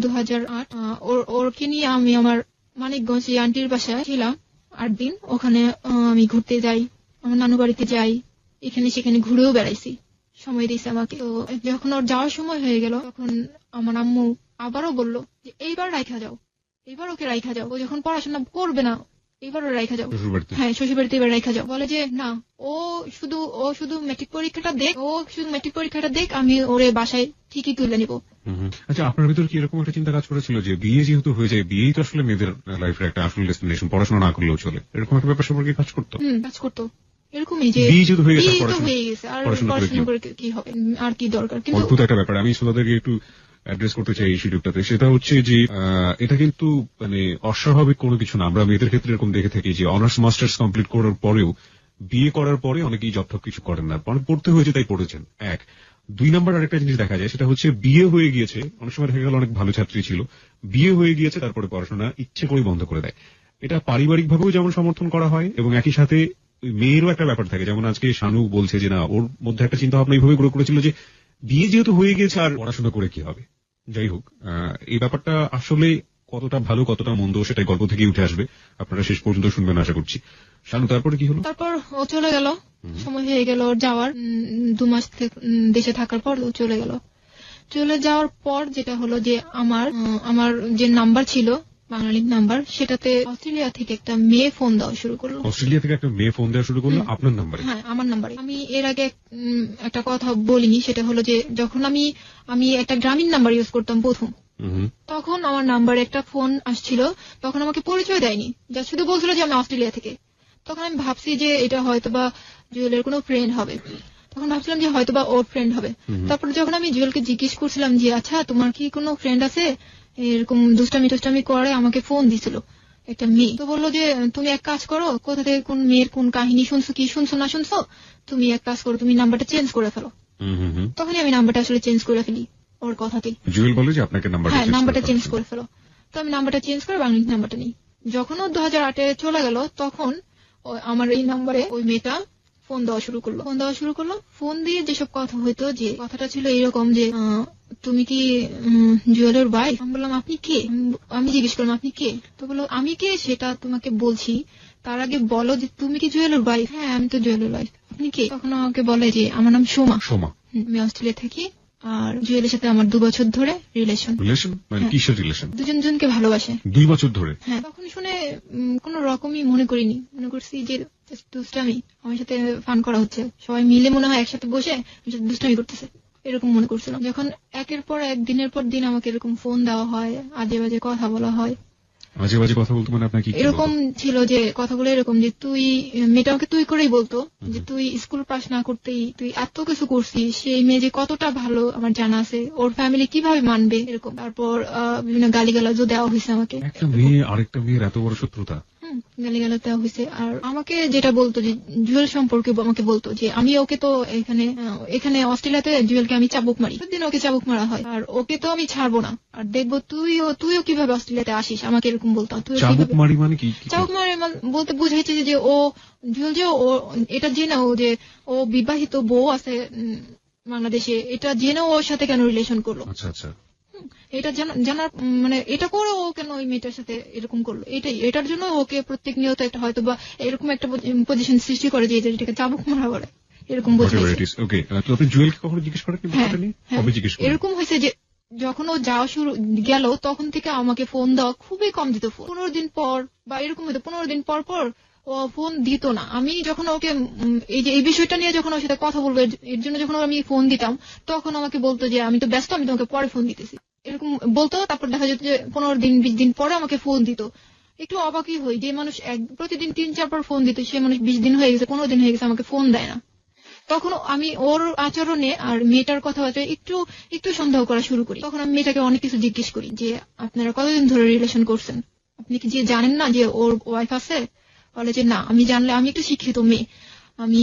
2008 ওরকে নিয়ে আমি আমার মানিকগঞ্জ আন্টির বাসায় ছিলাম 8 দিন। ওখানে আমি ঘুরতে যাই, আমার নানু বাড়িতে যাই, এখানে সেখানে ঘুরেও বেড়াইছি, সময় দিয়েছে আমাকে। তো যখন ওর যাওয়ার সময় হয়ে গেল, তখন আমার আম্মু আবারও বলল যে এইবার ওকে রাইখা যাও, ও যখন পড়াশোনা করবে না, এবার রাইখা যাও। হ্যাঁ, শ্বশুর বাড়িতে এবার রাইখা যাও। বলে যে না, ও শুধু মেট্রিক পরীক্ষাটা দেখ, আমি ওরে বাসায় ঠিকই তুলে নিব। আচ্ছা, আপনার ভিতর কি এরকম একটা চিন্তা কাজ করেছিল যে বিয়ে যেহেতু হয়ে যায়, বিয়েই তো আসলে মেয়েদের লাইফের একটা আসল ডেস্টিনেশন, পড়াশোনা না করলেও চলে, এরকম একটা ব্যাপার সম্পর্কে কাজ করতো? এরকমই যে বিয়ে যেহেতু হয়ে গেছে, আর পড়াশোনা করে কি হবে, আর কি দরকার। কিন্তু অদ্ভুত একটা ব্যাপার, আমি শ্রোতাদেরকে একটু অ্যাড্রেস করতে চাই এই সুযোগটাতে। সেটা হচ্ছে যে এটা কিন্তু মানে অস্বাভাবিক কোনো কিছু না। আমরা মেয়েদের ক্ষেত্রে এরকম দেখে থাকি যে অনার্স মাস্টার্স কমপ্লিট করার পরেও, বিয়ে করার পরে অনেকেই জব টব কিছু করেন না, পড়তে হয়েছে তাই পড়েছেন। 2 নাম্বার আরেকটা জিনিস দেখা যায়, সেটা হচ্ছে বিয়ে হয়ে গিয়েছে, অনেক সময় দেখা গেল অনেক ভালো ছাত্রী ছিল, বিয়ে হয়ে গিয়েছে, তারপরে পড়াশোনা ইচ্ছে করে বন্ধ করে দেয়। এটা পারিবারিক ভাবেও যেমন সমর্থন করা হয়, এবং একই সাথে মেয়েরও একটা ব্যাপার থাকে। যেমন আজকে শানু বলছে যে না, ওর মধ্যে একটা চিন্তা ভাবনা এইভাবে গড়ে করেছিল যে বিয়ে যেহেতু হয়ে গিয়েছে আর পড়াশোনা করে কি হবে। যাই হোক, এই ব্যাপারটা আসলে কতটা ভালো কতটা মন্দ সেটাই গল্প থেকে উঠে আসবে, আপনারা শেষ পর্যন্ত শুনবেন আশা করছি। শানু, তারপরে কি হলো? তারপর ও চলে গেল, সময় হয়ে গেল ওর যাওয়ার। 2 মাস দেশে থাকার পর ও চলে যাওয়ার পর যেটা হলো যে আমার যে নাম্বার ছিল, বাঙালি নাম্বার, সেটাতে অস্ট্রেলিয়া থেকে একটা মেয়ে ফোন দেওয়া শুরু করলো। আপনার নাম্বারে? হ্যাঁ, আমার নাম্বারে। আমি এর আগে একটা কথা বলিনি, সেটা হলো যে যখন আমি একটা গ্রামীণ নাম্বার ইউজ করতাম প্রথম, তখন আমার নাম্বারে একটা ফোন আসছিল, তখন আমাকে পরিচয় দেয়নি, যা শুধু বলছিল যে আমি অস্ট্রেলিয়া থেকে। তখন আমি ভাবছি যে এটা হয়তো বা জুয়েলের কোনো ফ্রেন্ড হবে। তখন ভাবছিলাম যে হয়তো বা ওর ফ্রেন্ড হবে। তারপর যখন আমি জুয়েলকে জিজ্ঞেস করছিলাম যে আচ্ছা তোমার কি কোনো ফ্রেন্ড আছে এরকম দুষ্টামি করে, আমাকে ফোন দিছিল একটা মেয়ে। তো বললো যে তুমি এক কাজ করো, কোথা থেকে কোন মেয়ের কোন কাহিনী শুনছো, কি শুনছো না শুনছো, তুমি এক কাজ করো, তুমি নাম্বারটা চেঞ্জ করে ফেলো। তখনই আমি নাম্বারটা আসলে চেঞ্জ করে ফেলি ওর কথাতেই। জুয়েল বলে যে আপনাকে নাম্বারটা চেঞ্জ করে ফেলো। তো আমি নাম্বারটা চেঞ্জ করে বাংলাদেশ নাম্বারটা নিই। যখন ও 2008-এ চলে গেল তখন আমার এই নাম্বারে ওই মেয়েটা ফোন দেওয়া শুরু করলো। ফোন দিয়ে যেসব কথা হইতো, যে কথাটা ছিল এরকম যে তুমি কি জুয়েলের ওয়াইফ? আমি বললাম আপনি কে? আমি জিজ্ঞেস করলাম আপনি কে? তো বললো আমি কে সেটা তোমাকে বলছি, তার আগে বলো যে তুমি কি জুয়েলের ওয়াইফ? হ্যাঁ আমি তো জুয়েলের ওয়াইফ। আপনি কে? তখন আমাকে বলে যে আমার নাম সোমা। আমি অস্ট্রেলিয়া থাকি, আর জুয়েলের সাথে আমার 2 বছর ধরে রিলেশন। মানে কিসের রিলেশন? দুজনকে ভালোবাসে 2 বছর ধরে। হ্যাঁ। তখন শুনে কোন রকমই মনে করিনি, মনে করছি যে দুষ্টামি, আমার সাথে ফান করা হচ্ছে, সবাই মিলে মনে হয় একসাথে বসে দুষ্টামি করতেছে, এরকম মনে করছিলাম। যখন একের পর এক দিনের পর দিন আমাকে এরকম ফোন দেওয়া হয়, আজে বাজে কথা বলা হয়। আজে বাজে কথা বলতো মানে আপনাকে এরকম ছিল যে কথাগুলো এরকম যে তুই, মেয়েটা আমাকে তুই করেই বলতো যে তুই স্কুল পাস না করতেই তুই এত কিছু করছিস, সেই মেয়ে যে কতটা ভালো আমার জানা আছে, ওর ফ্যামিলি কিভাবে মানবে, এরকম। তারপর বিভিন্ন গালিগালাজও দেওয়া হয়েছে আমাকে। একটা মেয়ে আরেকটা মেয়ের এত বড় শত্রুতা? গালিগালাজ দেওয়া হয়েছে। আর আমাকে যেটা বলতো যে জুয়েল সম্পর্কে আমাকে বলতো যে আমি ওকে তো এখানে অস্ট্রেলিয়াতে জুয়েলকে আমি চাবুক মারি, প্রতিদিন ওকে চাবুক মারা হয়, আর ওকে তো আমি ছাড়বো না, আর দেখবো তুইও কিভাবে অস্ট্রেলিয়াতে আসিস, আমাকে এরকম বলতো। চাবুক মারি মানে কি? চাবুক মারি বলতে বুঝাইছে যে ও জুয়েল যে ও এটা জেনেও যে ও বিবাহিত বউ আছে বাংলাদেশে, এটা জেনেও ওর সাথে কেন রিলেশন করলো। আচ্ছা। এটা জানার মানে এটা করে ও কেন ওই মেয়েটার সাথে এরকম করলো, এটার জন্য ওকে প্রত্যেক নিয়ত একটা হয়তো বা এরকম একটা পজিশন সৃষ্টি করে যে এটাকে চাবুক মারা বলে, এরকম এরকম হয়েছে। যে যখন ও যাওয়া শুরু গেল তখন থেকে আমাকে ফোন দেওয়া খুবই কম দিত। 15 দিন পর বা এরকম হতো, 15 দিন পর ও ফোন দিত না। আমি যখন ওকে এই বিষয়টা নিয়ে যখন ওর সাথে কথা বলবো, এর জন্য যখন আমি ফোন দিতাম, তখন আমাকে বলতো যে আমি তো ব্যস্ত, আমি তোমাকে পরে ফোন দিতেছি, এরকম বলতো। তারপর দেখা যেত যে 15 দিন 20 দিন পরে আমাকে ফোন দিত। একটু অবাকই হই যে মানুষ প্রতিদিন 3-4 বার ফোন দিত, সে মানুষ 20 দিন হয়ে গেছে, 15 দিন হয়ে গেছে, আমাকে ফোন দেয় না। তখন আমি ওর আচরণে আর মেয়েটার কথাবার্তা একটু সন্দেহ করা শুরু করি। তখন আমি মেয়েটাকে অনেক কিছু জিজ্ঞেস করি যে আপনারা কতদিন ধরে রিলেশন করছেন, আপনি কি যে জানেন না যে ওর ওয়াইফ আছে? বলে যে না, আমি জানলে, আমি একটু শিক্ষিত মেয়ে, আমি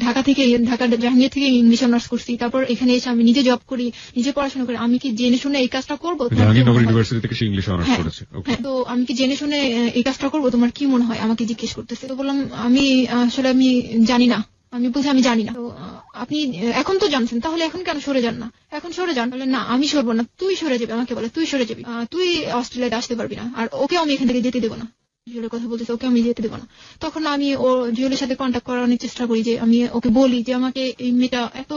ঢাকা জাহাঙ্গীর থেকে ইংলিশ অনার্স করছি, তারপর এখানে এসে আমি নিজে জব করি, নিজে পড়াশোনা করি, আমি কি জেনে শুনে এই কাজটা করবো? তো আমি কি জেনে শুনে এই কাজটা করবো, তোমার কি মনে হয়? আমাকে জিজ্ঞেস করতেছে। তো বললাম আমি জানি না। আমি বলছি আমি জানি না। তো আপনি এখন তো জানছেন, তাহলে এখন কেন সরে যান না? এখন সরে যান। বলে না আমি সরবো না, তুই সরে যাবি। আমাকে বলে তুই সরে যাবি, তুই অস্ট্রেলিয়াতে আসতে পারবি না, আর ওকে আমি এখান থেকে যেতে দেবো না। জুয়েলের কথা বলতেছে, ওকে আমি যেতে দেবো না। তখন আমি ও জুয়েলের সাথে কন্ট্যাক্ট করার অনেক চেষ্টা করি, যে আমি ওকে বলি যে আমাকে এই মেয়েটা এত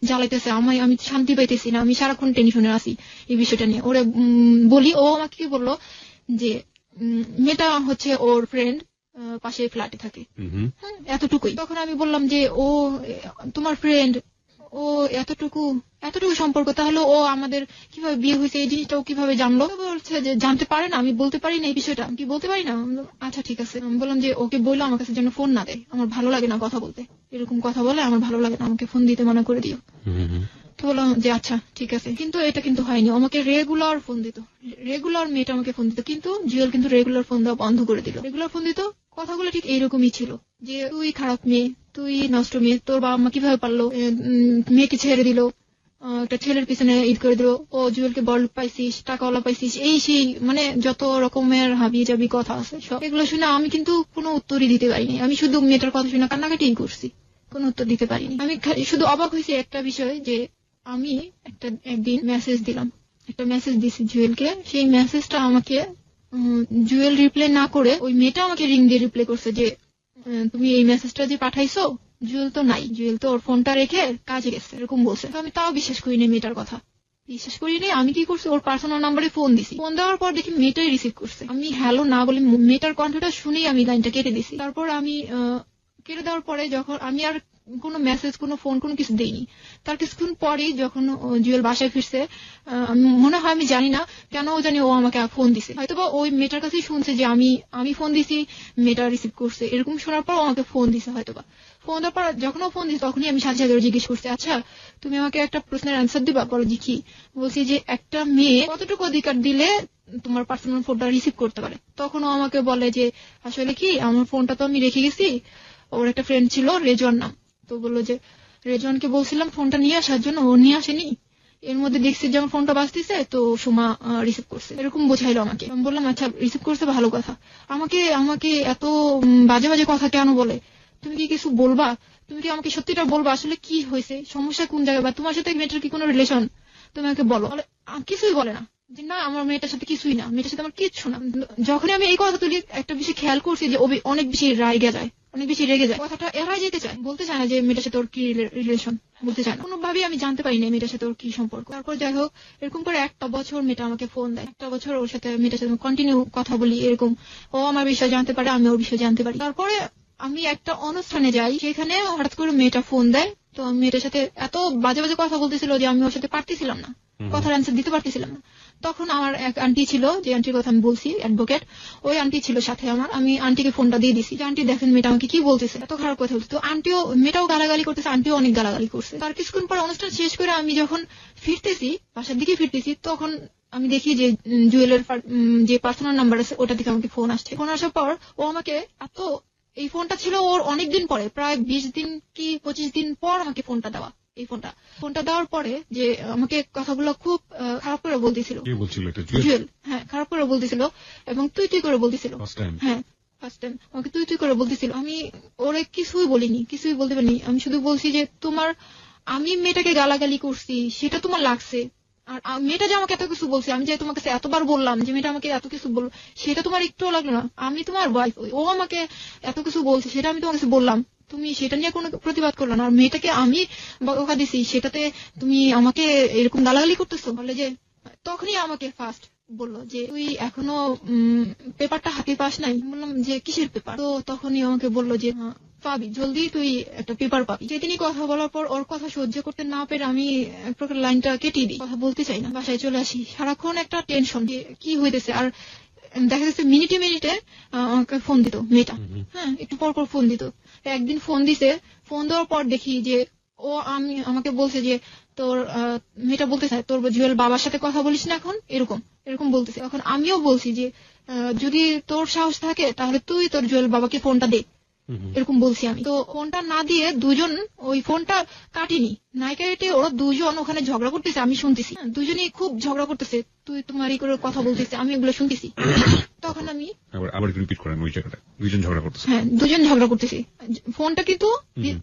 জ্বালাইতেছে, আমি শান্তি পাইতেছি না, আমি সারাক্ষণ টেনশনে আছি এই বিষয়টা নিয়ে। ওরে বলি, ও আমাকে কি বললো যে মেয়েটা হচ্ছে ওর ফ্রেন্ড, পাশে ফ্ল্যাটে থাকে, এতটুকুই। তখন আমি বললাম যে ও তোমার ফ্রেন্ড, ও এতটুকু সম্পর্ক, তাহলে ও আমাদের কিভাবে বিয়ে হয়েছে এই জিনিসটা ও কিভাবে জানলো? বলছে যে জানতে পারে না, আমি বলতে পারি না এই বিষয়টা, কি বলতে পারি না। আচ্ছা ঠিক আছে। আমি বললাম যে ওকে বললো আমার কাছে যেন ফোন না দেয়, আমার ভালো লাগে না কথা বলতে, এরকম কথা বলে আমার ভালো লাগে না, আমাকে ফোন দিতে মানা করে দিও। তো বললাম যে আচ্ছা ঠিক আছে। কিন্তু এটা কিন্তু হয়নি, আমাকে রেগুলার ফোন দিত, রেগুলার মেয়েটা আমাকে ফোন দিত, কিন্তু জুয়েল কিন্তু রেগুলার ফোন দেওয়া বন্ধ করে দিল। রেগুলার ফোন দিত, কথাগুলো ঠিক এইরকমই ছিল যে তুই খারাপ মেয়ে, তুই নষ্ট মেয়ে, তোর বাবা মা কিভাবে পারলো, মেয়েকে ছেড়ে দিল, একটা ছেলের পিছনে ঈদ করে দিল, ও জুয়েলকে বড় পাইছিস, টাকাওয়ালা পাইছিস, এই সেই মানে যত রকমের হাবি জাবি কথা আছে সব। এগুলো শুনে আমি কিন্তু কোনো উত্তরই দিতে পারিনি। আমি শুধু মেয়েটার কথা শুনে কান্নাকাটিই করছি, কোনো উত্তর দিতে পারিনি। আমি শুধু অবাক হয়েছি একটা বিষয়, যে আমি একদিন মেসেজ দিলাম, একটা মেসেজ দিছি জুয়েলকে, সেই মেসেজটা আমাকে জুয়েল রিপ্লাই না করে ওই মেয়েটা আমাকে রিং দিয়ে রিপ্লাই করছে যে তুমি এই মেসেজটা যে পাঠাইছো, জুয়েল তো নাই, জুয়েল তো ওর ফোনটা রেখে কাজে গেছে, এরকম বলছে। তো আমি তাও বিশ্বাস করিনি, মেয়েটার কথা বিশ্বাস করিনি। আমি কি করছি, ওর পার্সোনাল নাম্বারে ফোন দিছি, ফোন দেওয়ার পর দেখি মেয়েটাই রিসিভ করছে। আমি হ্যালো না বলে মেয়েটার কণ্ঠটা শুনেই আমি লাইনটা কেটে দিছি। তারপর আমি কেটে দেওয়ার পরে যখন আমি আর কোনো মেসেজ, কোনো ফোন, কোনো কিছু দেইনি। তার কিছুক্ষণ পরেই যখন জুয়েল বাসায় ফিরছে, মনে হয় আমি জানি না কেন জানি ও আমাকে ফোন দিছে, হয়তোবা ওই মেয়েটার কাছেই শুনছে যে আমি ফোন দিছি, মেয়েটা রিসিভ করছে, এরকম শোনার পর আমাকে ফোন দিছে হয়তোবা। ফোন দেওয়ার পর যখন ও ফোন দিছে তখনই আমি সাথে সাথে জিজ্ঞেস করছি, আচ্ছা তুমি আমাকে একটা প্রশ্নের অ্যান্সার দিবা? বলো যে কি? বলছি যে একটা মেয়ে কতটুকু অধিকার দিলে তোমার পার্সোনাল ফোনটা রিসিভ করতে পারে? তখন ও আমাকে বলে যে আসলে কি, আমার ফোনটা তো আমি রেখে গেছি, ওর একটা ফ্রেন্ড ছিল রেজওয়ান নাম, তো বললো যে রেজওয়ানকে বলছিলাম ফোনটা নিয়ে আসার জন্য, ও নিয়ে আসেনি, এর মধ্যে দেখছি যে আমার ফোনটা বাজতেছে, তো সুমা রিসিভ করছে, এরকম বোঝাইলো আমাকে। আমি বললাম আচ্ছা রিসিভ করছে ভালো কথা, আমাকে এত বাজে বাজে কথা কেন বলে? তুমি কি কিছু বলবা? তুমি কি আমাকে সত্যিটা বলবা আসলে কি হয়েছে, সমস্যা কোন জায়গায়, বা তোমার সাথে মেয়েটার কি কোনো রিলেশন, তুমি আমাকে বলো। কিছুই বলে না, যে না আমার মেয়েটার সাথে কিছুই না, মেয়েটার সাথে আমার কিচ্ছু না। যখনই আমি এই কথা তুলি একটা বিষয় খেয়াল করছি যে অনেক বেশি রেগে যায়, কথাটা এড়াই যেতে চায়, বলতে চায় না যে মেয়েটার সাথে ওর কি রিলেশন, বলতে চায় না। কোনোভাবেই আমি জানতে পারি না মেয়েটার সাথে ওর কি সম্পর্ক। তারপর যাই হোক, এরকম করে 1টা বছর মেয়েটা আমাকে ফোন দেয়, 1টা বছর ওর সাথে মেয়েটার সাথে কন্টিনিউ কথা বলি, এরকম ও আমার বিষয় জানতে পারে, আমি ওর বিষয় জানতে পারি। তারপরে আমি একটা অনুষ্ঠানে যাই, সেখানে হঠাৎ করে মেয়েটা ফোন দেয়, তো আমি মেয়েটার সাথে এত বাজে বাজে কথা বলতেছিল যে আমি ওর সাথে পারতেছিলাম না, কথার অ্যান্সার দিতে পারতেছিলাম না। তখন আমার এক আন্টি ছিল, যে আন্টির কথা আমি বলছি, অ্যাডভোকেট, ওই আন্টি ছিল সাথে আমার। আমি আন্টিকে ফোনটা দিয়ে দিছি যে আন্টি দেখেন মেয়েটা আমাকে কি বলতেছে, এত খারাপ কথা বলছে। তো আন্টিও, মেয়েটাও গালাগালি করতেছে, আন্টিও অনেক গালাগালি করছে। তার কিছুক্ষণ পর অনুষ্ঠান শেষ করে আমি যখন ফিরতেছি, বাসার দিকে ফিরতেছি, তখন আমি দেখি যে জুয়েলের যে পার্সোনাল নাম্বার আছে ওটা থেকে আমাকে ফোন আসছে। ফোন আসার পর ও আমাকে এত, এই ফোনটা ছিল ওর অনেকদিন পরে, প্রায় 20 দিন কি 25 দিন পর আমাকে ফোনটা দেওয়া। এই ফোনটা দেওয়ার পরে যে আমাকে কথাগুলো খুব খারাপ করে বলতেছিল। জুয়েল, হ্যাঁ, খারাপ করে বলতেছিল এবং তুই করে বলতেছিল। হ্যাঁ, ফার্স্ট টাইম আমাকে তুই করে বলতেছিল। আমি ওরে কিছুই বলিনি, কিছুই বলতে পারিনি। আমি শুধু বলছি যে আমি মেয়েটাকে গালাগালি করছি সেটা তোমার লাগছে, আর মেয়েটা যে আমাকে এত কিছু বলছে, আমি যে তোমার কাছে এতবার বললাম যে মেয়েটা আমাকে এত কিছু বললো, সেটা তোমার একটুও লাগলো না? আমি তোমার ওয়াইফ, ও আমাকে এত কিছু বলছে, সেটা আমি তোমার কাছে বললাম, তুমি সেটা নিয়ে কোনো প্রতিবাদ করলো না। আর মেয়েটাকে আমি বকা দিছি, সেটাতে তুমি আমাকে এরকম গালাগালি করতেছো। বলে যে, তখনই আমাকে ফার্স্ট বললো যে তুই এখনো পেপারটা হাতে পাস নাই। বললাম যে কিসের পেপার? তো তখনই আমাকে বললো যে পাবি, জলদি তুই একটা পেপার পাবি। যেদিনই কথা বলার পর ওর কথা সহ্য করতে না পেরে আমি এক প্রকার লাইনটা কেটে দিই, কথা বলতে চাই না, বাসায় চলে আসি। সারাক্ষণ একটা টেনশন যে কি হইতেছে। আর দেখা যাচ্ছে মিনিটে মিনিটে আমাকে ফোন দিত মেয়েটা, হ্যাঁ, একটু পর পর ফোন দিত। একদিন ফোন দিছে, ফোন দেওয়ার পর দেখি যে ও আমাকে বলছে যে তোর মেয়েটা বলতেছে তোর জুয়েল বাবার সাথে কথা বলিস না এখন, এরকম বলতেছে। এখন আমিও বলছি যে যদি তোর সাহস থাকে তাহলে তুই তোর জুয়েল বাবাকে ফোনটা দে, এরকম বলছি আমি। তো ফোনটা না দিয়ে দুজন, ওই ফোনটা কাটিনি, নায়িকা রেটে ওরা দুজন ওখানে ঝগড়া করতেছে, আমি শুনতেছি। দুজনেই খুব ঝগড়া করতেছে, তুই তোমার এই করে কথা বলতেছে, আমি এগুলো শুনতেছি। তখন আমি আবার রিপিট করেন ওই জায়গাটা, দুজন ঝগড়া করতেছে। হ্যাঁ, দুজন ঝগড়া করতেছে, ফোনটা কিন্তু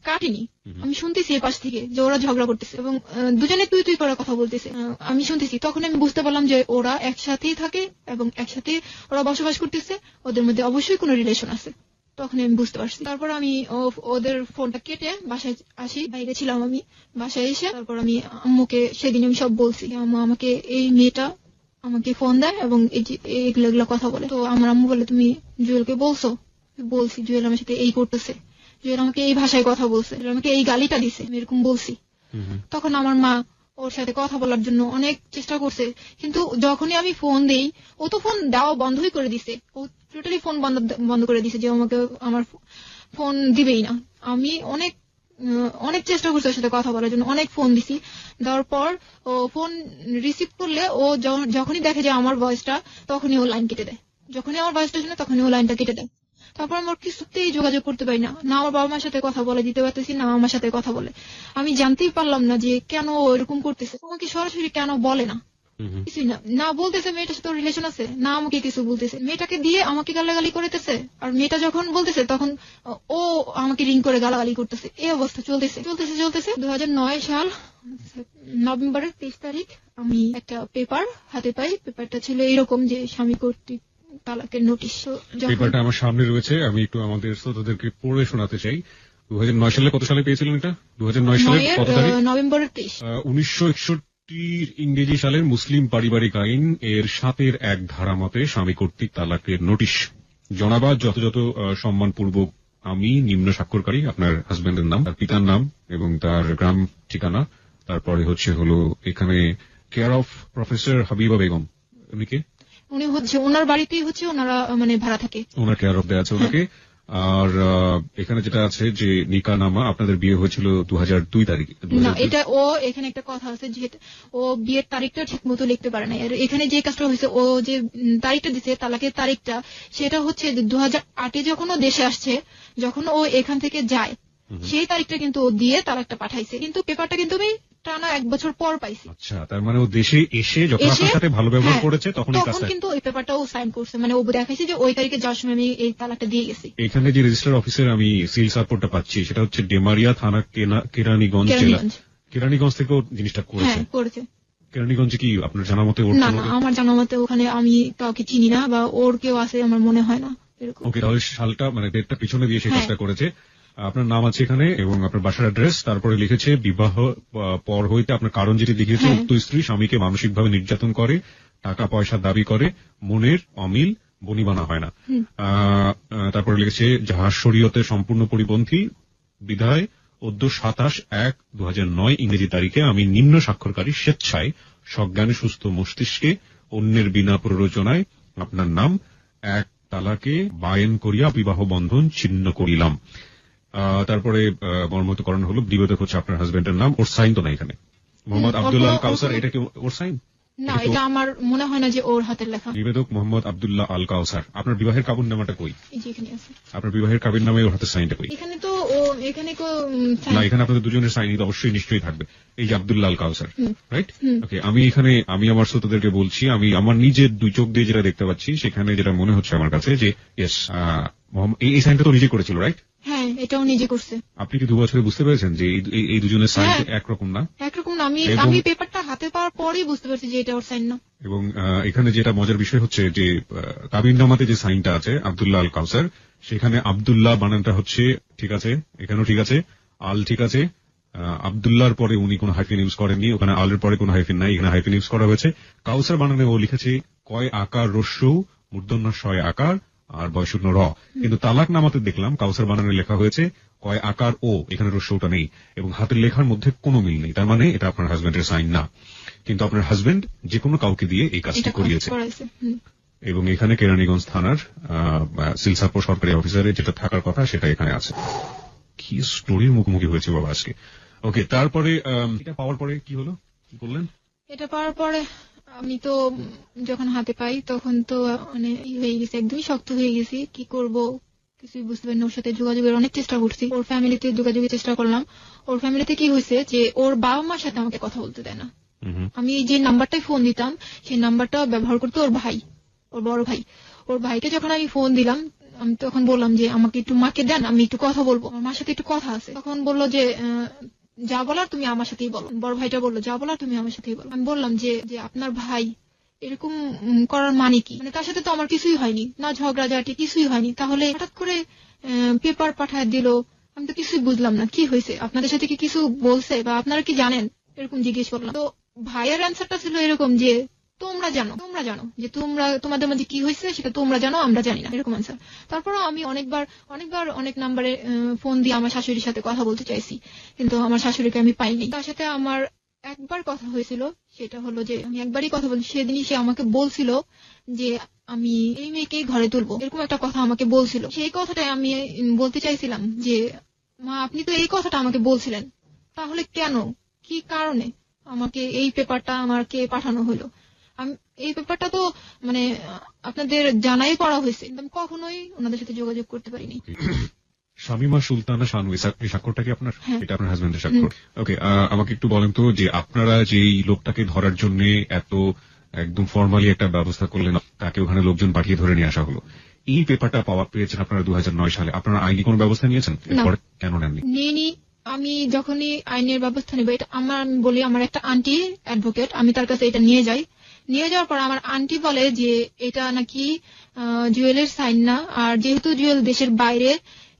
কাটিনি, আমি শুনতেছি এ পাশ থেকে যে ওরা ঝগড়া করতেছে এবং দুজনে তুই করে কথা বলতেছে, আমি শুনতেছি। তখন আমি বুঝতে পারলাম যে ওরা একসাথেই থাকে এবং একসাথে ওরা বসবাস করতেছে, ওদের মধ্যে অবশ্যই কোনো রিলেশন আছে। তখন আমি বুঝতে পারছি। তারপর আমি ওদের ফোনটা কেটে বাসায় আসি, বাইরে ছিলাম আমি। বাসায় এসে তারপর আমি আম্মুকে সেদিন আমি সব বলছি, আম্মু আমাকে এই মেয়েটা আমাকে ফোন দেয় এবং এগুলো কথা বলে। তো আমার আম্মু বলে তুমি জুয়েলকে বলছো? বলছি, জুয়েল আমার সাথে এই করতেছে, জুয়েল আমাকে এই ভাষায় কথা বলছে, আমাকে এই গালিটা দিছে, আমি এরকম বলছি। তখন আমার মা ওর সাথে কথা বলার জন্য অনেক চেষ্টা করছে, কিন্তু যখনই আমি ফোন দেই ও তো ফোন দেওয়া বন্ধই করে দিছে, ও টোটালি ফোন বন্ধ করে দিছে, যে আমাকে আমার ফোন দিবেই না। আমি অনেক চেষ্টা করছি ওর সাথে কথা বলার জন্য, অনেক ফোন দিছি। দেওয়ার পর ও ফোন রিসিভ করলে ও যখনই দেখে যে আমার ভয়েসটা, তখনই ও লাইন কেটে দেয়, যখনই আমার ভয়েসটা শুনে তখনই ও লাইনটা কেটে দেয়। তারপর আমার কিছুতেই যোগাযোগ করতে পারি না, না আমার বাবা মার সাথে কথা বলে দিতে পারতেছি, না আমার সাথে কথা বলে। আমি জানতেই পারলাম না যে কেন ও এরকম করতেছে, আমাকে সরাসরি কেন বলে না, কিছুই না বলতেছে মেয়েটার সাথে রিলেশন আছে, না আমাকে কিছু বলতেছে, মেয়েটাকে দিয়ে আমাকে গালাগালি করতেছে। আর মেয়েটা যখন বলতেছে তখন ও আমাকে রিং করে গালাগালি করতেছে। এই অবস্থা চলতেছে 2009 সাল নভেম্বরের 23 তারিখ আমি একটা পেপার হাতে পাই। পেপারটা ছিল এরকম যে স্বামী কর্তৃক তালাকের নোটিশ। পেপারটা আমার সামনে রয়েছে, আমি একটু আমাদের শ্রোতাদেরকে পড়ে শোনাতে চাই। 2009 সালে কত সালে পেয়েছিলেন এটা? 2009 সালে কত তারিখ? নভেম্বরের 23। 1961 ইংরেজি সালের মুসলিম পারিবারিক আইন এর 7-1 ধারা মতে স্বামী কর্তৃক তালাকের নোটিশ। জনাবা যথাযথ সম্মানপূর্বক আমি নিম্ন স্বাক্ষরকারী, আপনার হাজবেন্ডের নাম, তার পিতার নাম এবং তার গ্রাম ঠিকানা, তারপরে হলো এখানে care of professor Habiba Begum, উনি কে? উনি ওনার বাড়িতেই ওনারা মানে ভাড়া থাকে, ওনার কেয়ার অফ দেওয়া আছে ওনাকে। আর এখানে যেটা আছে যে নিকা নামা, আপনাদের বিয়ে হয়েছিল 2002 তারিখে। না, এটা এখানে একটা কথা আছে, যেহেতু ও বিয়ের তারিখটা ঠিক মতো লিখতে পারে না। আর এখানে যে কাজটা হয়েছে, ও যে তারিখটা দিচ্ছে, তালাকের তারিখটা, সেটা হচ্ছে 2008 যখন ও দেশে আসছে, যখন ও এখান থেকে যায়, সেই তারিখটা কিন্তু ও দিয়ে তালাকটা পাঠাইছে, কিন্তু পেপারটা কিন্তু আমি টানা 1 বছর পর পাইছি। আচ্ছা, তার মানে ও দেশে এসে যখন আপনার সাথে ভালো ব্যবহার করেছে তখন কিন্তু ওই পেপারটা ও সাইন করছে, মানে ও দেখাইছে যে ওই তারিখে যাওয়ার সময় আমি এই তালাকটা দিয়ে গেছি। এখানে যে রেজিস্টার অফিসের আমি সিল সাপোর্টটা পাচ্ছি, সেটা হচ্ছে ডেমারিয়া থানা, কেরানীগঞ্জ জেলা। কেরানীগঞ্জ থেকে জিনিসটা করেছে। কেরানীগঞ্জে কি আপনার জানা মতে? না, আমার জানা মতে ওখানে আমি কাউকে চিনি না, বা ওর কেউ আছে আমার মনে হয় না। ওকে, তাহলে সালটা মানে ডেটটা পিছনে দিয়ে সেই কাজটা করেছে। আপনার নাম আছে এখানে এবং আপনার বাসার অ্যাড্রেস, তারপরে লিখেছে বিবাহ পর হইতে আপনার কারণ যেটি লিখেছে, উক্ত স্ত্রী স্বামীকে মানসিকভাবে নির্যাতন করে, টাকা পয়সা দাবি করে, মনের অমিল বনিবানা হয় না। তারপরে লিখেছে যাহা শরীয়তে সম্পূর্ণ পরিপন্থী বিধায় 27/1/2009 ইংরেজি তারিখে আমি নিম্ন স্বাক্ষরকারী স্বেচ্ছায় সজ্ঞানে সুস্থ মস্তিষ্কে অন্যের বিনা প্ররোচনায় আপনার নাম 1 তালাকে বায়েন করিয়া বিবাহ বন্ধন ছিন্ন করিলাম। তারপরে মর্মতকরণ হলো, বিবাদক হচ্ছে আপনার হাজবেন্ডের নাম, ওর সাইন তো না এখানে, মোহাম্মদ আব্দুল্লাহ আল কাউসার। এটা কি ওর সাইন? না, এটা আমার মনে হয় না যে ওর হাতের লেখা। বিবাদক মোহাম্মদ আব্দুল্লাহ আল কাউসার। আপনার বিবাহের কাবিননামাটা কই? এখানে আছে। আপনার বিবাহের কাবিননামায় ওর হাতের সাইনটা কই? এখানে তো এখানে না, এখানে আপনাদের দুজনের সাইন তো অবশ্যই নিশ্চয়ই থাকবে। এই যে আব্দুল্লাহ আল কাউসার, রাইট? ওকে, আমি আমার শ্রোতাদেরকে বলছি, আমি আমার নিজের 2 চোখ দিয়ে যেটা দেখতে পাচ্ছি, সেখানে যেটা মনে হচ্ছে আমার কাছে যে ইয়েস, এই সাইনটা তো নিজে করেছিল, রাইট? হ্যাঁ, এটাও নিজে করছে। আপনি কি 2 বছরে বুঝতে পেরেছেন যে এই দুজনের সাইন একরকম না? একরকম না। আমি পেপারটা হাতে পাওয়ার পরেই বুঝতে পারছি যে এটা ওর সাইন না। এবং এখানে যেটা মজার বিষয় হচ্ছে যে কাবিননামাতে যে সাইনটা আছে আব্দুল্লাহ আল কাউসার, সেখানে আব্দুল্লাহ বানানটা হচ্ছে ঠিক আছে, এখানেও ঠিক আছে, আল ঠিক আছে। আব্দুল্লাহর পরে উনি কোনো হাইফেন ইউজ করেননি, ওখানে আলের পরে কোনো হাইফেন নাই, এখানে হাইফেন ইউজ করা হয়েছে। কাউসার বানানে ও লিখেছে কয় আকার রস্যৌ মূর্ধন্য শয় আকার আর বয়শূন্য র। কিন্তু তালাক নামাতে দেখলাম কাউসার বানানে লেখা হয়েছে কয় আকার ও, এখানে রস্যৌটা নেই এবং হাতের লেখার মধ্যে কোনো মিল নেই। তার মানে এটা আপনার হাজবেন্ডের সাইন না, কিন্তু আপনার হাজবেন্ড যে কোনো কাউকে দিয়ে এই কাজটি করিয়েছে। এবং এখানে কেরানীগঞ্জ থানার সিলসাপো সরকারি অফিসারে যেটা থাকার কথা সেটা এখানে আছে। কি স্টোরির মুখোমুখি হয়েছে বাবা আজকে। ওকে, তারপরে এটা পাওয়ার পরে কি হলো, কি করলেন? এটা পাওয়ার পরে আমি তো যখন হাতে পাই তখন তো মানে হয়ে গেছে, একদমই শক্ত হয়ে গেছি। কি করব কিছুই বুঝতে পারিনি। ওর সাথে যোগাযোগের অনেক চেষ্টা করছি, ওর ফ্যামিলিতে যোগাযোগের চেষ্টা করলাম। ওর ফ্যামিলিতে কি হয়েছে যে ওর বাবা মার সাথে আমাকে কথা বলতে দেয় না। আমি যে নাম্বারটাই ফোন দিতাম সেই নাম্বারটা ব্যবহার করতো ওর ভাই, ওর বড় ভাই। ওর ভাইকে যখন আমি ফোন দিলাম, আমি তখন বললাম যে আমাকে একটু মাকে দেন, আমি একটু কথা বলবো, আমার মার সাথে একটু কথা আছে। তখন বললো যে যা বলার তুমি আমার সাথেই বলো। বড় ভাইটা বললো যা বলার তুমি আমার সাথেই বলো। আমি বললাম যে আপনার ভাই এরকম করার মানে কি, মানে তার সাথে তো আমার কিছুই হয়নি, না ঝগড়াঝাটি কিছুই হয়নি, তাহলে হঠাৎ করে পেপার পাঠায় দিল। আমি তো কিছুই বুঝলাম না কি হয়েছে, আপনাদের সাথে কি কিছু বলছে বা আপনারা কি জানেন, এরকম জিজ্ঞেস করলাম। তো ভাইয়ের অ্যান্সারটা ছিল এরকম যে তোমরা জানো যে তোমাদের মাঝে কি হয়েছে সেটা তোমরা জানো, আমরা জানি না, এরকম অ্যান্সার। তারপরও আমি অনেকবার অনেক নাম্বারে ফোন দিয়ে আমার শাশুড়ির সাথে কথা বলতে চাইছি, কিন্তু আমার শাশুড়িকে আমি পাইনি। তার সাথে আমার একবার কথা হয়েছিল, সেটা হলো যে আমি একবারই কথা বলছি, সেদিনই সে আমাকে বলছিল যে আমি এই মেয়েকেই ঘরে তুলবো, এরকম একটা কথা আমাকে বলছিল। সেই কথাটাই আমি বলতে চাইছিলাম যে মা, আপনি তো এই কথাটা আমাকে বলছিলেন, তাহলে কেন, কি কারণে আমাকে এই পেপারটা আমাকে পাঠানো হলো? এই পেপারটা তো মানে আপনাদের জানাই করা হয়েছে, আমি কখনোই ওনাদের সাথে যোগাযোগ করতে পারিনি। শামিমা সুলতানা শানু, এই স্বাক্ষরটা কি আপনার? এটা আপনার হাজবেন্ডের স্বাক্ষর। ওকে, আমাকে একটু বলেন তো যে আপনারা যেই লোকটাকে ধরার জন্য এত একদম ফর্মালি একটা ব্যবস্থা করলেন, তাকে ওখানে লোকজন পাঠিয়ে ধরে নিয়ে আসা হলো, এই পেপারটা পেয়েছেন আপনারা 2009 সালে, আপনারা আইনি কোনো ব্যবস্থা নিয়েছেন? এরপরে কেন নেননি? নিইনি। আমি যখনই আইনের ব্যবস্থা নেব, এটা আমি বলি আমার একটা আন্টি অ্যাডভোকেট, আমি তার কাছে এটা নিয়ে যাওয়ার পর আমার আন্টি বলে যে এটা নাকি জুয়েলের সাইন না, আর যেহেতু জুয়েল দেশের বাইরে,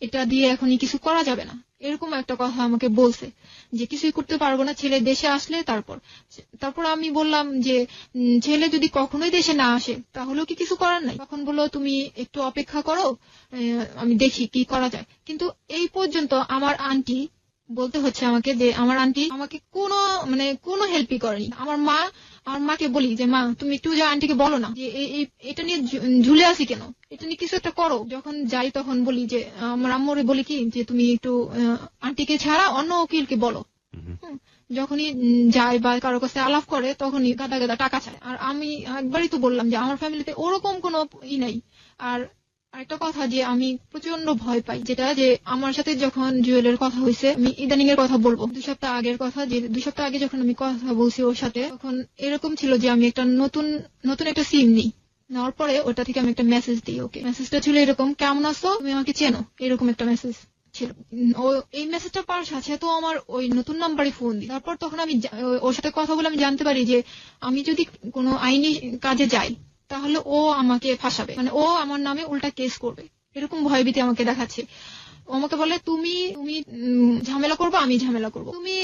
এটা দিয়ে এখনই কিছু করা যাবে না। এরকম একটা কথা আমাকে বলছে যে কিছুই করতে পারবো না, ছেলে দেশে আসলে তারপর আমি বললাম যে ছেলে যদি কখনোই দেশে না আসে তাহলেও কি কিছু করার নাই। তখন বললো তুমি একটু অপেক্ষা করো, আমি দেখি কি করা যায়। কিন্তু এই পর্যন্ত আমার আন্টি বলতে হচ্ছে আমাকে যে আমার আন্টি আমাকে কোনো হেল্পই করেনি। আমার মাকে বলি যে মা তুমি একটু যা আন্টিকে বলো না যে এটা নিয়ে ঝুলে আছি কেন, এটা নিয়ে কিছু একটা করো। যখন যাই তখন বলি যে আমার আম্মুরে বলি কি যে তুমি একটু আন্টিকে ছাড়া অন্য উকিলকে বলো। যখনই যায় বা কারো কাছে আলাপ করে তখনই গাদা গাদা টাকা চায়। আর আমি একবারই তো বললাম যে আমার ফ্যামিলিতে ওরকম কোনো নাই। আর আরেকটা কথা যে আমি প্রচন্ড ভয় পাই, যেটা যে আমার সাথে যখন জুয়েলের কথা হয়েছে, আমি ইদানিং এর কথা বলবো, 2 সপ্তাহ আগের কথা, যে 2 সপ্তাহ আগে যখন আমি কথা বলছি ওর সাথে, তখন এরকম ছিল যে আমি একটা নতুন একটা সিম নিই, নেওয়ার পরে ওটা থেকে আমি একটা মেসেজ দিই ওকে। মেসেজটা ছিল এরকম, কেমন আছো, তুমি আমাকে চেনো, এরকম একটা মেসেজ ছিল। ও এই মেসেজটা পাওয়ার সাথে তো আমার ওই নতুন নাম্বারে ফোন দিই। তারপর তখন আমি ওর সাথে কথা বলে আমি জানতে পারি যে আমি যদি কোনো আইনি কাজে যাই তাহলে ও আমাকে ফাঁসাবে, মানে ও আমার নামে উল্টা কেস করবে, এরকম ভয়ভীতি আমাকে দেখাচ্ছে। ও আমাকে বলে তুমি ঝামেলা করবো, আমি ঝামেলা করবো, তুমি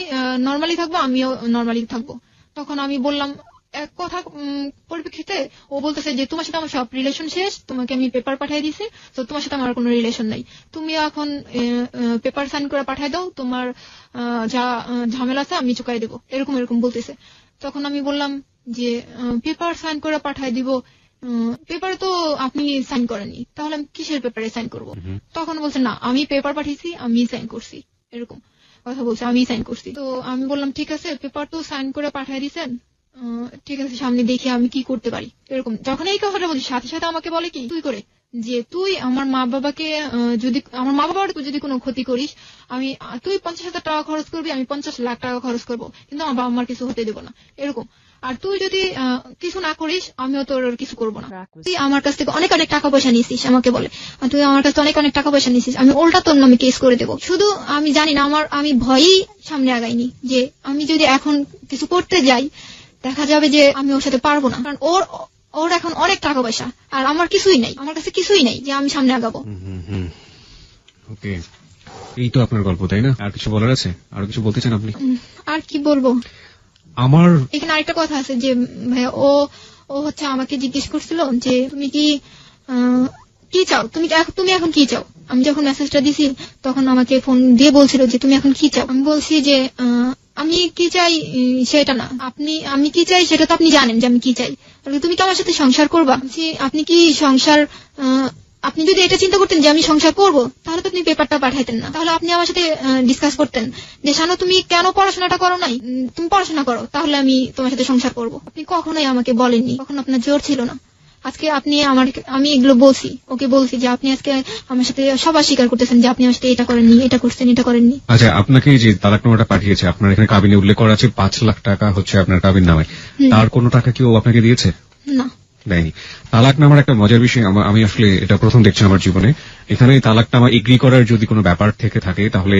নর্মালি থাকবো, আমিও নর্মালি থাকবো। তখন আমি বললাম এক কথা পরিপ্রেক্ষিতে ও বলতেছে যে তোমার সাথে আমার সব রিলেশন শেষ, তোমাকে আমি পেপার পাঠিয়ে দিছি, তো তোমার সাথে আমার কোনো রিলেশন নাই, তুমি এখন পেপার সাইন করে পাঠিয়ে দাও, তোমার যা ঝামেলা আছে আমি চুকাই দেবো, এরকম বলতেছে। তখন আমি বললাম যে পেপার সাইন করে পাঠিয়ে দিব, পেপারে তো আপনি সাইন করেনি, তাহলে আমি কিসের পেপারে সাইন করব? তখন বলছে না আমি পেপার পাঠিয়েছি, আমি সাইন করছি, এরকম কথা বলছে, আমি সাইন করছি। তো আমি বললাম ঠিক আছে, পেপার তো সাইন করে পাঠিয়ে দিয়েছেন, ঠিক আছে সামনে দেখি আমি কি করতে পারি, এরকম। যখন এই কথাটা বলছি সাথে সাথে আমাকে বলে কি তুই করে যে তুই আমার মা বাবাকে যদি কোনো ক্ষতি করিস, তুই 50,000 টাকা খরচ করবি, আমি 50 লাখ টাকা খরচ করবো, কিন্তু আমার বাবা মার কিছু হতে দেবো না, এরকম। আর তুই যদি কিছু না করিস আমিও তোর কিছু করবো না। তুই আমার কাছ থেকে অনেক টাকা পয়সা নিয়েছিস, আমাকে বলে তুই আমার কাছে অনেক টাকা পয়সা নিয়েছিস, আমি উল্টা তোর নামে কেস করে দেবো। শুধু আমি জানি না, আমি ভয়েই সামনে আগাইনি যে আমি যদি এখন কিছু করতে যাই দেখা যাবে যে আমি ওর সাথে পারবো না, কারণ ওর এখন অনেক টাকা পয়সা আর আমার কিছুই নাই, আমার কাছে কিছুই নাই যে আমি সামনে আগাবো। ওকে, এই তো আপনার গল্প, তাই না? আর কিছু বলার আছে? আর কিছু বলতে চান আপনি? আর কি বলবো, আমার এখানে আরেকটা কথা আছে যে ভাইয়া ও হচ্ছে আমাকে জিজ্ঞেস করছিল যে তুমি কি চাও, তুমি এখন কি চাও। আমি যখন মেসেজটা দিছি তখন আমাকে ফোন দিয়ে বলছিল যে তুমি এখন কি চাও। আমি বলছি যে আমি কি চাই সেটা না, আমি কি চাই সেটা তো আপনি জানেন যে আমি কি চাই, তুমি কি আমার সাথে সংসার করবা। আপনি কি সংসার আপনি যদি এটা চিন্তা করতেন যে আমি সংসার করব তাহলে তো আপনি পেপারটা পাঠাইতেন না, তাহলে আপনি আমার সাথে ডিসকাস করতেন যে শানু তুমি কেন পড়াশোনাটা করো নাই, তুমি পড়াশোনা করো তাহলে আমি তোমার সাথে সংসার করব। আপনি কখনোই আমাকে বলেননি, কখন আপনার জোর ছিল না। আজকে আমি এগুলো ওকে বলছি যে আপনি আজকে আমার সাথে সবার স্বীকার করতেছেন যে আপনি আমার সাথে এটা করেননি, এটা করছেন, এটা করেননি। আচ্ছা, আপনাকে যে তালাকনামাটা পাঠিয়েছে, আপনার এখানে কাবিনে উল্লেখ করা আছে 5 লাখ টাকা হচ্ছে আপনার কাবিন নামায়, তার কোনো টাকা কি ও আপনাকে দিয়েছে? না, দেয়নি। তালাকনামার একটা মজার বিষয়, আমি আসলে এটা প্রথম দেখছি আমার জীবনে। এখানে তালাকনামা এগ্রি করার যদি কোনো ব্যাপার থেকে থাকে তাহলে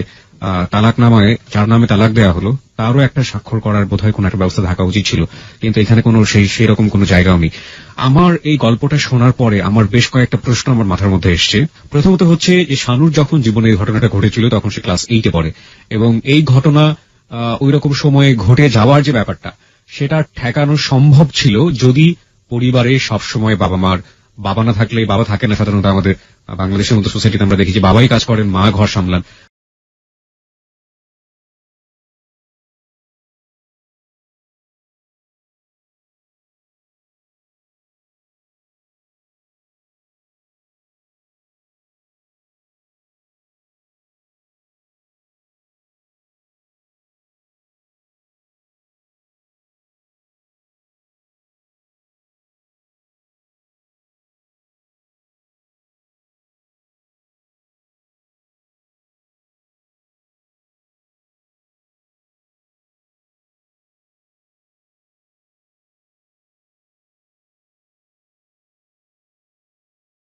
তালাকনামায় যার নামে তালাক দেওয়া হলো তারও একটা স্বাক্ষর করার বোধহয় কোনো একটা ব্যবস্থা থাকা উচিত ছিল, কিন্তু এখানে কোনো সেই রকম কোনো জায়গাও নেই। আমার এই গল্পটা শোনার পরে আমার বেশ কয়েকটা প্রশ্ন আমার মাথার মধ্যে এসছে। প্রথমত হচ্ছে যে শানুর যখন জীবনে এই ঘটনাটা ঘটেছিল তখন সে ক্লাস 8-এ পড়ে, এবং এই ঘটনা ওই রকম সময়ে ঘটে যাওয়ার যে ব্যাপারটা সেটা ঠেকানো সম্ভব ছিল যদি পরিবারে সবসময় বাবা না থাকলে, বাবা থাকে না সাধারণত আমাদের বাংলাদেশের মতো সোসাইটিতে আমরা দেখি যে বাবাই কাজ করেন, মা ঘর সামলান,